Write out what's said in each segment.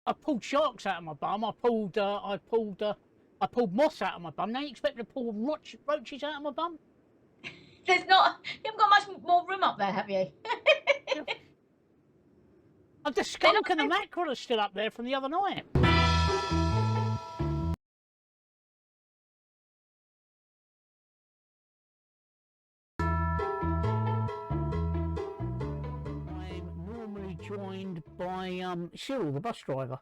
I pulled sharks out of my bum. I pulled moss out of my bum. Now you expect me to pull roaches out of my bum? There's not. You haven't got much more room up there, have you? The skunk and the mackerel are still up there from the other night. I'm normally joined by Cyril, the bus driver,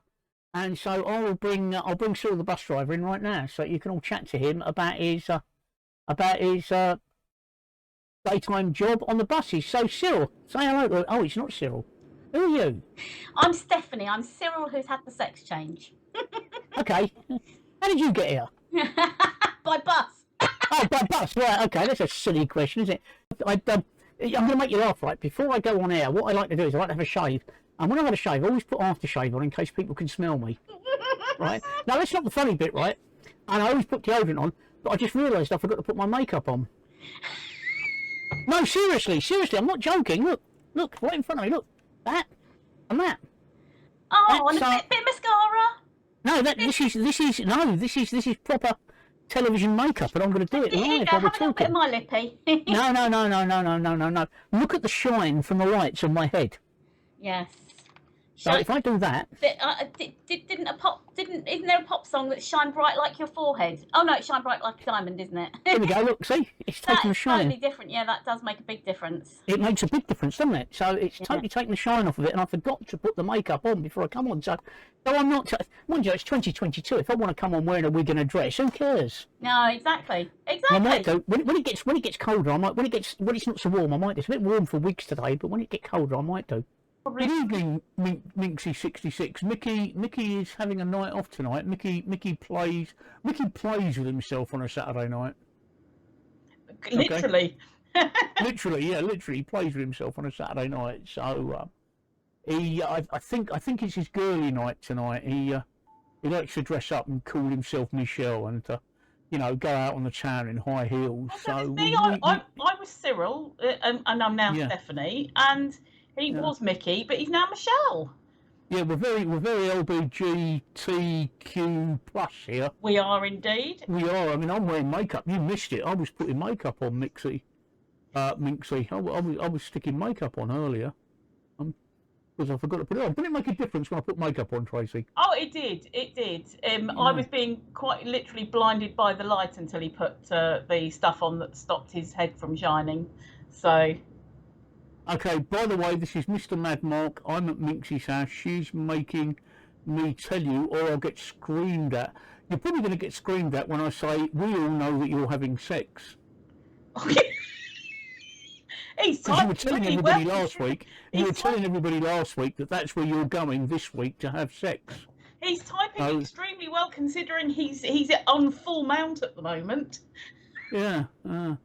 and so I'll bring Cyril, the bus driver, in right now, so you can all chat to him about his daytime job on the buses. So Cyril, say hello. Oh, it's not Cyril. Who are you? I'm Stephanie. I'm Cyril, who's had the sex change. Okay. How did you get here? By bus. Oh, by bus. Right. Okay. That's a silly question, isn't it? I'm going to make you laugh, right? Before I go on air, what I like to do is I like to have a shave. And when I've had a shave, I always put aftershave on in case people can smell me. Right? Now, that's not the funny bit, right? And I always put deodorant on, but I just realised I forgot to put my makeup on. No, seriously, I'm not joking. Look, right in front of me. Look, that and that. Oh, and a bit of mascara. No, this is proper television makeup, and I'm going to do it live while we're talking. Have a bit of my lippy. No. Look at the shine from the lights on my head. Yes. So if I do that, isn't there a pop song that's "Shine Bright Like Your Forehead"? Oh no, it's "Shine Bright Like a Diamond," isn't it? There we go. Look, see, it's taking the shine. Totally different. Yeah, that does make a big difference. It makes a big difference, doesn't it? So it's totally taking the shine off of it, and I forgot to put the makeup on before I come on. So I'm not. Mind you, it's 2022. If I want to come on wearing a wig and a dress, who cares? No, exactly. I might do when it gets colder. I might when it's not so warm. I might. It's a bit warm for wigs today, but when it gets colder, I might do. Good evening, Minxie66. Mickey is having a night off tonight. Mickey plays with himself on a Saturday night. Literally. Okay? Literally plays with himself on a Saturday night. So I think it's his girly night tonight. He likes to dress up and call himself Michelle and go out on the town in high heels. So I was Cyril and I'm now Stephanie, and he was Mickey, but he's now Michelle. Yeah, we're very LGBTQ plus here. We are indeed. We are. I mean, I'm wearing makeup. You missed it. I was putting makeup on, Minxie. I was sticking makeup on earlier. Because I forgot to put it on. Did it make a difference when I put makeup on, Tracy? Oh, it did. I was being quite literally blinded by the light until he put the stuff on that stopped his head from shining. So. Okay, by the way, this is Mr. Mad Mark. I'm at Minxie's house. She's making me tell you, or I'll get screamed at. You're probably going to get screamed at when I say, we all know that you're having sex. Because you were telling everybody last week. You were telling everybody last week that that's where you're going this week to have sex. He's typing extremely well, considering he's on full mount at the moment. Yeah. Well,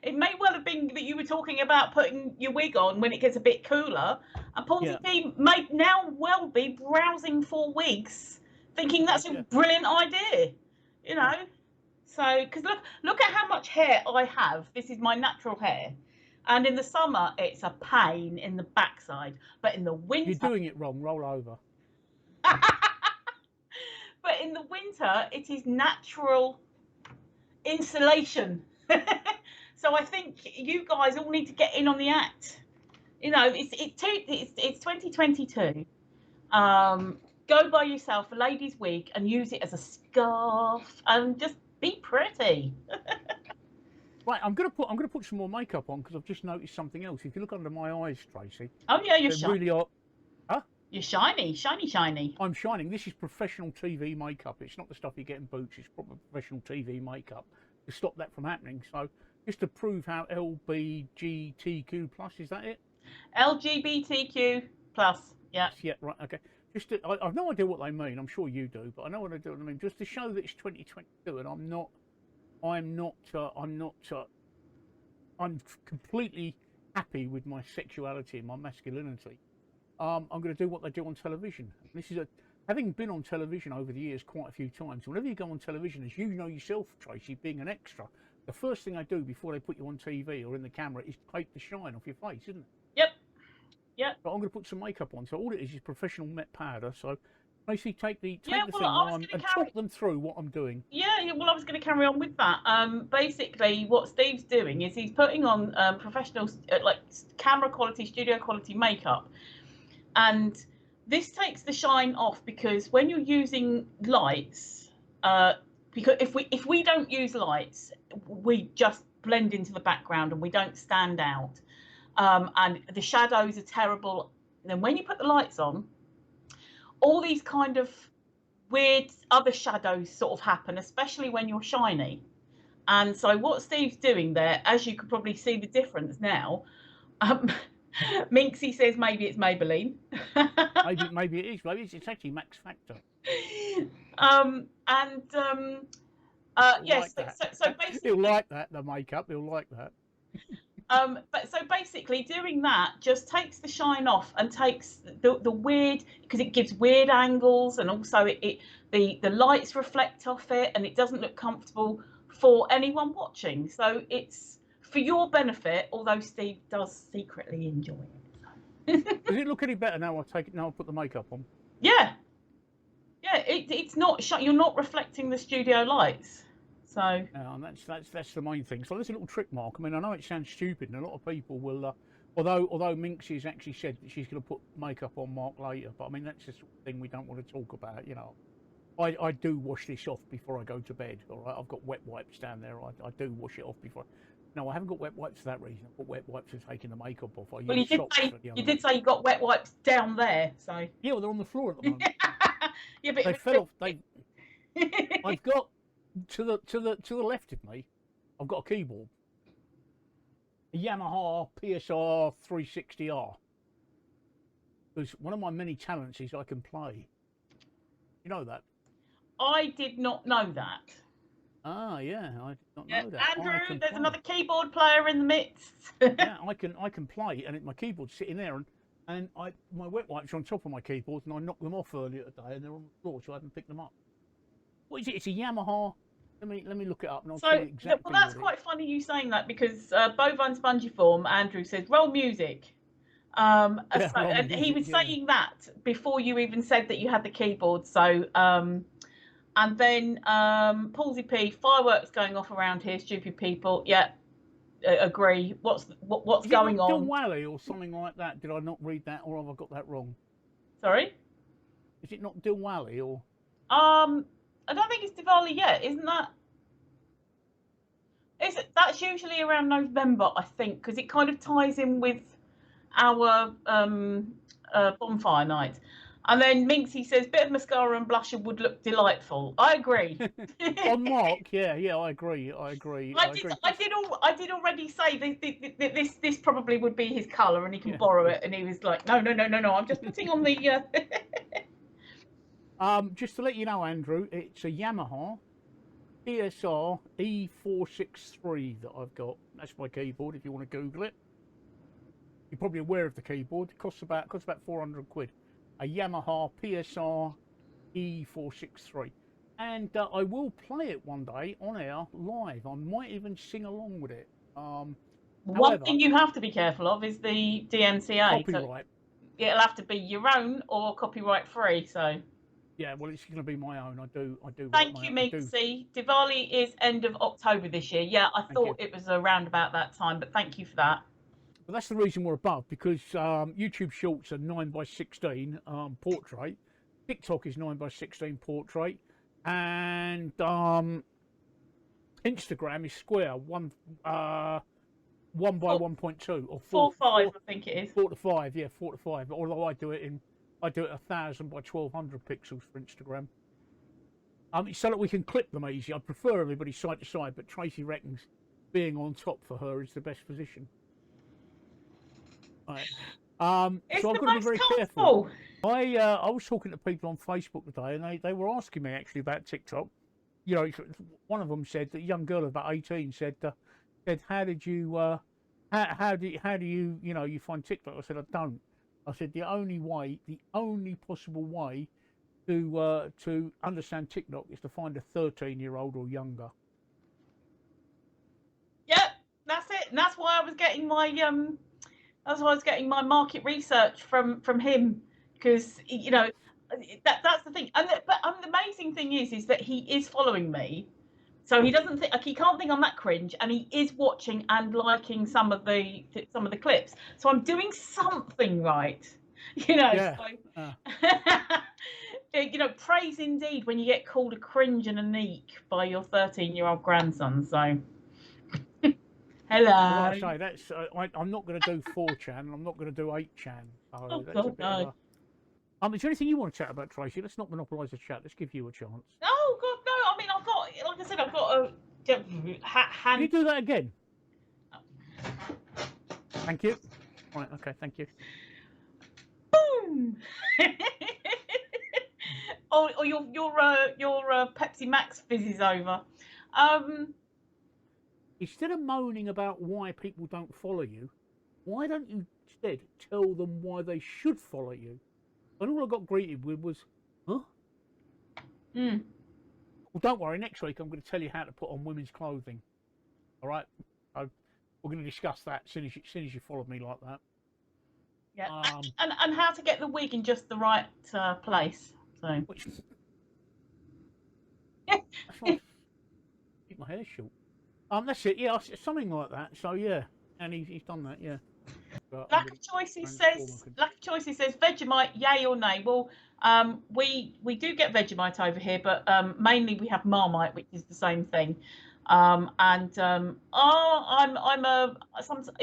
it may well have been that you were talking about putting your wig on when it gets a bit cooler, and Paulsy D may now well be browsing for wigs, thinking that's a brilliant idea. So, because look at how much hair I have. This is my natural hair, and in the summer it's a pain in the backside, but in the winter you're doing it wrong. Roll over. But in the winter it is natural insulation. So I think you guys all need to get in on the act. It's 2022. Go buy yourself a lady's wig and use it as a scarf and just be pretty. Right, I'm gonna put some more makeup on because I've just noticed something else. If you look under my eyes, Tracy. Oh yeah, you're shiny. Really are. Huh? You're shiny. I'm shining. This is professional TV makeup. It's not the stuff you get in Boots. It's proper professional TV makeup to stop that from happening. So just to prove how LGBTQ plus, is that it? LGBTQ plus. Yeah. Yeah. Right. Okay. I've no idea what they mean. I'm sure you do, but I know what I mean. Just to show that it's 2022, and I'm completely happy with my sexuality and my masculinity. I'm going to do what they do on television. This is having been on television over the years quite a few times. Whenever you go on television, as you know yourself, Tracy, being an extra, the first thing they do before they put you on TV or in the camera is take the shine off your face, isn't it? Yep. Yeah. But I'm going to put some makeup on. So all it is professional matte powder. So basically take the Yeah, thing well, I was on gonna and carry. talk them through what I'm doing. Yeah, well, I was going to carry on with that. Basically, what Steve's doing is he's putting on professional, like camera quality, studio quality makeup, and this takes the shine off because when you're using lights, because if we don't use lights, we just blend into the background and we don't stand out, and the shadows are terrible. And then when you put the lights on, all these kind of weird other shadows sort of happen, especially when you're shiny. And so what Steve's doing there, as you could probably see the difference now, Minxie says maybe it's Maybelline. Maybe it is. Maybe it's actually Max Factor. Yes, Like so basically, he'll like that. The makeup, he'll like that. but so basically doing that just takes the shine off and takes the weird, because it gives weird angles, and also the lights reflect off it and it doesn't look comfortable for anyone watching. So it's for your benefit, although Steve does secretly enjoy it. Does it look any better now? I put the makeup on. Yeah, it's not you're not reflecting the studio lights. So And that's the main thing. So there's a little trick, Mark. I mean, I know it sounds stupid, and a lot of people will. Although Minx has actually said that she's going to put makeup on Mark later, but I mean that's the sort of thing we don't want to talk about. You know, I do wash this off before I go to bed. All right, I've got wet wipes down there. I do wash it off before. No, I haven't got wet wipes for that reason. I've got wet wipes for taking the makeup off. well, you did say you got wet wipes down there. So yeah, well they're on the floor at the moment. Yeah, but They fell off. I've got to the left of me. I've got a keyboard, a Yamaha PSR 360R. Because one of my many talents is I can play. You know that? I did not know that. Ah, yeah, I did not know that. Andrew, there's another keyboard player in the midst. Yeah, I can play, and my keyboard's sitting there, and my wet wipes are on top of my keyboard, and I knocked them off earlier today, and they're on the floor, so I haven't picked them up. What is it? It's a Yamaha. Let me look it up, and I'll tell you exactly. Well, that's quite funny you saying that, because Bovine Spongiform, Andrew says roll music. And he was saying that before you even said that you had the keyboard. So and then Paulsy P, fireworks going off around here, stupid people. Yeah, agree. What's going on? Diwali or something like that? Did I not read that, or have I got that wrong? Sorry? Is it not Diwali or? I don't think it's Diwali yet, isn't that? That's usually around November, I think, because it kind of ties in with our bonfire night. And then Minxie says, bit of mascara and blusher would look delightful. I agree. On Mark, yeah, I agree. I did already say this probably would be his colour, and he can borrow it. And he was like, no, I'm just putting on the. Just to let you know, Andrew, it's a Yamaha PSR E463 that I've got. That's my keyboard. If you want to Google it, you're probably aware of the keyboard. It costs about £400. A Yamaha PSR E463, and I will play it one day on air live. I might even sing along with it. One thing you have to be careful of is the DMCA. Copyright. So it'll have to be your own or copyright free. So. Yeah, well, it's going to be my own. I do. Thank you, Minxie. Diwali is end of October this year. Yeah, I thought it was around about that time, but thank you for that. But that's the reason we're above, because YouTube Shorts are 9:16 portrait, TikTok is 9:16 portrait, and Instagram is square 1 by 1.2 or 4:5, I think it is. 4 to 5, yeah, 4 to 5. Although I do it 1,000 by 1,200 pixels for Instagram. So that we can clip them easy. I prefer everybody side to side, but Tracy reckons being on top for her is the best position. Right. So I've got to be very careful. I was talking to people on Facebook today, and they were asking me actually about TikTok. You know, one of them said that a young girl of about 18 said how did you how do you you find TikTok? I said I don't. I said the only possible way to understand TikTok is to find a 13-year-old or younger. Yep, that's it. And that's why I was getting my That's why I was getting my market research from him, because you know that's the thing. And the amazing thing is that he is following me, so he doesn't think, like, he can't think I'm that cringe, and he is watching and liking some of the clips. So I'm doing something right, you know. Yeah. So, you know, praise indeed when you get called a cringe and a neek by your 13-year-old grandson. So. Hello. Well, like I say, that's I'm not going to do 4chan, and I'm not going to do 8chan. So Oh, that's God, a bit no. of a... is there anything you want to chat about, Tracy? Let's not monopolise the chat. Let's give you a chance. Oh, God, no. I mean, I've got, like I said, I've got a Can you do that again? Thank you. Right, okay, thank you. Boom. or your Pepsi Max fizzes over. Instead of moaning about why people don't follow you, why don't you instead tell them why they should follow you? And all I got greeted with was, huh? Mm. Well, don't worry. Next week, I'm going to tell you how to put on women's clothing. All right? So we're going to discuss that as soon as you followed me like that. Yeah. And how to get the wig in just the right place. So. Which, that's why I keep my hair short. That's it. Yeah, something like that. So yeah, and he's done that. Yeah. But Lack of choices says Vegemite, yay or nay? Well, we do get Vegemite over here, but mainly we have Marmite, which is the same thing. If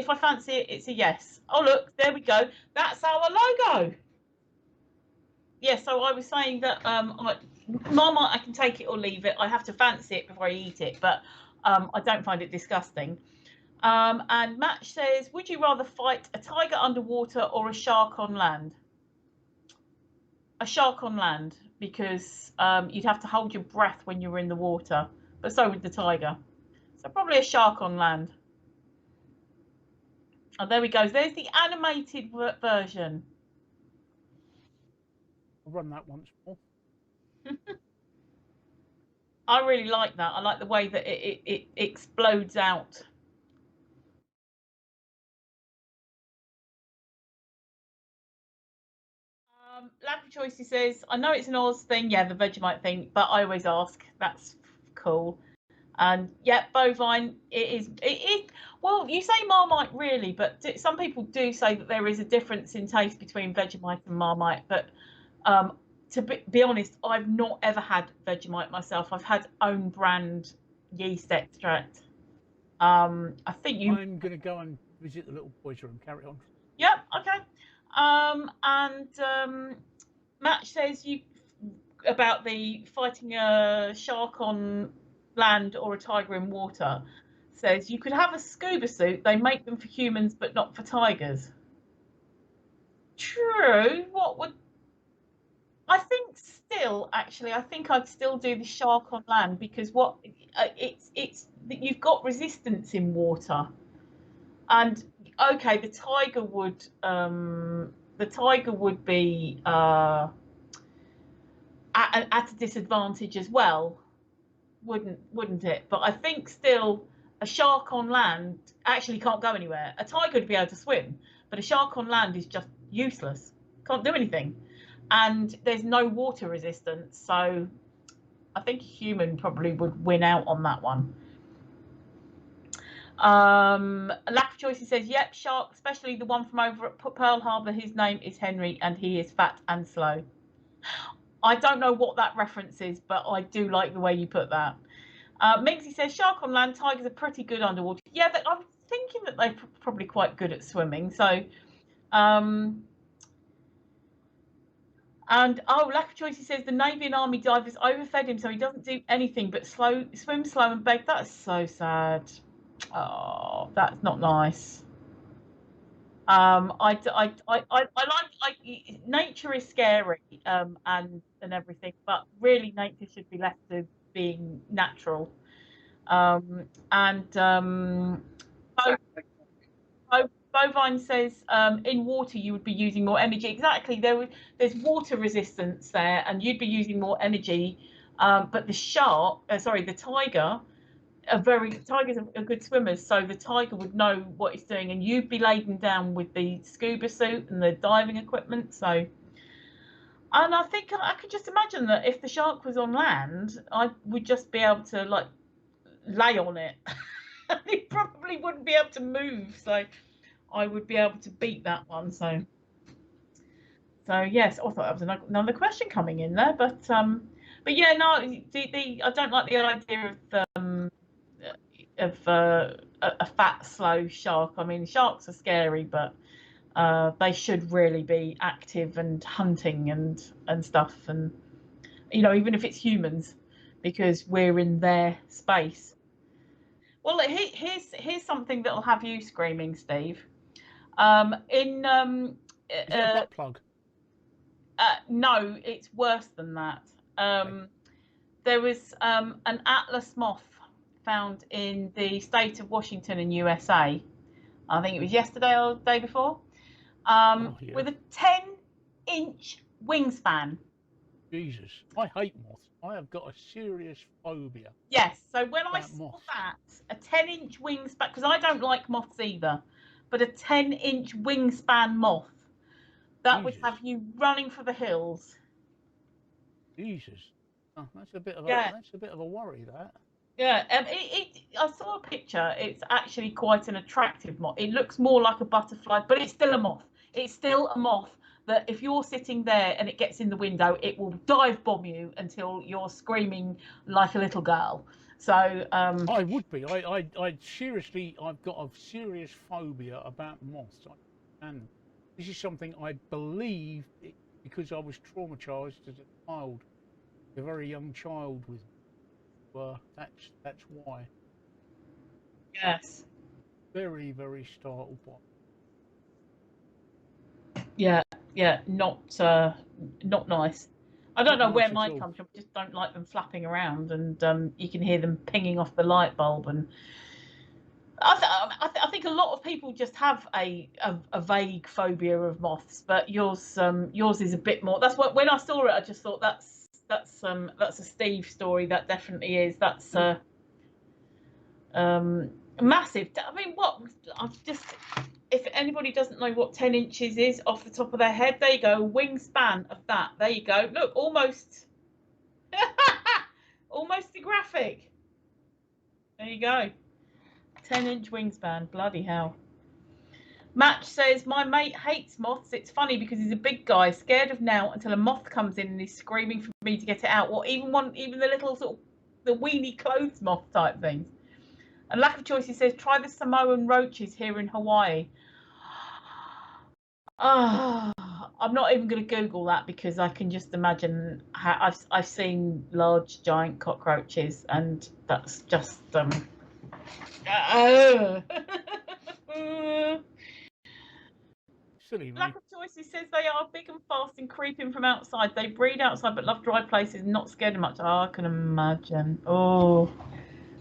I fancy it, it's a yes. Oh look, there we go. That's our logo. Yeah, so I was saying that Marmite, I can take it or leave it. I have to fancy it before I eat it, but I don't find it disgusting. And Match says, would you rather fight a tiger underwater or a shark on land? A shark on land, because you'd have to hold your breath when you were in the water, but so would the tiger. So probably a shark on land. Oh, there we go. There's the animated version. I'll run that once more. I really like that. I like the way that it explodes out. Lack of Choice says, I know it's an Oz thing, yeah, the Vegemite thing, but I always ask. That's cool. And yeah, bovine, it is. Well, you say Marmite really, but some people do say that there is a difference in taste between Vegemite and Marmite. But to be honest, I've not ever had Vegemite myself. I've had own brand yeast extract. I think you. I'm going to go and visit the little boys' room. Carry on. Yep. Okay. Match says you about the fighting a shark on land or a tiger in water. Says you could have a scuba suit. They make them for humans, but not for tigers. True. What would I think? Still, actually, I think I'd still do the shark on land, because what it's you've got resistance in water, and okay, the tiger would be at a disadvantage as well, wouldn't it? But I think still a shark on land actually can't go anywhere. A tiger would be able to swim, but a shark on land is just useless. Can't do anything, and there's no water resistance. So I think a human probably would win out on that one. Lack of Choices says, yep, shark, especially the one from over at Pearl Harbor. His name is Henry, and he is fat and slow. I don't know what that reference is, but I do like the way you put that. Minxie says, shark on land, tigers are pretty good underwater. Yeah, I'm thinking that they're probably quite good at swimming. So, and Lack of Choices says the Navy and Army divers overfed him, so he doesn't do anything but swim slow and beg. That's so sad. Oh, that's not nice. I like nature is scary, and everything, but really nature should be left to being natural. Bovine says, in water you would be using more energy. Exactly, there's water resistance there, and you'd be using more energy. But the tiger tigers are good swimmers, so the tiger would know what it's doing, and you'd be laden down with the scuba suit and the diving equipment. So, and I think I could just imagine that if the shark was on land, I would just be able to like lay on it. And it probably wouldn't be able to move, so I would be able to beat that one. So yes, I thought that was another question coming in there, but yeah, no, I don't like the idea of a fat, slow shark. I mean, sharks are scary, but they should really be active and hunting and stuff, and even if it's humans, because we're in their space. Well, here's something that'll have you screaming, Steve. Is it a butt plug? No, it's worse than that. There was an atlas moth found in the state of Washington in USA. I think it was yesterday or the day before. With a 10-inch wingspan. Jesus, I hate moths. I have got a serious phobia. Yes, so when I saw that, a 10-inch wingspan, because I don't like moths either, but a 10-inch wingspan moth, that would have you running for the hills. Jesus, that's a bit of a worry. That. Yeah, I saw a picture. It's actually quite an attractive moth. It looks more like a butterfly, but it's still a moth. It's still a moth that if you're sitting there and it gets in the window, it will dive bomb you until you're screaming like a little girl. So I would be. I seriously, I've got a serious phobia about moths. And this is something I believe because I was traumatized as a child, a very young child with. That's why. Yes. Very, very startled by. Yeah, not nice. I don't know where mine comes from. Just don't like them flapping around, and you can hear them pinging off the light bulb. And I think a lot of people just have a vague phobia of moths, but yours is a bit more. That's what when I saw it, I just thought that's a Steve story. That definitely is. That's massive. I mean, if anybody doesn't know what 10 inches is off the top of their head, there you go. Wingspan of that. There you go. Look, almost the graphic. There you go. 10-inch wingspan. Bloody hell. Match says, my mate hates moths. It's funny because he's a big guy, scared of now until a moth comes in and he's screaming for me to get it out. Or even the little sort of the weenie clothes moth type things. And Lack of Choice, he says, try the Samoan roaches here in Hawaii. Oh, I'm not even going to Google that because I can just imagine how I've seen large giant cockroaches, and that's just Silly, Lack of Choice, he says they are big and fast and creeping from outside. They breed outside but love dry places and not scared of much. Oh, I can imagine. Oh.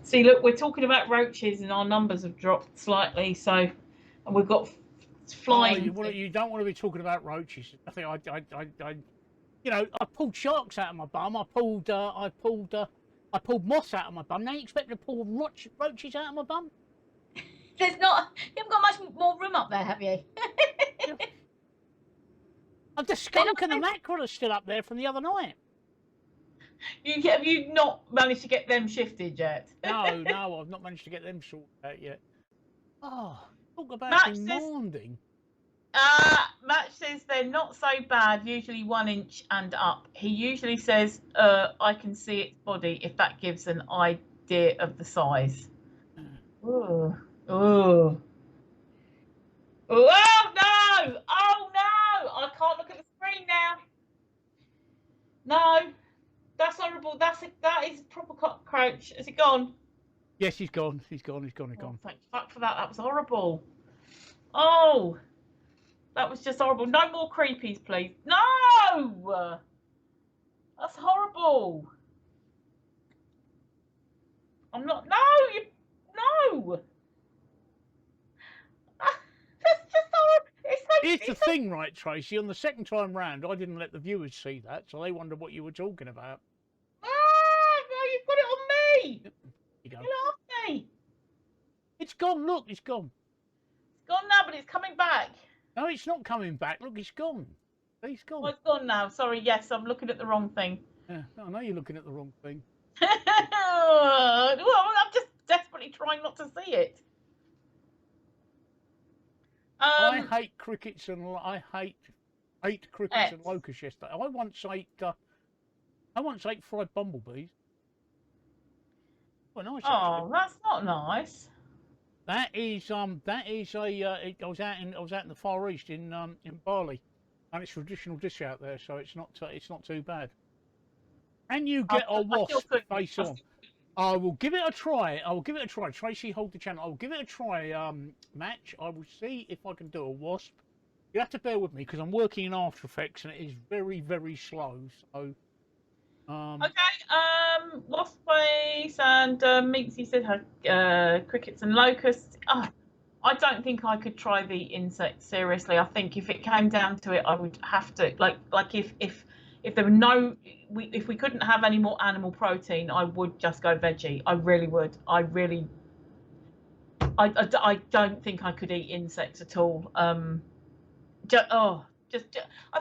See, look, we're talking about roaches and our numbers have dropped slightly, so and we've got flying. You don't want to be talking about roaches. I think I pulled sharks out of my bum. I pulled moths out of my bum. Now you expect me to pull roaches out of my bum? You haven't got much more room up there, have you? The skunk and the mackerel are still up there from the other night. Have you not managed to get them shifted yet? No, I've not managed to get them sorted out yet. Oh, talk about demanding. Match says they're not so bad, usually 1 inch and up. He usually says, I can see its body, if that gives an idea of the size. Ooh. Oh no! Oh no! I can't look at the screen now. No, that's horrible. That is a proper cockroach. Is it gone? Yes, he's gone. He's gone. Oh, thank fuck for that. That was horrible. Oh, that was just horrible. No more creepies, please. No, that's horrible. I'm not. No. That's just horrible. Here's the thing, right, Tracy? On the second time round, I didn't let the viewers see that, so they wondered what you were talking about. No, you've got it on me. You go. You laughed me. It's gone. Look, it's gone. It's gone now, but it's coming back. No, it's not coming back. Look, it's gone. It's gone. Oh, it's gone now. Sorry, yes, I'm looking at the wrong thing. Yeah, I know you're looking at the wrong thing. Well, I'm just desperately trying not to see it. I hate crickets and I hate crickets and Ets. locusts yesterday. I once ate fried bumblebees. Well, nice. Oh, Actually. that's not nice. That is a. I was out in the Far East in Bali, and it's a traditional dish out there, so it's not too bad. Can you get a wasp face on? I will give it a try. Tracy, hold the channel. I will give it a try. Match. I will see if I can do a wasp. You have to bear with me because I'm working in After Effects and it is very, very slow. So. Okay. Wasp face and Minxie said crickets and locusts. Oh, I don't think I could try the insects seriously. I think if it came down to it, I would have to like if there were no if we couldn't have any more animal protein, I would just go veggie. I really would. I don't think I could eat insects at all. I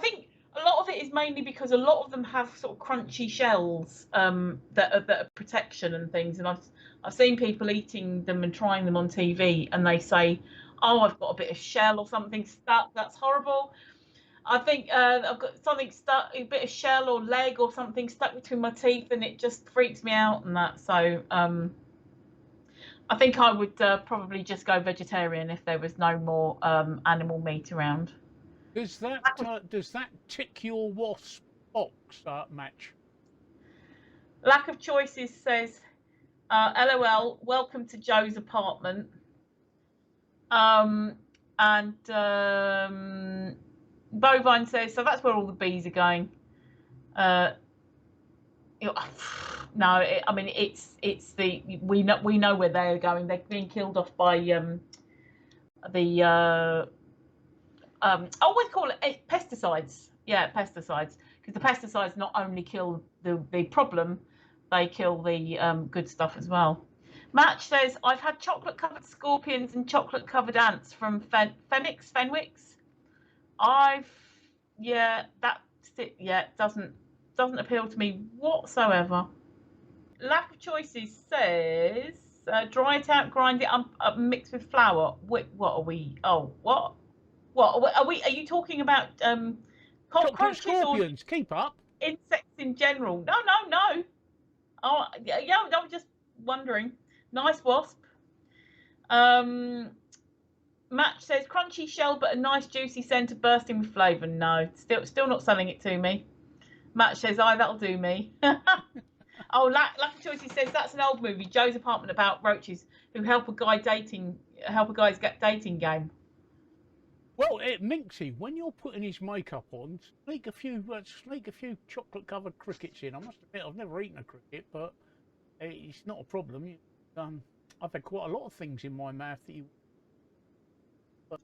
think a lot of it is mainly because a lot of them have sort of crunchy shells that are protection and things, and I've seen people eating them and trying them on TV, and they say, "Oh, I've got a bit of shell or something stuck. That's horrible." I think I've got something stuck, a bit of shell or leg or something stuck between my teeth, and it just freaks me out and that. So I think I would probably just go vegetarian if there was no more animal meat around. Does that tick your wasp box, Match? Lack of choices says, LOL, welcome to Joe's apartment. And Bovine says, so that's where all the bees are going. No, I mean it's we know where they're going. They're being killed off by I always call it pesticides. Yeah, pesticides, because the pesticides not only kill the problem, they kill the good stuff as well. Match says, I've had chocolate covered scorpions and chocolate covered ants from Fenwicks. Doesn't appeal to me whatsoever. Lack of choices says, dry it out, grind it up, mix with flour. What are we? Oh, what? What are we? Are you talking about cockroaches scorpions? Or keep up. Insects in general? No. Oh, yeah. I'm just wondering. Nice wasp. Match says crunchy shell, but a nice juicy centre bursting with flavour. No, still not selling it to me. Match says, "Aye, that'll do me." Oh, Lack of Choices says that's an old movie, Joe's Apartment, about roaches who help a guy's dating game. Well, Minxie, when you're putting his makeup on, sneak a few chocolate-covered crickets in. I must admit, I've never eaten a cricket, but it's not a problem. I've had quite a lot of things in my mouth that you.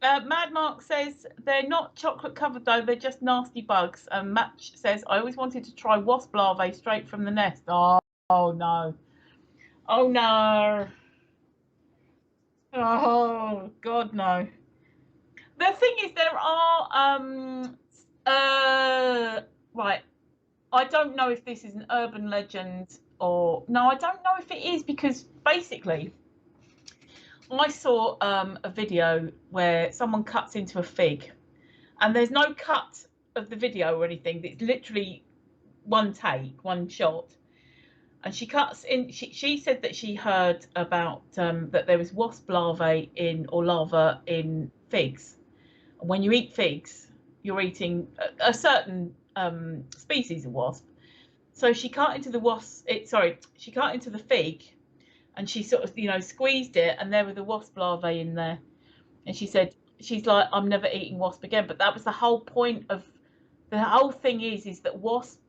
Mad Mark says they're not chocolate covered though; they're just nasty bugs. And Match says I always wanted to try wasp larvae straight from the nest. Oh no! Oh no! Oh God, no! The thing is, there are right. I don't know if this is an urban legend or no. I don't know if it is, because basically, I saw a video where someone cuts into a fig, and there's no cut of the video or anything. It's literally one take, one shot, and she cuts in. She said that she heard about that there was wasp larvae larva in figs. And when you eat figs, you're eating a certain species of wasp. So she cut into she cut into the fig, and she sort of, squeezed it, and there were the wasp larvae in there. And she said, she's like, I'm never eating wasp again. But that was the whole point of the whole thing is that wasp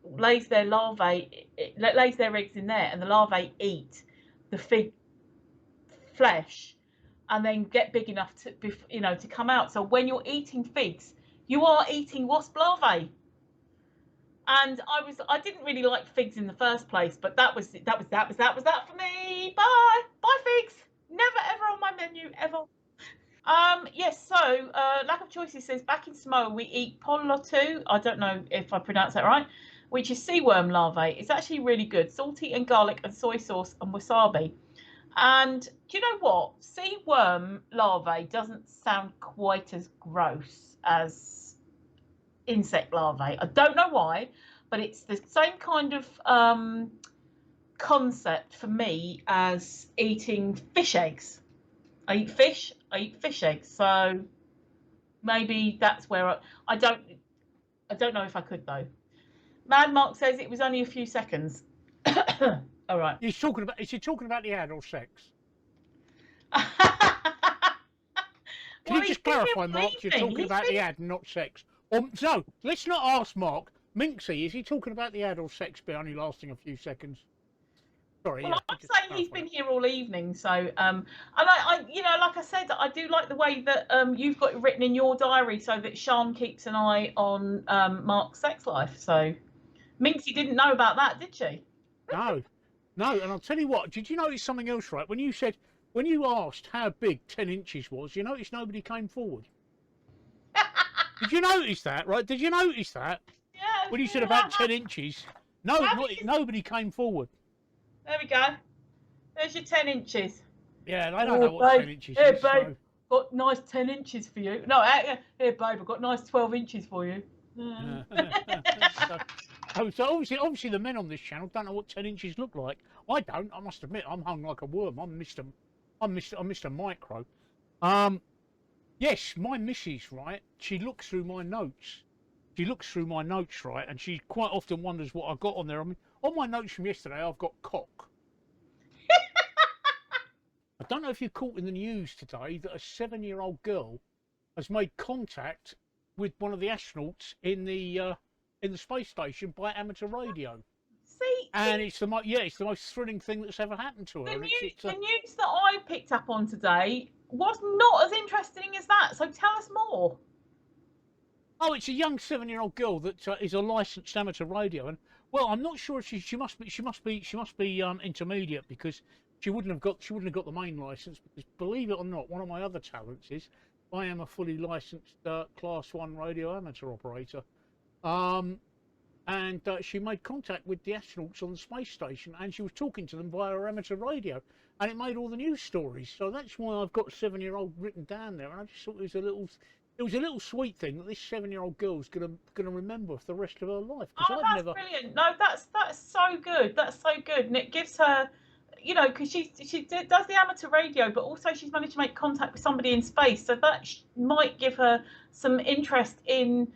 lays their larvae, lays their eggs in there, and the larvae eat the fig flesh, and then get big enough to come out. So when you're eating figs, you are eating wasp larvae. And I didn't really like figs in the first place, but that was that for me. Bye, bye figs. Never ever on my menu ever. Yes. So lack of choices says back in Samoa we eat polotu. I don't know if I pronounced that right, which is sea worm larvae. It's actually really good, salty and garlic and soy sauce and wasabi. And do you know what? Sea worm larvae doesn't sound quite as gross as insect larvae. I don't know why, but it's the same kind of concept for me as eating fish eggs. I eat fish eggs. So maybe that's where I don't know if I could though. Mad Mark says it was only a few seconds. All right. Is she talking about the adult sex? Can you just clarify, Mark? You're talking about the ad, not sex. So let's not ask Mark. Minxie, is he talking about the adult sex bit only lasting a few seconds? Sorry. Well, yeah, I'm saying he's been here all evening, so and I, you know, like I said, I do like the way that you've got it written in your diary, so that Sean keeps an eye on Mark's sex life. So Minxie didn't know about that, did she? No, and I'll tell you what. Did you notice something else? Right, when you asked how big 10 inches was, you noticed nobody came forward. Did you notice that? Right? Did you notice that? Yeah. When you said about 10 inches, nobody came forward. There we go. There's your 10 inches. Yeah, they don't know what 10 inches Here, is. babe, So. got nice 10 inches for you. No, here, babe, I've got nice 12 inches for you. So obviously the men on this channel don't know what 10 inches look like. I don't. I must admit, I'm hung like a worm. I'm Mr. Micro. Yes, my missus, right? She looks through my notes. Right? And she quite often wonders what I got on there. I mean, on my notes from yesterday, I've got cock. I don't know if you caught in the news today that a 7-year-old girl has made contact with one of the astronauts in the space station by amateur radio. And it's the most thrilling thing that's ever happened to her. The news that I picked up on today was not as interesting as that. So tell us more. Oh, it's a young 7-year-old girl that is a licensed amateur radio, and well, I'm not sure if she must be intermediate, because she wouldn't have got the main license, because believe it or not, one of my other talents is I am a fully licensed Class 1 radio amateur operator. And she made contact with the astronauts on the space station, and she was talking to them via her amateur radio, and it made all the news stories. So that's why I've got 7-year-old written down there, and I just thought it was a little sweet thing that this 7-year-old girl's gonna remember for the rest of her life. Oh, that's brilliant! No, that's so good. That's so good, and it gives her, you know, because she does the amateur radio, but also she's managed to make contact with somebody in space, so that might give her some interest in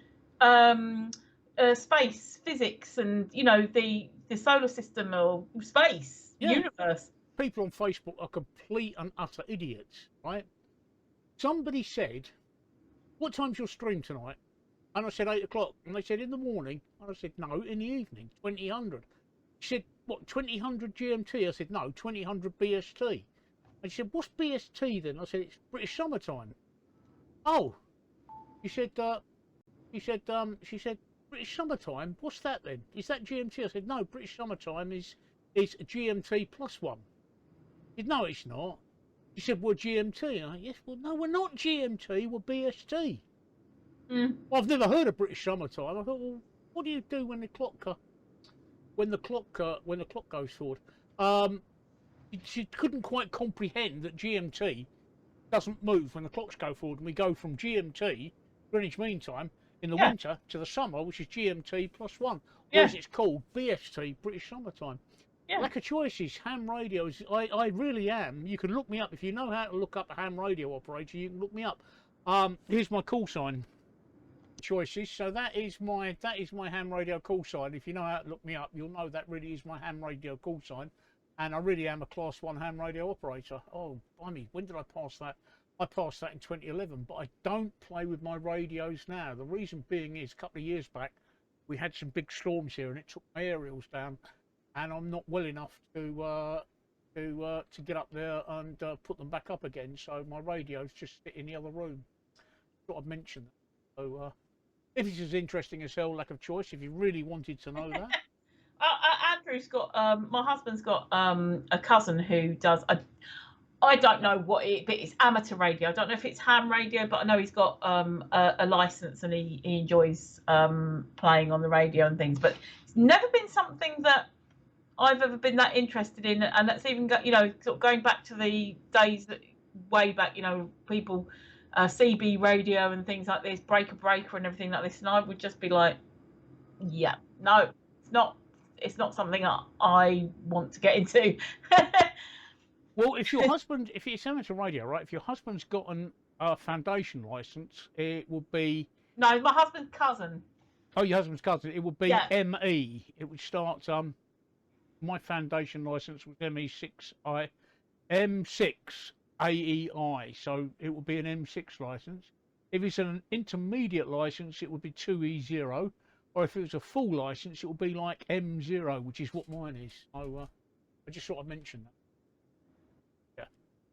space physics and, you know, the solar system or space universe. People on Facebook are complete and utter idiots, right? Somebody said, "What time's your stream tonight?" And I said 8 o'clock, and they said in the morning, and I said no, in the evening, 2000. She said, what, 2000 GMT? I said no, 2000 BST. And she said, what's BST then? I said, it's British summertime. Oh, she said British summertime, what's that then? Is that GMT? I said, no, British summertime is GMT plus 1. She said, no, it's not. She said, we're GMT. And I said, yes, well, no, we're not GMT, we're BST. Well, I've never heard of British summertime. I thought, well, what do you do when the clock goes forward? She couldn't quite comprehend that GMT doesn't move when the clocks go forward, and we go from GMT, Greenwich Mean Time, in the winter to the summer, which is GMT plus 1. Whereas it's called BST, British Summertime. Lack of choices, ham radios. I really am. You can look me up. If you know how to look up a ham radio operator, you can look me up. Here's my call sign. Choices. So that is my ham radio call sign. If you know how to look me up, you'll know that really is my ham radio call sign. And I really am a Class 1 ham radio operator. Oh, blimey, when did I pass that? I passed that in 2011, but I don't play with my radios now. The reason being is a couple of years back, we had some big storms here, and it took my aerials down, and I'm not well enough to get up there and put them back up again. So my radios just sit in the other room. Thought I'd mention that. So If it's as interesting as hell, lack of choice, if you really wanted to know that. Andrew's got my husband's got a cousin who does I don't know what it, but it's amateur radio. I don't know if it's ham radio, but I know he's got a license and he enjoys playing on the radio and things. But it's never been something that I've ever been that interested in, and that's even got, sort of going back to the days that way back, people CB radio and things like this, breaker and everything like this, and I would just be like, yeah, no, it's not something I want to get into. Well, if it's amateur radio, right? If your husband's got a foundation license, it would be. No, my husband's cousin. Oh, your husband's cousin. It would be ME. It would start. My foundation license was M6 AEI, so it would be an M6 license. If it's an intermediate license, it would be 2E0, or if it was a full license, it would be like M0, which is what mine is. So I just sort of mentioned that.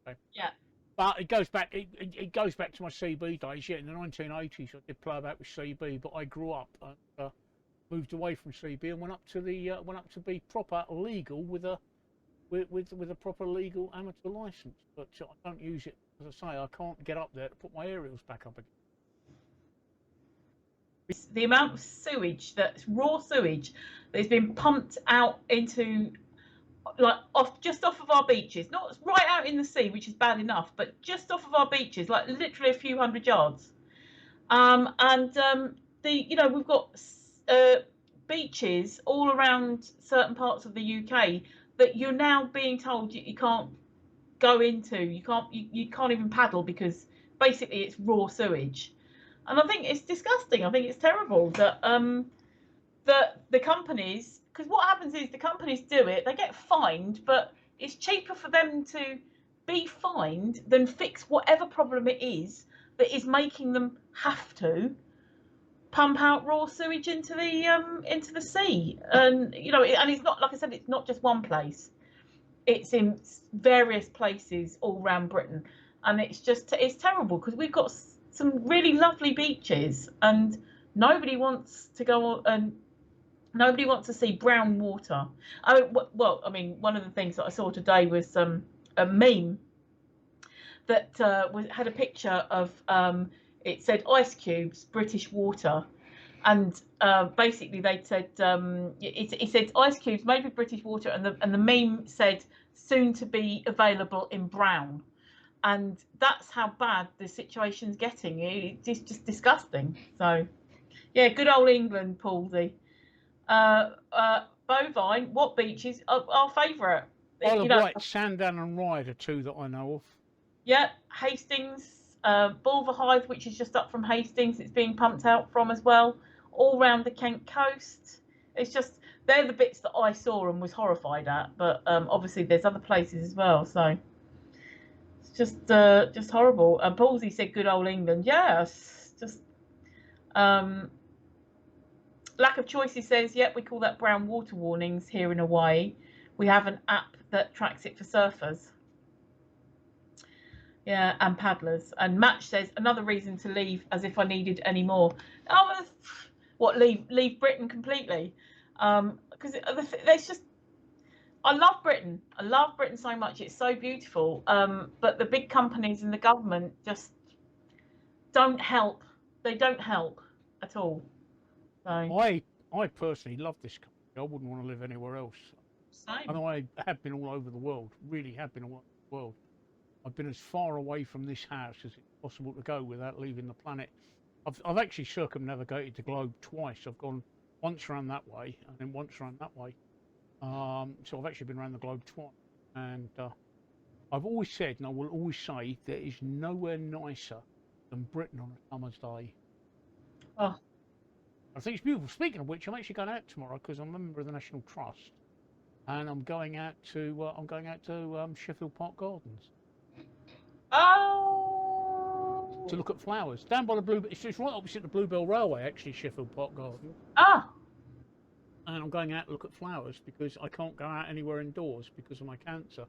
Okay. Yeah. But it goes back. It goes back to my CB days. Yeah, in the 1980s, I did play about with CB, but I grew up and moved away from CB and went up to be proper legal with a proper legal amateur license. But I don't use it, as I say. I can't get up there to put my aerials back up again. The amount of sewage, that's raw sewage, that's been pumped out into, like, just off of our beaches, not right out in the sea, which is bad enough, but just off of our beaches, like literally a few hundred yards. We've got beaches all around certain parts of the UK that you're now being told you can't go into, you can't even paddle because basically it's raw sewage. And I think it's disgusting. I think it's terrible that the companies, because what happens is the companies do it, they get fined, but it's cheaper for them to be fined than fix whatever problem it is that is making them have to pump out raw sewage into the sea. And and it's not, like I said, it's not just one place. It's in various places all around Britain, and it's terrible because we've got some really lovely beaches and nobody wants to go and nobody wants to see brown water. One of the things that I saw today was a meme that had a picture of it said ice cubes, British water, and basically they said it said ice cubes made with British water, and the meme said soon to be available in brown. And that's how bad the situation's getting. It's just disgusting. So, yeah, good old England, Paulsy. Bovine, what beaches? Our favourite. Isle of Wight, Sandown and Ryde are two that I know of. Yeah, Hastings, Bulverhythe, which is just up from Hastings, it's being pumped out from as well. All round the Kent coast. It's just, they're the bits that I saw and was horrified at. But obviously there's other places as well, so... just horrible. And Paulsy said good old England. Yes, just lack of choice. He says, yep, we call that brown water warnings here in Hawaii. We have an app that tracks it for surfers. Yeah, and paddlers. And Match says another reason to leave, as if I needed any more. Oh, what, leave Britain completely? Because there's just, I love Britain. I love Britain so much. It's so beautiful. But the big companies and the government just don't help. They don't help at all. So I personally love this country. I wouldn't want to live anywhere else. Same. And I have been all over the world. Really have been all over the world. I've been as far away from this house as it's possible to go without leaving the planet. I've actually circumnavigated the globe twice. I've gone once around that way and then once around that way. So I've actually been around the globe twice, and I've always said, and I will always say, there is nowhere nicer than Britain on a summer's day. Oh, I think it's beautiful. Speaking of which, I'm actually going out tomorrow because I'm a member of the National Trust, and I'm going out to Sheffield Park Gardens. Oh. To look at flowers down by the Blue. It's right opposite the Bluebell Railway, actually, Sheffield Park Gardens. Ah. And I'm going out to look at flowers because I can't go out anywhere indoors because of my cancer.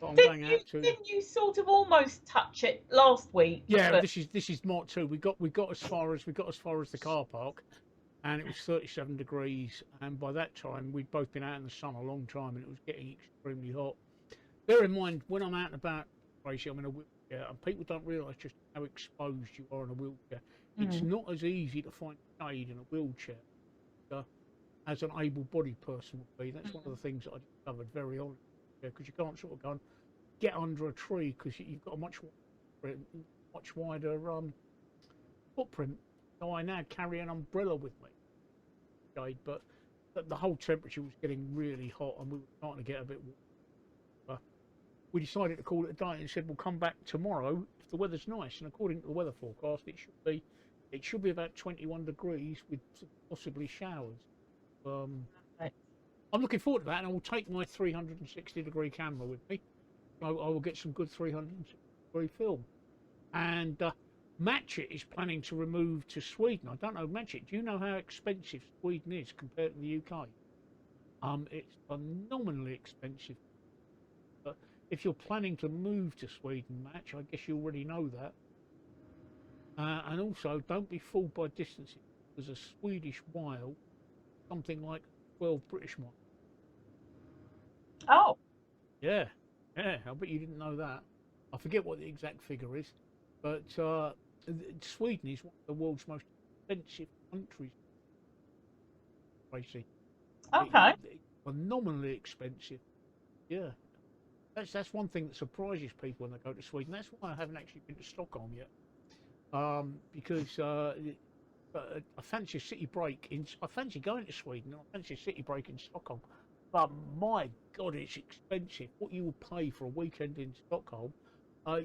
But I'm going out to. Didn't you sort of almost touch it last week? Yeah, but... this is Mark 2. We got as far as the car park, and it was 37 degrees. And by that time, we'd both been out in the sun a long time, and it was getting extremely hot. Bear in mind, when I'm out and about, Tracy, I'm in a wheelchair, and people don't realise just how exposed you are in a wheelchair. It's not as easy to find shade in a wheelchair as an able-bodied person would be. That's one of the things that I discovered very honestly, because you can't sort of go and get under a tree because you've got a much wider footprint. So I now carry an umbrella with me, shade, but the whole temperature was getting really hot, and we were starting to get a bit warm. We decided to call it a day and said we'll come back tomorrow if the weather's nice. And according to the weather forecast, it should be about 21 degrees with possibly showers. I'm looking forward to that, and I will take my 360-degree camera with me. I will get some good 360-degree film. And Matchett is planning to remove to Sweden. I don't know, Matchett, do you know how expensive Sweden is compared to the UK? It's phenomenally expensive. But if you're planning to move to Sweden, Match, I guess you already know that. And also, don't be fooled by distances. There's a Swedish mile, something like 12 British miles. Oh. Yeah, I bet you didn't know that. I forget what the exact figure is, but Sweden is one of the world's most expensive countries. Tracy. Okay. It's phenomenally expensive. Yeah. That's one thing that surprises people when they go to Sweden. That's why I haven't actually been to Stockholm yet. Because I fancy a city break I fancy going to Sweden, and I fancy a city break in Stockholm. But my God, it's expensive. What you would pay for a weekend in Stockholm,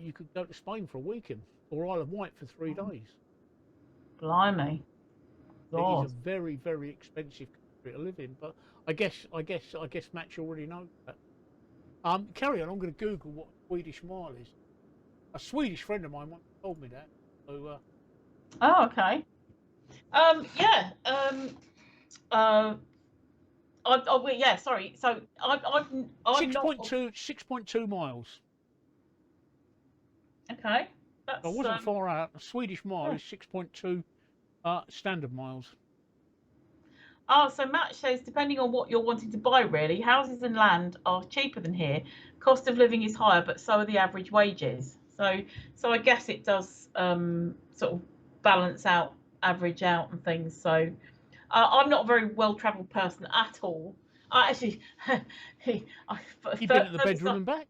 you could go to Spain for a weekend, or Isle of Wight for 3 days. Blimey. God. It is a very, very expensive country to live in. But I guess Matt, you already know that. Carry on. I'm going to Google what Swedish mile is. A Swedish friend of mine once told me that. So. Oh, okay. Yeah. Yeah. Sorry. So I'm 6.2 miles. Okay. That's. I wasn't far out. A Swedish mile is 6.2 standard miles. Oh, so Matt says, depending on what you're wanting to buy, really, houses and land are cheaper than here. Cost of living is higher, but so are the average wages. So I guess it does sort of balance out, average out, and things. So I'm not a very well-travelled person at all. I actually, You've been at the bedroom and back.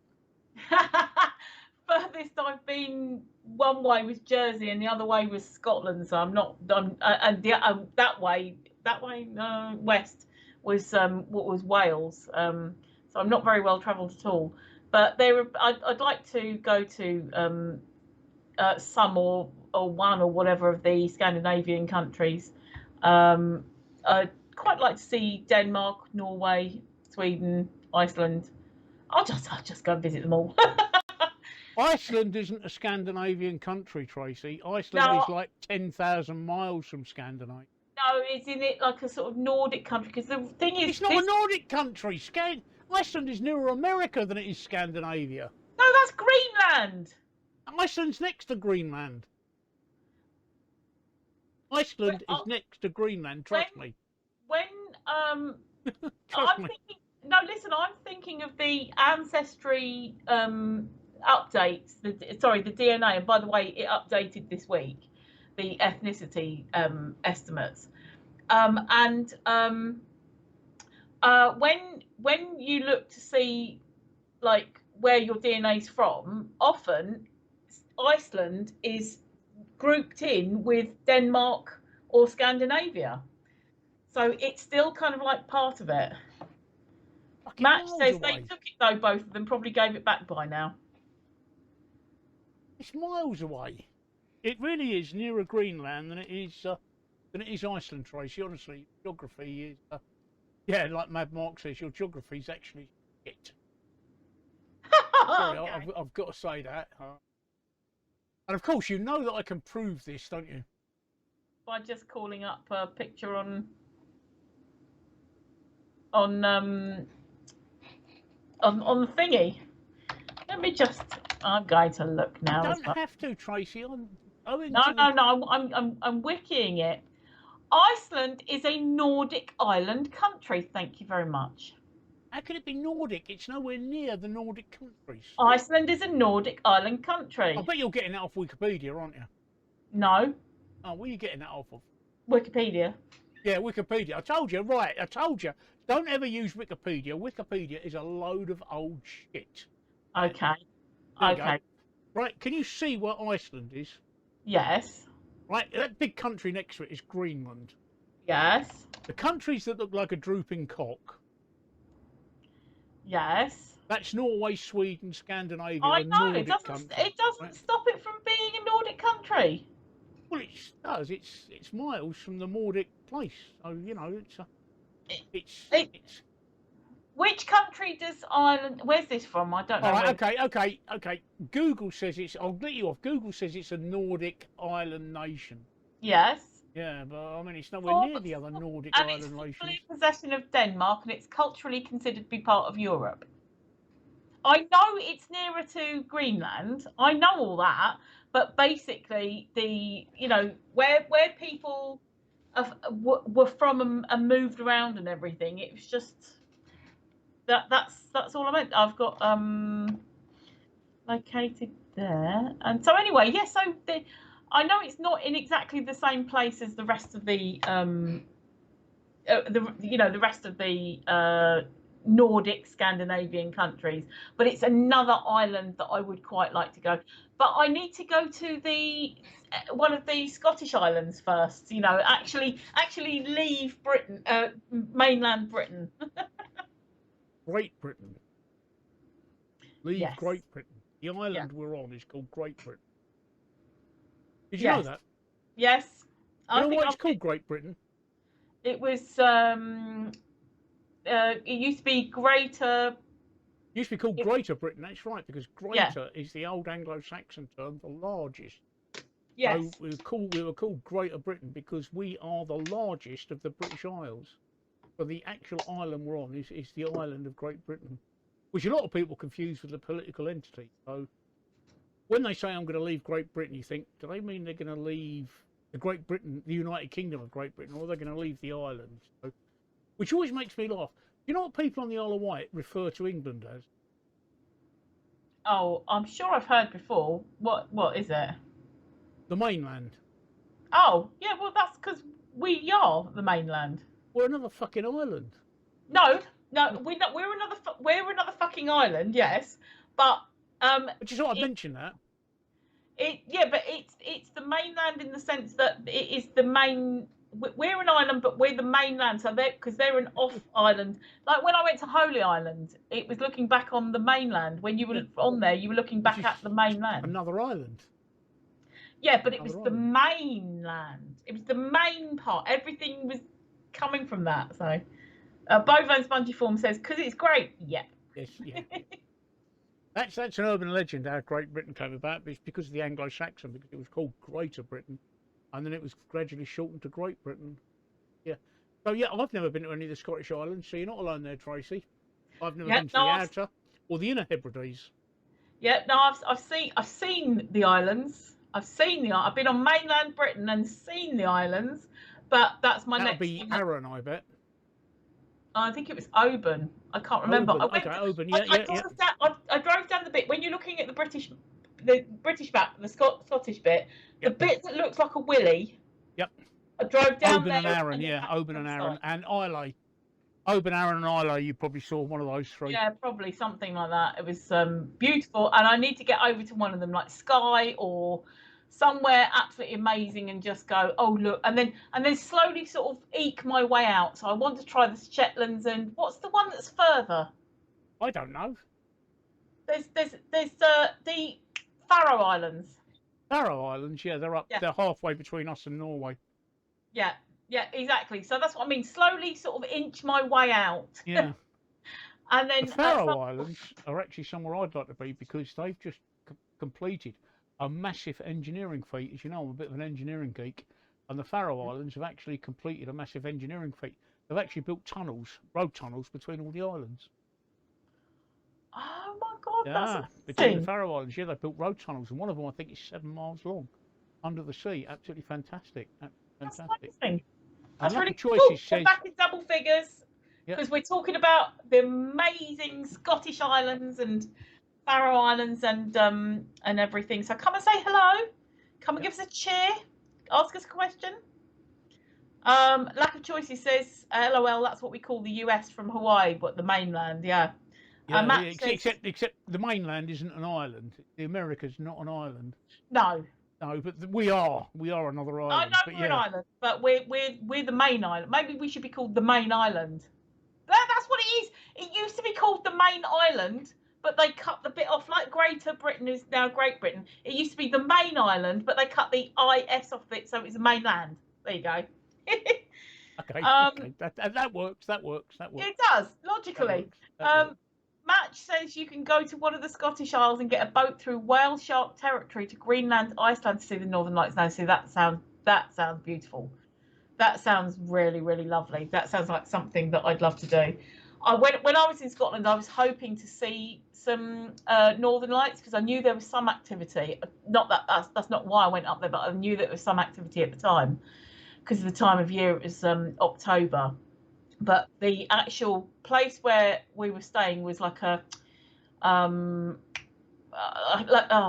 Furthest I've been one way was Jersey, and the other way was Scotland. So I'm not. And that way west was what was Wales. So I'm not very well travelled at all. But I'd like to go to some or one or whatever of the Scandinavian countries. I'd quite like to see Denmark, Norway, Sweden, Iceland. I'll just go and visit them all. Iceland isn't a Scandinavian country, Tracy. Iceland is like 10,000 miles from Scandinavia. No, it's in it like a sort of Nordic country, because the thing is, it's not a Nordic country. Iceland is nearer America than it is Scandinavia. No, that's Greenland. Iceland's next to Greenland. Iceland is next to Greenland. Trust me. I'm thinking of the ancestry updates. The DNA. And by the way, it updated this week, the ethnicity estimates. When you look to see like where your DNA's from, often Iceland is grouped in with Denmark or Scandinavia, so it's still kind of like part of it. Match says they took it though, both of them probably gave it back by now. It's miles away. It really is nearer Greenland than it is Iceland, Tracy. Honestly, geography is like Mad Mark says, your geography is actually shit. Sorry, okay. I've got to say that. And of course, you know that I can prove this, don't you? By just calling up a picture on the thingy. Let me just. I'm going to look now. You as don't well. have to, Tracy. I'm No, no, no. I'm wikiing it. Iceland is a Nordic island country. Thank you very much. How can it be Nordic? It's nowhere near the Nordic countries. Iceland is a Nordic island I country. bet you're getting that off Wikipedia, aren't you? No, Oh, where are you getting that off of? Wikipedia. Yeah, Wikipedia. I told you, right, I told you. Don't ever use Wikipedia. Wikipedia is a load of old shit. Okay. There you Okay. go. Right, can you see where Iceland is? Yes. Right, that big country next to it is Greenland. Yes. The countries that look like a drooping cock, Yes. that's Norway, Sweden, Scandinavia, I the know. Nordic countries. It doesn't Right? stop it from being a Nordic country. Well, it does. It's miles from the Nordic place. So, you know, it's Which country does Ireland? Where's this from? I don't know. all right, okay. Google says it's. I'll let you off. Google says it's a Nordic island nation. Yes. Yeah, but I mean, it's nowhere near the other Nordic And island it's nations. fully in possession of Denmark, and it's culturally considered to be part of Europe. I know it's nearer to Greenland. I know all that, but basically, where people were from and moved around and everything, it was just that's all I meant. I've got located there, and so anyway, yeah. So I know it's not in exactly the same place as the rest of the rest of the Nordic Scandinavian countries, but it's another island that I would quite like to go. But I need to go to the one of the Scottish islands first. You know, actually leave Britain, mainland Britain. Great Britain. Leave Yes. Great Britain. The island Yeah. we're on is called Great Britain. Did you know that? Yes. You know why it's called Great Britain? It was. It used to be Greater. It used to be called Greater Britain. That's right, because Yeah. greater is the old Anglo-Saxon term for largest. Yes. So we were called Greater Britain because we are the largest of the British Isles. So the actual island we're on is the island of Great Britain, which a lot of people confuse with the political entity. So when they say I'm going to leave Great Britain, you think, do they mean they're going to leave the Great Britain, the United Kingdom of Great Britain, or are they going to leave the islands? So, which always makes me laugh. You know what people on the Isle of Wight refer to England as? Oh, I'm sure I've heard before. What is it? The mainland. Oh, yeah. Well, that's because we are the mainland. We're another fucking island. No, we're not. We're another fucking island. Yes, but Which is what I mentioned that. But it's the mainland in the sense that it is the main. We're an island, but we're the mainland. So they're an off island. Like when I went to Holy Island, it was looking back on the mainland. When you were on there, you were looking back at the mainland. Another island. Yeah, but it was the mainland. It was the main part. Everything was coming from that. So, Bovine Spongiform says, because it's great. Yep. Yes, yeah. That's an urban legend how Great Britain came about. It's because of the Anglo-Saxon, because it was called Greater Britain, and then it was gradually shortened to Great Britain. Yeah. So yeah, I've never been to any of the Scottish islands, so you're not alone there, Tracy. I've never been to the Outer or the Inner Hebrides. Yeah, no, I've seen the islands. I've been on mainland Britain and seen the islands, but that's my next. That'll be Arran, I bet. I think it was Oban. I can't remember. Oban. Oban. Yeah, I drove down the bit when you're looking at the British map, the Scottish bit, the bit that looks like a willy. Yep. I drove down Oban there. And Arran, yeah, Oban and Arran, and Islay. Oban, Arran, and Islay. You probably saw one of those three. Yeah, probably something like that. It was beautiful, and I need to get over to one of them, like Skye or somewhere absolutely amazing, and just go, oh look, and then slowly sort of eke my way out. So I want to try the Shetlands, and what's the one that's further? I don't know. There's the Faroe Islands. Faroe Islands, yeah, they're up. Yeah. They're halfway between us and Norway. Yeah, exactly. So that's what I mean. Slowly, sort of inch my way out. Yeah. And then the Faroe Islands are actually somewhere I'd like to be because they've just completed a massive engineering feat. As you know, I'm a bit of an engineering geek, and the Faroe Islands have actually completed a massive engineering feat. They've actually built tunnels, road tunnels between all the islands. Oh my God, Yeah, that's between the amazing. Faroe Islands, yeah, they built road tunnels, and one of them I think is 7 miles long, under the sea. Absolutely fantastic. That's Fantastic. amazing. And That's Lucky really cool. Choices We're says, back in double figures yeah, because we're talking about the amazing Scottish Islands and Faroe Islands and everything. So come and say hello. Come and yeah, give us a cheer. Ask us a question. Lack of choices says, LOL, that's what we call the US from Hawaii, but the mainland, yeah. yeah, Matt says, except the mainland isn't an island. The America's not an island. no. No, but we are another I island. know But we're an yeah, island, but we're the main island. Maybe we should be called the main island. That's what it is. It used to be called the main island, but they cut the bit off, like Greater Britain is now Great Britain. It used to be the main island, but they cut the IS off it, so it's the mainland. There you go. okay, um, okay, that works. That works. That works. it does That logically. works. That works. Match says you can go to one of the Scottish Isles and get a boat through whale shark territory to Greenland, Iceland to see the Northern Lights. Now, see that sounds beautiful. That sounds really, really lovely. That sounds like something that I'd love to do. When I was in Scotland, I was hoping to see some Northern Lights because I knew there was some activity. Not that's not why I went up there, but I knew that there was some activity at the time because of the time of year. It was October, but the actual place where we were staying was like a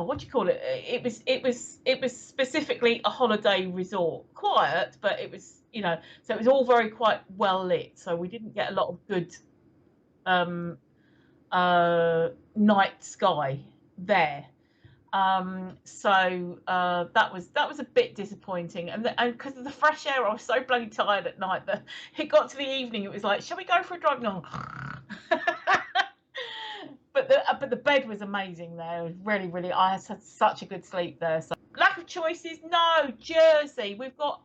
what do you call it? It was specifically a holiday resort, quiet, but it was so it was all very quite well lit. So we didn't get a lot of good night sky there. So that was a bit disappointing, and because of the fresh air, I was so bloody tired at night that it got to the evening. It was like, shall we go for a drive? No. But the bed was amazing there. It was really, really. I had such a good sleep there. So lack of choices. No, Jersey. We've got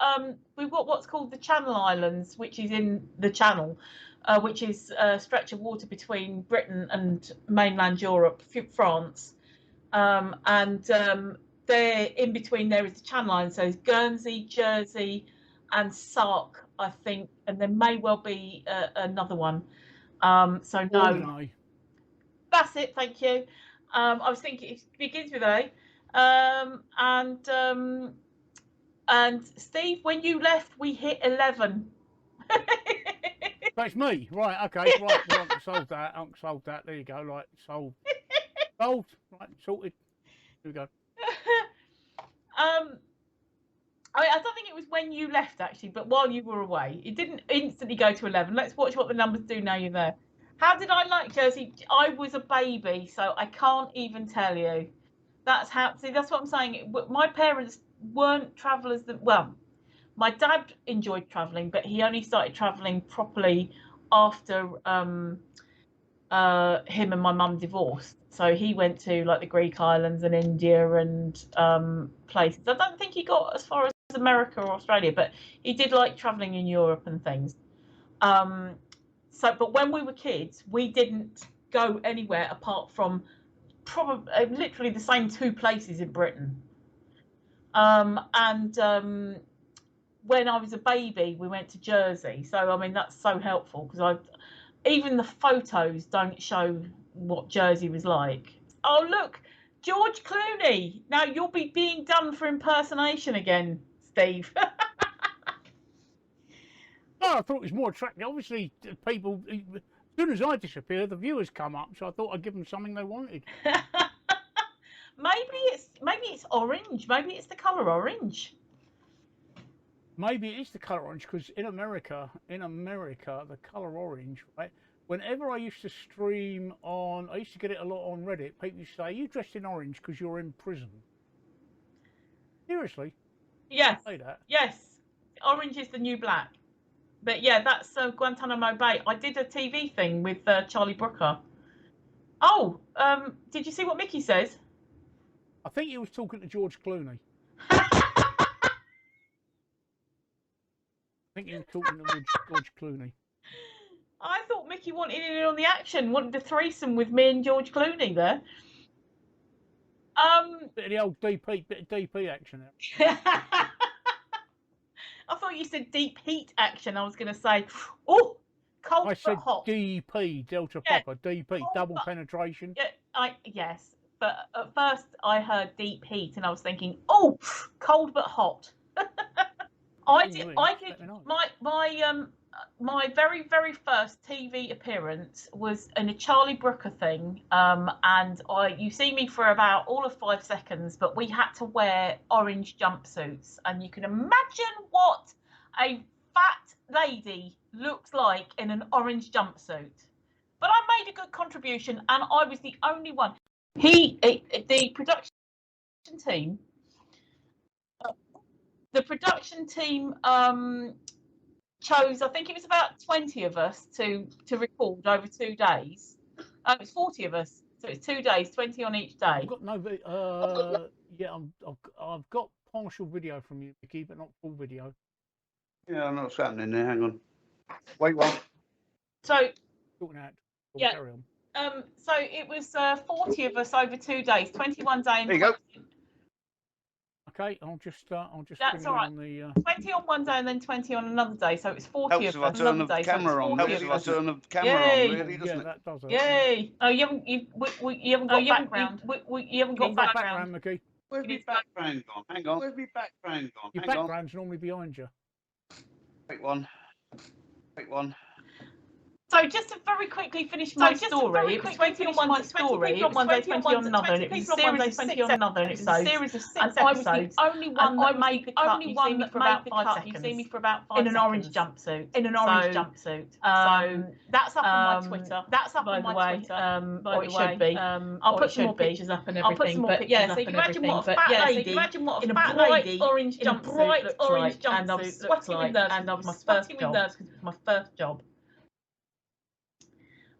what's called the Channel Islands, which is in the Channel, which is a stretch of water between Britain and mainland Europe, France. There in between there is the Channel Islands, so it's Guernsey, Jersey, and Sark, I think, and there may well be another one. So no. Alderney. That's it, thank you. I was thinking it begins with A. And Steve, when you left, we hit 11. That's me, right? Okay, right. Well, I can solve that. I can solve that. There you go. Right, solved. Solved. Right, sorted. Here we go. I don't think it was when you left actually, but while you were away, it didn't instantly go to 11. Let's watch what the numbers do now you're there. How did I like Jersey? I was a baby, so I can't even tell you. That's what I'm saying. My parents weren't travellers. Well, my dad enjoyed travelling, but he only started travelling properly after him and my mum divorced. So he went to like the Greek islands and India and places. I don't think he got as far as America or Australia, but he did like travelling in Europe and things. But when we were kids, we didn't go anywhere apart from probably literally the same two places in Britain. When I was a baby, we went to Jersey. So I mean that's so helpful because even the photos don't show what Jersey was like. Oh look, George Clooney. Now you'll be being done for impersonation again, Steve. Oh, I thought it was more attractive. Obviously, people. As soon as I disappear, the viewers come up. So I thought I'd give them something they wanted. Maybe it's orange. Maybe it's the colour orange. Maybe it is the colour orange because in America, the colour orange, right? Whenever I used to stream on, I used to get it a lot on Reddit. People used to say, "You dressed in orange because you're in prison." Seriously? Yes. Say that. Yes. Orange is the new black. But yeah, that's Guantanamo Bay. I did a TV thing with Charlie Brooker. Oh, did you see what Mickey says? I think he was talking to George Clooney. I think he was talking to George Clooney. I thought Mickey wanted in on the action, wanted a threesome with me and George Clooney there. Bit of the old DP action there. I thought you said deep heat action. I was going to say, oh, cold I but said hot. DP, Delta Papa, DP, double penetration. Yeah, Yes, but at first I heard deep heat, and I was thinking, oh, cold but hot. I did my very first TV appearance was in a Charlie Brooker thing, and you see me for about all of 5 seconds, but we had to wear orange jumpsuits, and you can imagine what a fat lady looks like in an orange jumpsuit. But I made a good contribution, and I was the only one. The production team. The production team chose, I think it was about 20 of us to record over 2 days. It was 40 of us, so it's 2 days, 20 on each day. I've got no, yeah, I've got partial video from you, Vicky, but not full video. Yeah, I know what's happening there. Hang on. Wait one. So, Talking out. Yeah. Carry on. So it was 40 of us over 2 days, 21 days. There you go. Okay, I'll just That's all right. on the 20 on one day and then 20 on another day, so it's 40 Helps of if I us turn another the day. camera on. Helps if I turn the camera on, really, doesn't yeah, it? that does it. Yay! Oh, you haven't got background. You haven't got background. Mickey. Where's my background gone? Hang on. Where's my background gone? Your Hang on. background's normally behind you. Wait one. Wait one. So just to very quickly finish my story, it was 20 on one story, it was one day, 20 on another, and it was a series of 6 episodes, and it was a series of 6 episodes, I was the only one that made the cut. You see me for about 5 seconds. You see me for about 5 seconds. In an orange jumpsuit. So that's up on my Twitter. That's up on my Twitter. Or it should be. I'll put some more pictures up and everything. But yeah, so you can imagine what a fat lady in a bright orange jumpsuit looks like, and I was sweating with nerves, and I was sweating with nerves because it was my first job.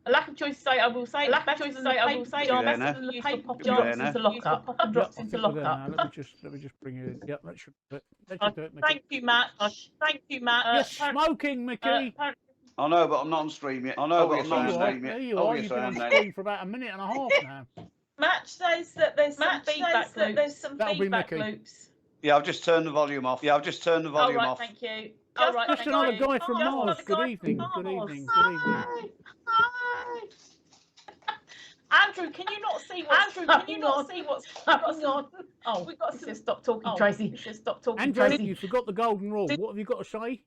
A lack of choice to say, I will say. A lack of choice to say, I will say. Better than the paper drops into lockup. Pop and drops into lockup. Let me just bring you in. Yep, that should do it. Mickey. Thank you, Matt. Thank you, Matt. You're smoking, Mickey. I know, but I'm not on stream yet. I know, but I'm not on stream yet. There you are. You've been on stream for about a minute and a half now. Matt says that there's some feedback loops. That'll be Mickey. Yeah, I've just turned the volume off. Yeah, I've just turned the volume off. Thank you. Just another guy from Mars. Good evening. Good evening. Good evening. Hi. Andrew, can you not see what's happening on? Oh, we've got to stop talking, Tracy. Stop talking, Andrew, Tracy. you forgot the golden rule. What have you got to say?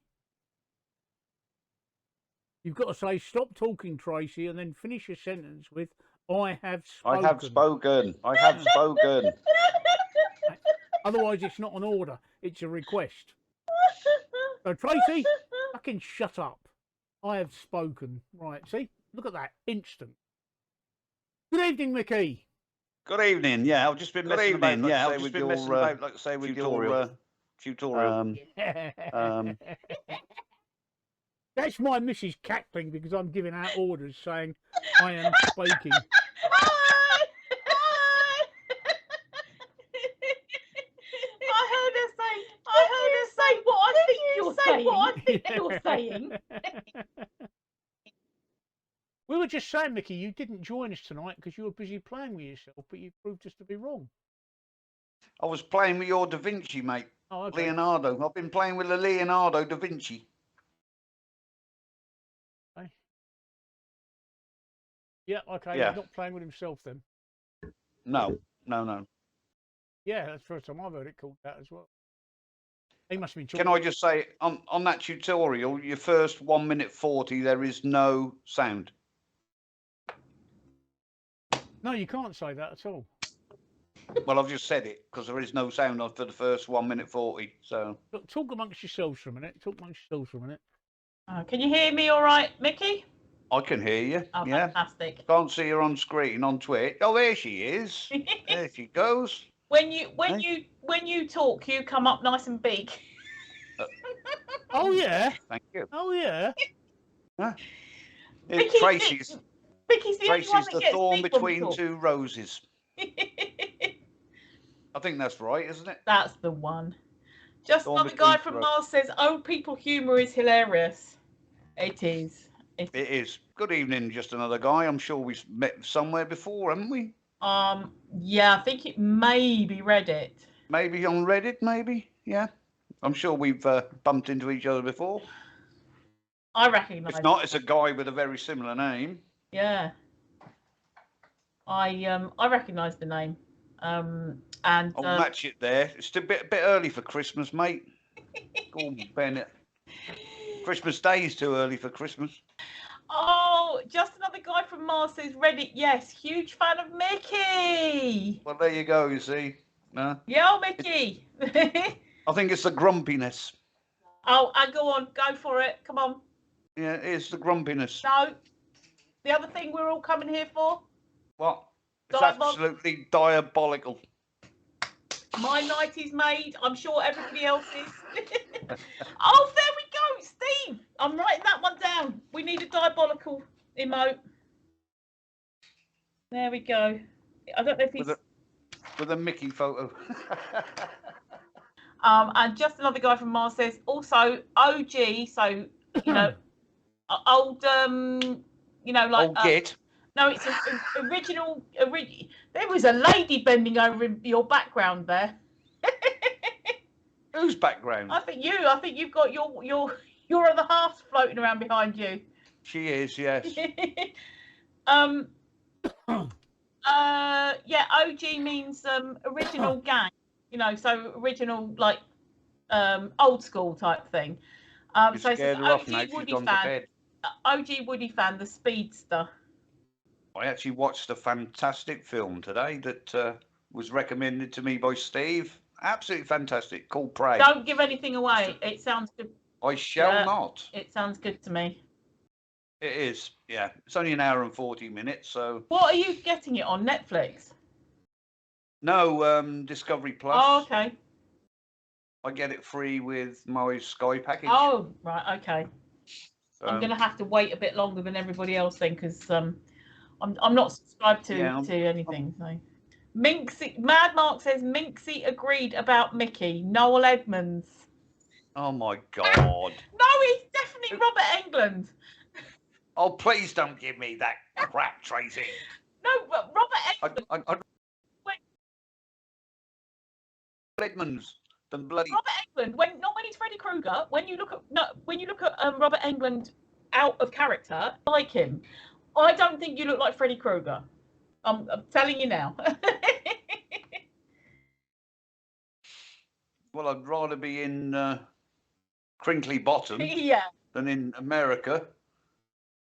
You've got to say, stop talking, Tracy, and then finish your sentence with, I have spoken. I have spoken. I have spoken. Otherwise, it's not an order. It's a request. So, Tracy, fucking shut up. I have spoken. Right, see? Look at that. Instant. Good evening, Mickey. Good evening. Yeah, I've just been messing about, like I say, with your tutorial. That's my missus cackling because I'm giving out orders saying I am speaking. I heard her say what I think you're saying. We were just saying, Mickey, you didn't join us tonight because you were busy playing with yourself, but you proved us to be wrong. I was playing with your Da Vinci, mate. Oh, okay. Leonardo. I've been playing with the Leonardo Da Vinci. Okay. Yeah, okay. Yeah. He's not playing with himself then. No. Yeah, that's the first time I've heard it called that as well. He must have been. Can I just say, on that tutorial, your first 1 minute 40, there is no sound. No, you can't say that at all. Well, I've just said it because there is no sound for the first 1 minute 40. So Look, talk amongst yourselves for a minute. Can you hear me all right, Mickey? I can hear you. Oh, yeah. Fantastic. Can't see her on screen on Twitch. Oh, there she is. There she goes. When you talk, you come up nice and big. Oh yeah. Thank you. Oh yeah. Huh? Mickey, Tracy's the the thorn between two roses. I think that's right, isn't it? That's the one. Just another guy from Mars says, "Old people humour is hilarious." It is. It is. Good evening, just another guy. I'm sure we've met somewhere before, haven't we? Yeah, I think it may be Reddit. Maybe on Reddit, maybe. Yeah. I'm sure we've bumped into each other before. I recognise. If not, it's a guy with a very similar name. Yeah. I recognise the name. And I'll match it there. It's a bit early for Christmas, mate. Gordon Bennett. Christmas Day is too early for Christmas. Oh, just another guy from Mars says Reddit. Yes, huge fan of Mickey. Well, there you go. You see. No. Yeah, Mickey. I think it's the grumpiness. Oh, and go on, go for it. Come on. Yeah, it's the grumpiness. No. The other thing we're all coming here for? What? It's absolutely diabolical. My night is made. I'm sure everybody else's. Oh, there we go, Steve. I'm writing that one down. We need a diabolical emote. There we go. I don't know if he's with a Mickey photo. And just another guy from Mars says also OG. So you know, old. You know, like old git. No, it's original. There was a lady bending over in your background there. Whose background? I think you've got your other half floating around behind you. She is, yes. Yeah, OG means original gang. You know, so original like old school type thing. So it's OG Woody fan. OG Woody fan, the Speedster. I actually watched a fantastic film today that was recommended to me by Steve. Absolutely fantastic. Called Prey. Don't give anything away. It sounds good. I shall not. It sounds good to me. It is. Yeah. It's only an hour and 40 minutes. So. What are you getting it on Netflix? No, Discovery Plus. Oh, okay. I get it free with my Sky package. Oh, right. Okay. I'm going to have to wait a bit longer than everybody else then, because I'm not subscribed to anything. So, Minxie, Mad Mark says Minxie agreed about Mickey. Noel Edmonds. Oh my God. No, he's definitely Robert Englund. Oh, please don't give me that crap, Tracy. No, but Robert Englund. Edmonds. The bloody Robert Englund. Not when he's Freddy Krueger. When you look at Robert Englund out of character, like him. I don't think you look like Freddy Krueger. I'm telling you now. Well, I'd rather be in Crinkly Bottom than in America.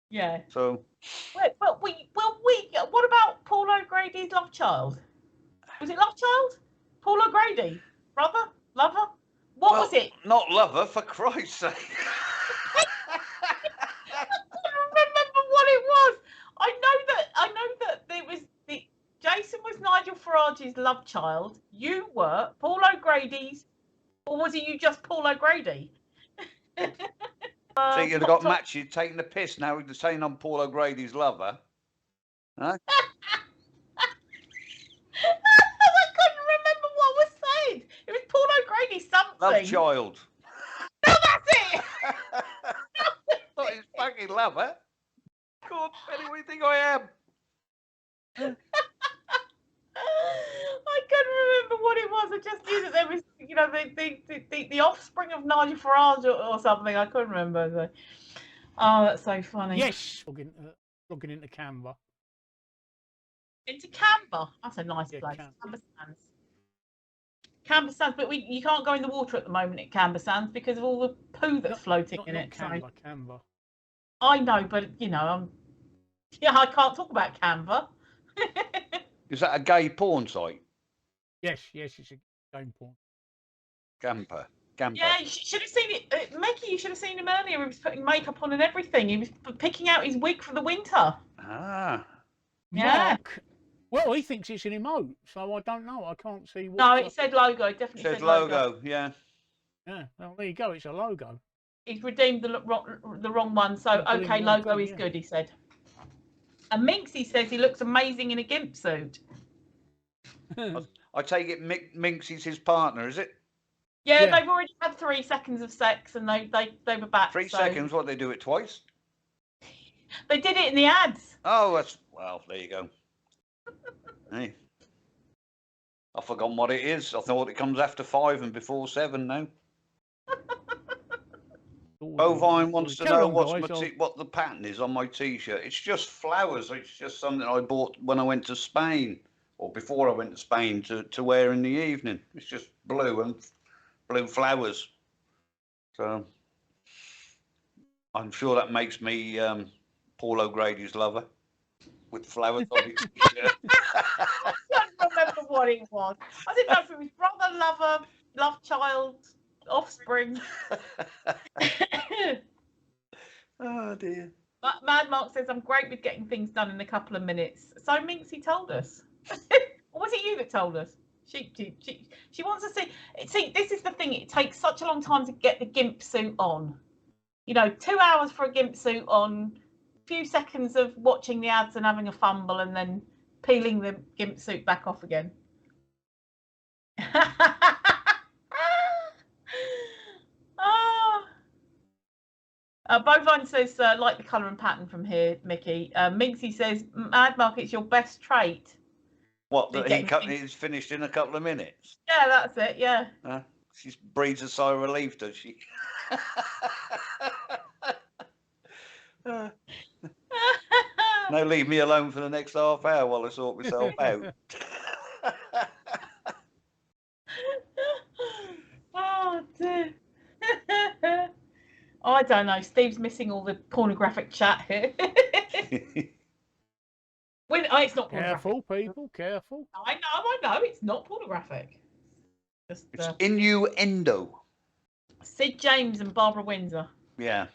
Yeah. So. What about Paul O'Grady's love child? Was it love child? Paul O'Grady, brother, lover? What was it? Not lover, for Christ's sake. Remember what it was. I know that there was Jason was Nigel Farage's love child. You were Paul O'Grady's, or was it you just Paul O'Grady? So you've got matches taking the piss now with saying I'm Paul O'Grady's lover. Huh? I couldn't remember what was said. It was Paul O'Grady something. Love child. No, that's it. Not his fucking lover. God, Penny, what do you think I am? I couldn't remember what it was. I just knew that there was, you know, the offspring of Nigel Farage or something. I couldn't remember. So. Oh, that's so funny. Yes. Logging into Canva. Into Canva. That's a nice place. Canva Sands. Canva Sands, but you can't go in the water at the moment at Canva Sands because of all the poo that's floating in it. Canva, Canva. I know, but you know, I can't talk about Canva. Is that a gay porn site? Yes, it's a game porn. Gamper. Yeah, you should have seen it. Mickey, you should have seen him earlier. He was putting makeup on and everything. He was picking out his wig for the winter. Ah. Yeah. Mark, well, he thinks it's an emote, so I don't know. I can't see what. No, it said logo. It definitely said logo. Yeah. Yeah, well, there you go. It's a logo. He's redeemed the wrong one, so okay, logo is good, he said. And Minxie says he looks amazing in a gimp suit. I take it Minxie's his partner, is it? Yeah, they've already had 3 seconds of sex and they were back. 3 seconds? What, they do it twice? They did it in the ads. Oh, well, there you go. Hey. I've forgotten what it is. I thought it comes after 5 and before 7 now. Bovine wants to Carry know on, what's guys, what the pattern is on my t-shirt. It's just flowers. It's just something I bought when I went to Spain, or before I went to Spain to wear in the evening. It's just blue and blue flowers. So I'm sure that makes me Paul O'Grady's lover with flowers on his t-shirt. I don't remember what it was. I didn't know if it was brother, lover, love child, offspring. Oh dear. Mad Mark says, I'm great with getting things done in a couple of minutes. So Minxie told us. Or was it you that told us? She wants to see. See, this is the thing. It takes such a long time to get the gimp suit on. You know, 2 hours for a gimp suit on, a few seconds of watching the ads and having a fumble, and then peeling the gimp suit back off again. Bovine says, like the colour and pattern from here, Mickey. Minxie says, Mad Mark, it's your best trait. What, that he's finished in a couple of minutes? Yeah, that's it, yeah. She breathes a sigh of relief, does she? No, leave me alone for the next half hour while I sort myself out. Oh, dear. I don't know. Steve's missing all the pornographic chat here. It's not pornographic. Careful, people, careful. I know. It's not pornographic. Just, it's innuendo. Sid James and Barbara Windsor. Yeah.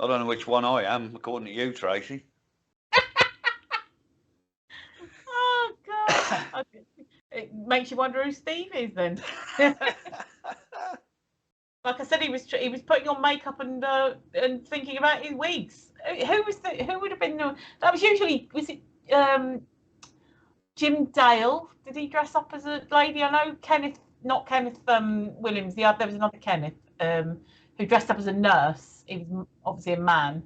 I don't know which one I am, according to you, Tracy. Oh, God. It makes you wonder who Steve is then. Like I said, he was putting on makeup and thinking about his wigs. Who would have been? That was usually, was it Jim Dale? Did he dress up as a lady? I know not Kenneth Williams. There was another Kenneth who dressed up as a nurse. He was obviously a man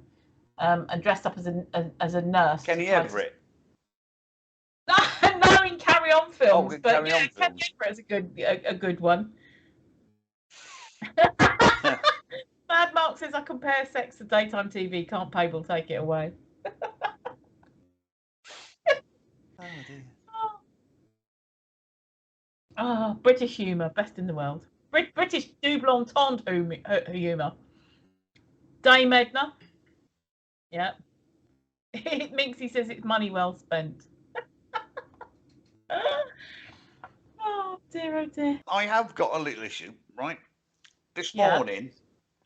and dressed up as a nurse. Kenny Everett. No, in Carry On films, but Carry On Kenny Everett's a good one. Mad Mark says, I compare sex to daytime TV. Can't Pable take it away? Oh dear. Oh, British humour, best in the world. British double entendre humour. Dame Edna. Yeah. Minxie says it's money well spent. Oh dear, oh dear. I have got a little issue, right? This morning,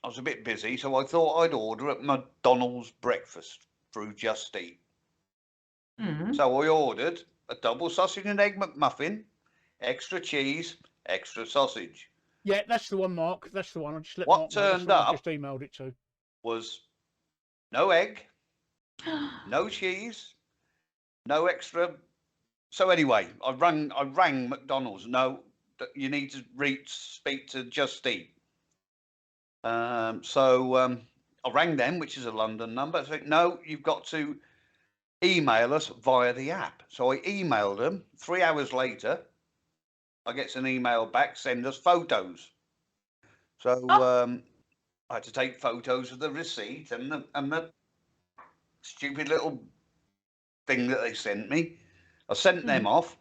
I was a bit busy, so I thought I'd order at McDonald's breakfast through Just Eat. Mm. So I ordered a double sausage and egg McMuffin, extra cheese, extra sausage. Yeah, that's the one, Mark. That's the one. I just What turned up? I just emailed it to. Was no egg, no cheese, no extra. So anyway, I rang McDonald's. No, you need to speak to Just Eat. So I rang them, which is a London number. I said, no, you've got to email us via the app. So I emailed them. 3 hours later, I get an email back, send us photos. So I had to take photos of the receipt and the stupid little thing that they sent me. I sent them off.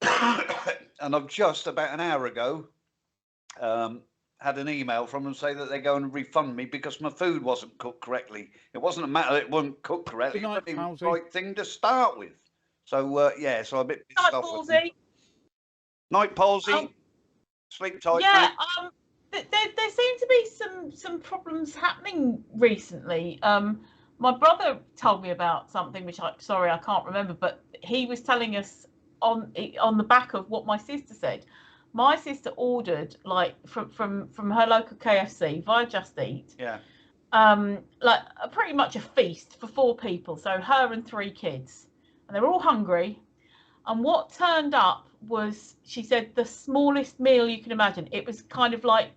And I've just about an hour ago had an email from them say that they're going to refund me because my food wasn't cooked correctly. It wasn't a matter that it wasn't cooked correctly, but it was the right thing to start with. So so a bit pissed off. Palsy. Night, Palsy. Sleep tight. Yeah, there seem to be some problems happening recently. My brother told me about something which I can't remember, but he was telling us on the back of what my sister said. My sister ordered from her local KFC via Just Eat. Yeah. Pretty much a feast for 4 people, so her and 3 kids, and they were all hungry. And what turned up was, she said, the smallest meal you can imagine. It was kind of like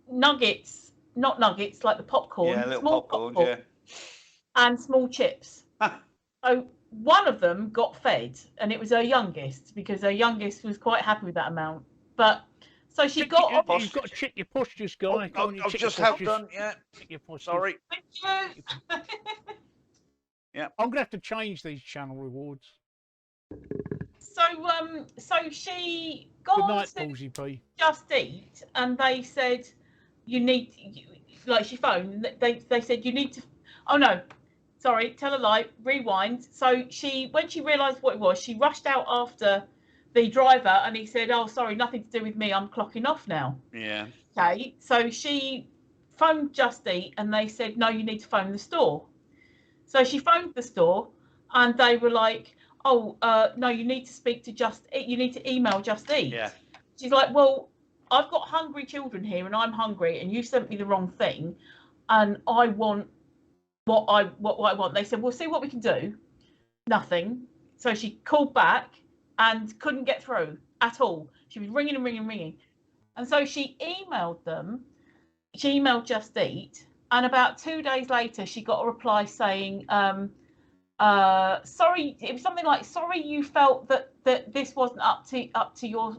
nuggets, not nuggets, like the popcorn. Yeah, little popcorn, yeah. And small chips. So one of them got fed, and it was her youngest, because her youngest was quite happy with that amount. But So she Check got your, off. you've got to check your postures, guy. Oh, Go on, you I've check just your have postures. done. Yeah. Check your postures. Sorry. Thank you. I'm gonna have to change these channel rewards. So she got Good on night, to Palsy P. Just Eat, and they said you need, like she phoned. They said you need to. Oh no, sorry, tell a lie. Rewind. So when she realised what it was, she rushed out after the driver, and he said, "Oh, sorry, nothing to do with me. I'm clocking off now." Yeah. Okay. So she phoned Just Eat, and they said, "No, you need to phone the store." So she phoned the store, and they were like, "Oh, no, you need to speak to Just Eat. You need to email Just Eat." Yeah. She's like, "Well, I've got hungry children here, and I'm hungry, and you sent me the wrong thing, and I want what I want." They said, "We'll see what we can do." Nothing. So she called back and couldn't get through at all. She was ringing and ringing and ringing, and so she emailed them. She emailed Just Eat, and about 2 days later, she got a reply saying, "Sorry." It was something like, "Sorry, you felt that this wasn't up to your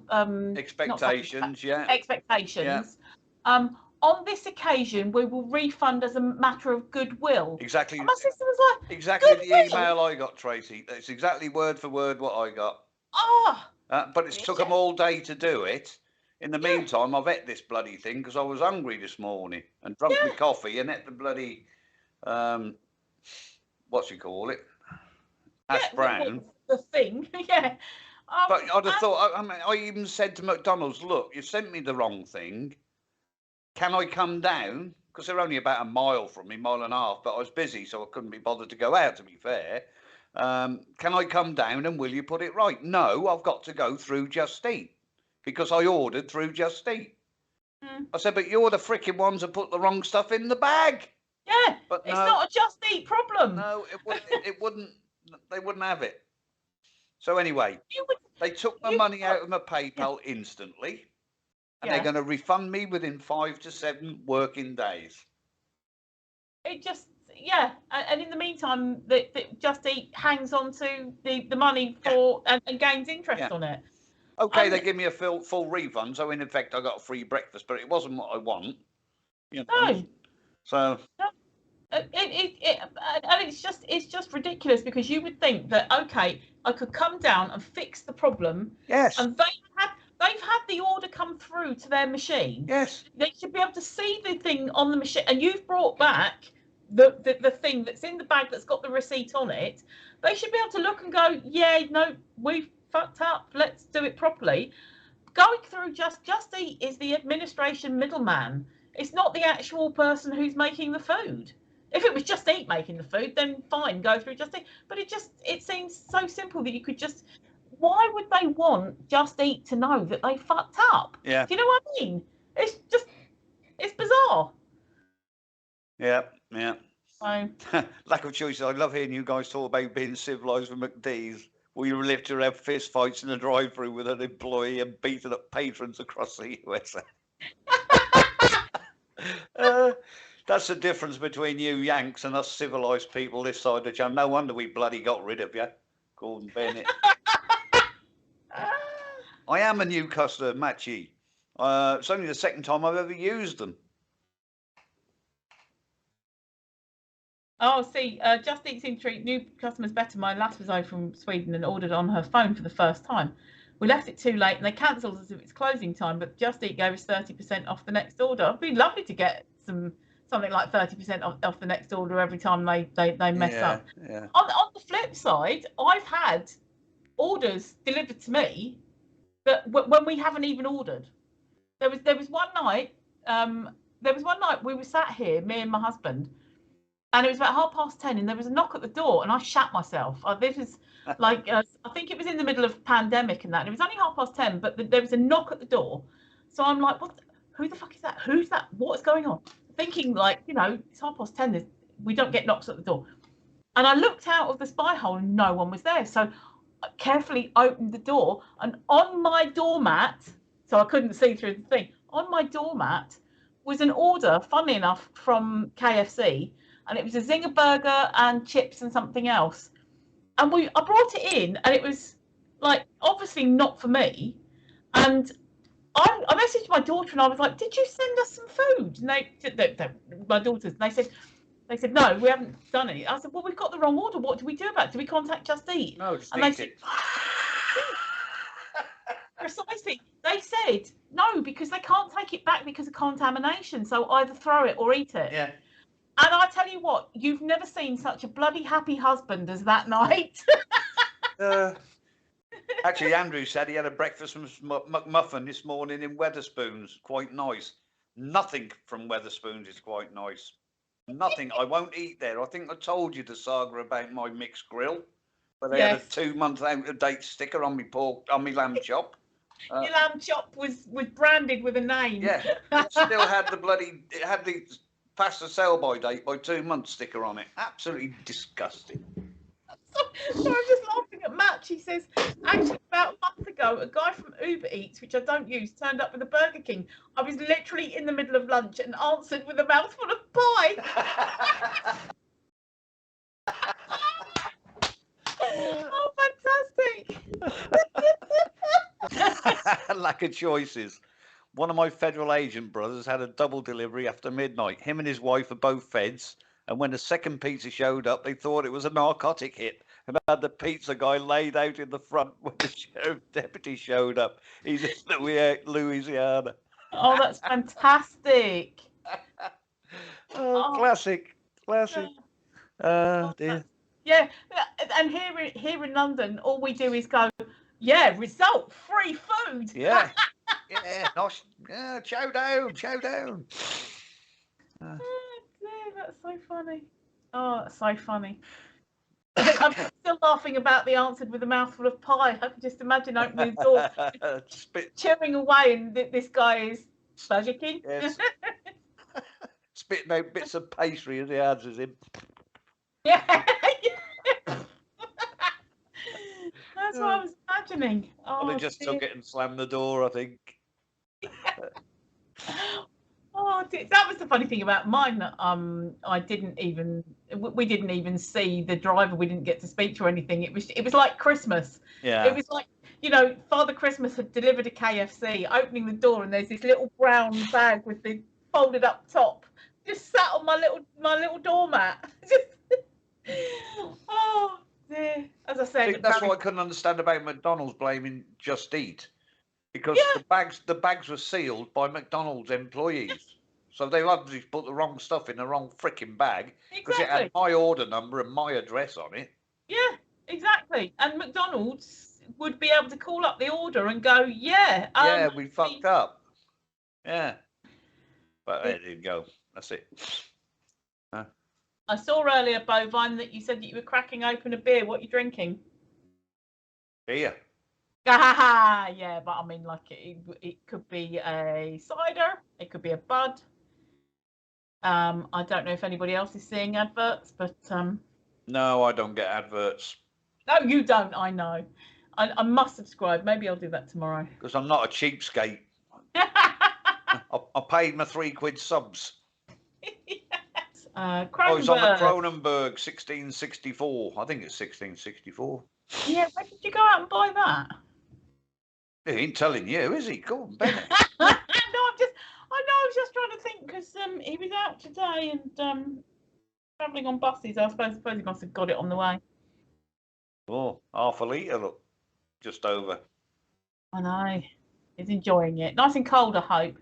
Expectations. Yeah. expectations. On this occasion, we will refund as a matter of goodwill." Exactly. And my sister was like, Exactly the "Goodwill? email I got, Tracy. It's exactly word for word what I got. Ah, But it's took them all day to do it. In the meantime, I've ate this bloody thing because I was hungry this morning and drunk my coffee and ate the bloody, what's you call it? Hash brown. the thing, yeah." But I'd have and- thought, I mean, I even said to McDonald's, "Look, you sent me the wrong thing. Can I come down?" Because they're only about a mile from me, mile and a half, but I was busy, so I couldn't be bothered to go out, to be fair. Can I come down and will you put it right? No, I've got to go through Just Eat because I ordered through Just Eat. I said, "But you're the freaking ones that put the wrong stuff in the bag." Yeah, But it's no, not a Just Eat problem. no, it wouldn't. It wouldn't. They wouldn't have it. So anyway, they took my money out of my PayPal instantly, and they're going to refund me within 5 to 7 working days. It just, and in the meantime, the Just Eat hangs on to the money for and gains interest on it. Okay, they give me a full refund, so in effect I got a free breakfast, but it wasn't what I want. You know? No. So. And it's just ridiculous because you would think that, okay, I could come down and fix the problem. Yes. And they've had the order come through to their machine. Yes. They should be able to see the thing on the machine, and you've brought back the thing that's in the bag that's got the receipt on it. They should be able to look and go, "Yeah, no, we've fucked up. Let's do it properly." Going through Just Eat is the administration middleman. It's not the actual person who's making the food. If it was Just Eat making the food, then fine, go through Just Eat. But it seems so simple that you could just. Why would they want Just Eat to know that they fucked up? Yeah. Do you know what I mean? It's bizarre. Yeah. So, lack of choice. I love hearing you guys talk about being civilised with McD's. We live to have fist fights in the drive-through with an employee and beating up patrons across the USA. That's the difference between you Yanks and us civilised people this side of the channel. No wonder we bloody got rid of you, Gordon Bennett. I am a new customer, Matchy. It's only the second time I've ever used them. oh, see, Just Eat seemed to treat new customers better. My last was over from Sweden and ordered on her phone for the first time. We left it too late and they cancelled as if it's closing time, but Just Eat gave us 30% off the next order. It'd be lovely to get something like 30% off the next order every time they mess up. Yeah. On the flip side, I've had orders delivered to me that when we haven't even ordered. There was one night. We were sat here, me and my husband, and it was about 10:30, and there was a knock at the door, and I shat myself. This is like I think it was in the middle of pandemic and that. And it was only 10:30, but there was a knock at the door. So I'm like, who the fuck is that? Who's that? What's going on? Thinking like, it's 10:30. We don't get knocks at the door. And I looked out of the spy hole and no one was there. So I carefully opened the door, and on my doormat, so I couldn't see through the thing, on my doormat was an order, funnily enough, from KFC. And it was a zinger burger and chips and something else. And I brought it in, and it was like obviously not for me. And I messaged my daughter and I was like, "Did you send us some food?" And my daughters, and they said, "No, we haven't done it." I said, "Well, we've got the wrong order. What do we do about it? Do we contact Just Eat?" No, just And they eat said, it. precisely. They said no because they can't take it back because of contamination. So either throw it or eat it. Yeah. And I tell you what, you've never seen such a bloody happy husband as that night. Actually, Andrew said he had a breakfast McMuffin this morning in Weatherspoons. Quite nice. Nothing from Weatherspoons is quite nice. Nothing. I won't eat there. I think I told you the saga about my mixed grill, but they had a 2-month out of date sticker on my lamb chop. Your lamb chop was branded with a name. Yeah, it still had it had the past the sell by date by 2 months sticker on it. Absolutely disgusting. So I'm just laughing at Matt. He says, actually, about a month ago, a guy from Uber Eats, which I don't use, turned up with a Burger King. I was literally in the middle of lunch and answered with a mouthful of pie. Oh, fantastic. Lack of choices. One of my federal agent brothers had a double delivery after midnight. Him and his wife are both feds. And when the second pizza showed up, they thought it was a narcotic hit and had the pizza guy laid out in the front when the sheriff deputy showed up. He's in Louisiana. Oh, that's fantastic. Classic. Dear. Yeah, and here in London, all we do is go, yeah, result, free food. Yeah. Yeah, nice. Yeah, chow down. Oh, dear, that's so funny. Oh, that's so funny. I'm still laughing about the answered with a mouthful of pie. I can just imagine opening the door, chewing away, and this guy is Pleasure King. Yes. Spitting out bits of pastry as he answers him. Yeah. That's what I was imagining. Oh, Well, they just took it and slammed the door, I think. Oh, that was the funny thing about mine. We didn't even see the driver. We didn't get to speak to or anything. It was like Christmas. Yeah. It was like, Father Christmas had delivered a KFC, opening the door, and there's this little brown bag with the folded up top, just sat on my little doormat. Oh dear. As I said, I think that's what I couldn't understand about McDonald's blaming Just Eat. Because the bags were sealed by McDonald's employees. So they obviously put the wrong stuff in the wrong freaking bag. Because it had my order number and my address on it. Yeah, exactly. And McDonald's would be able to call up the order and go, we fucked up. Yeah. But there you go. That's it. I saw earlier, Bovine, that you said that you were cracking open a beer. What are you drinking? Beer. Yeah, but I mean, like it could be a cider, it could be a bud. I don't know if anybody else is seeing adverts, but no, I don't get adverts. No, you don't. I know. I must subscribe. Maybe I'll do that tomorrow. Because I'm not a cheapskate. I paid my £3 subs. Yes. It's on the Cronenberg 1664. I think it's 1664. Yeah, where did you go out and buy that? He ain't telling you, is he? Go on, Bennett. No, I was just trying to think because he was out today and travelling on buses. I suppose he must have got it on the way. Oh, half a litre, look. Just over. I know. He's enjoying it. Nice and cold, I hope.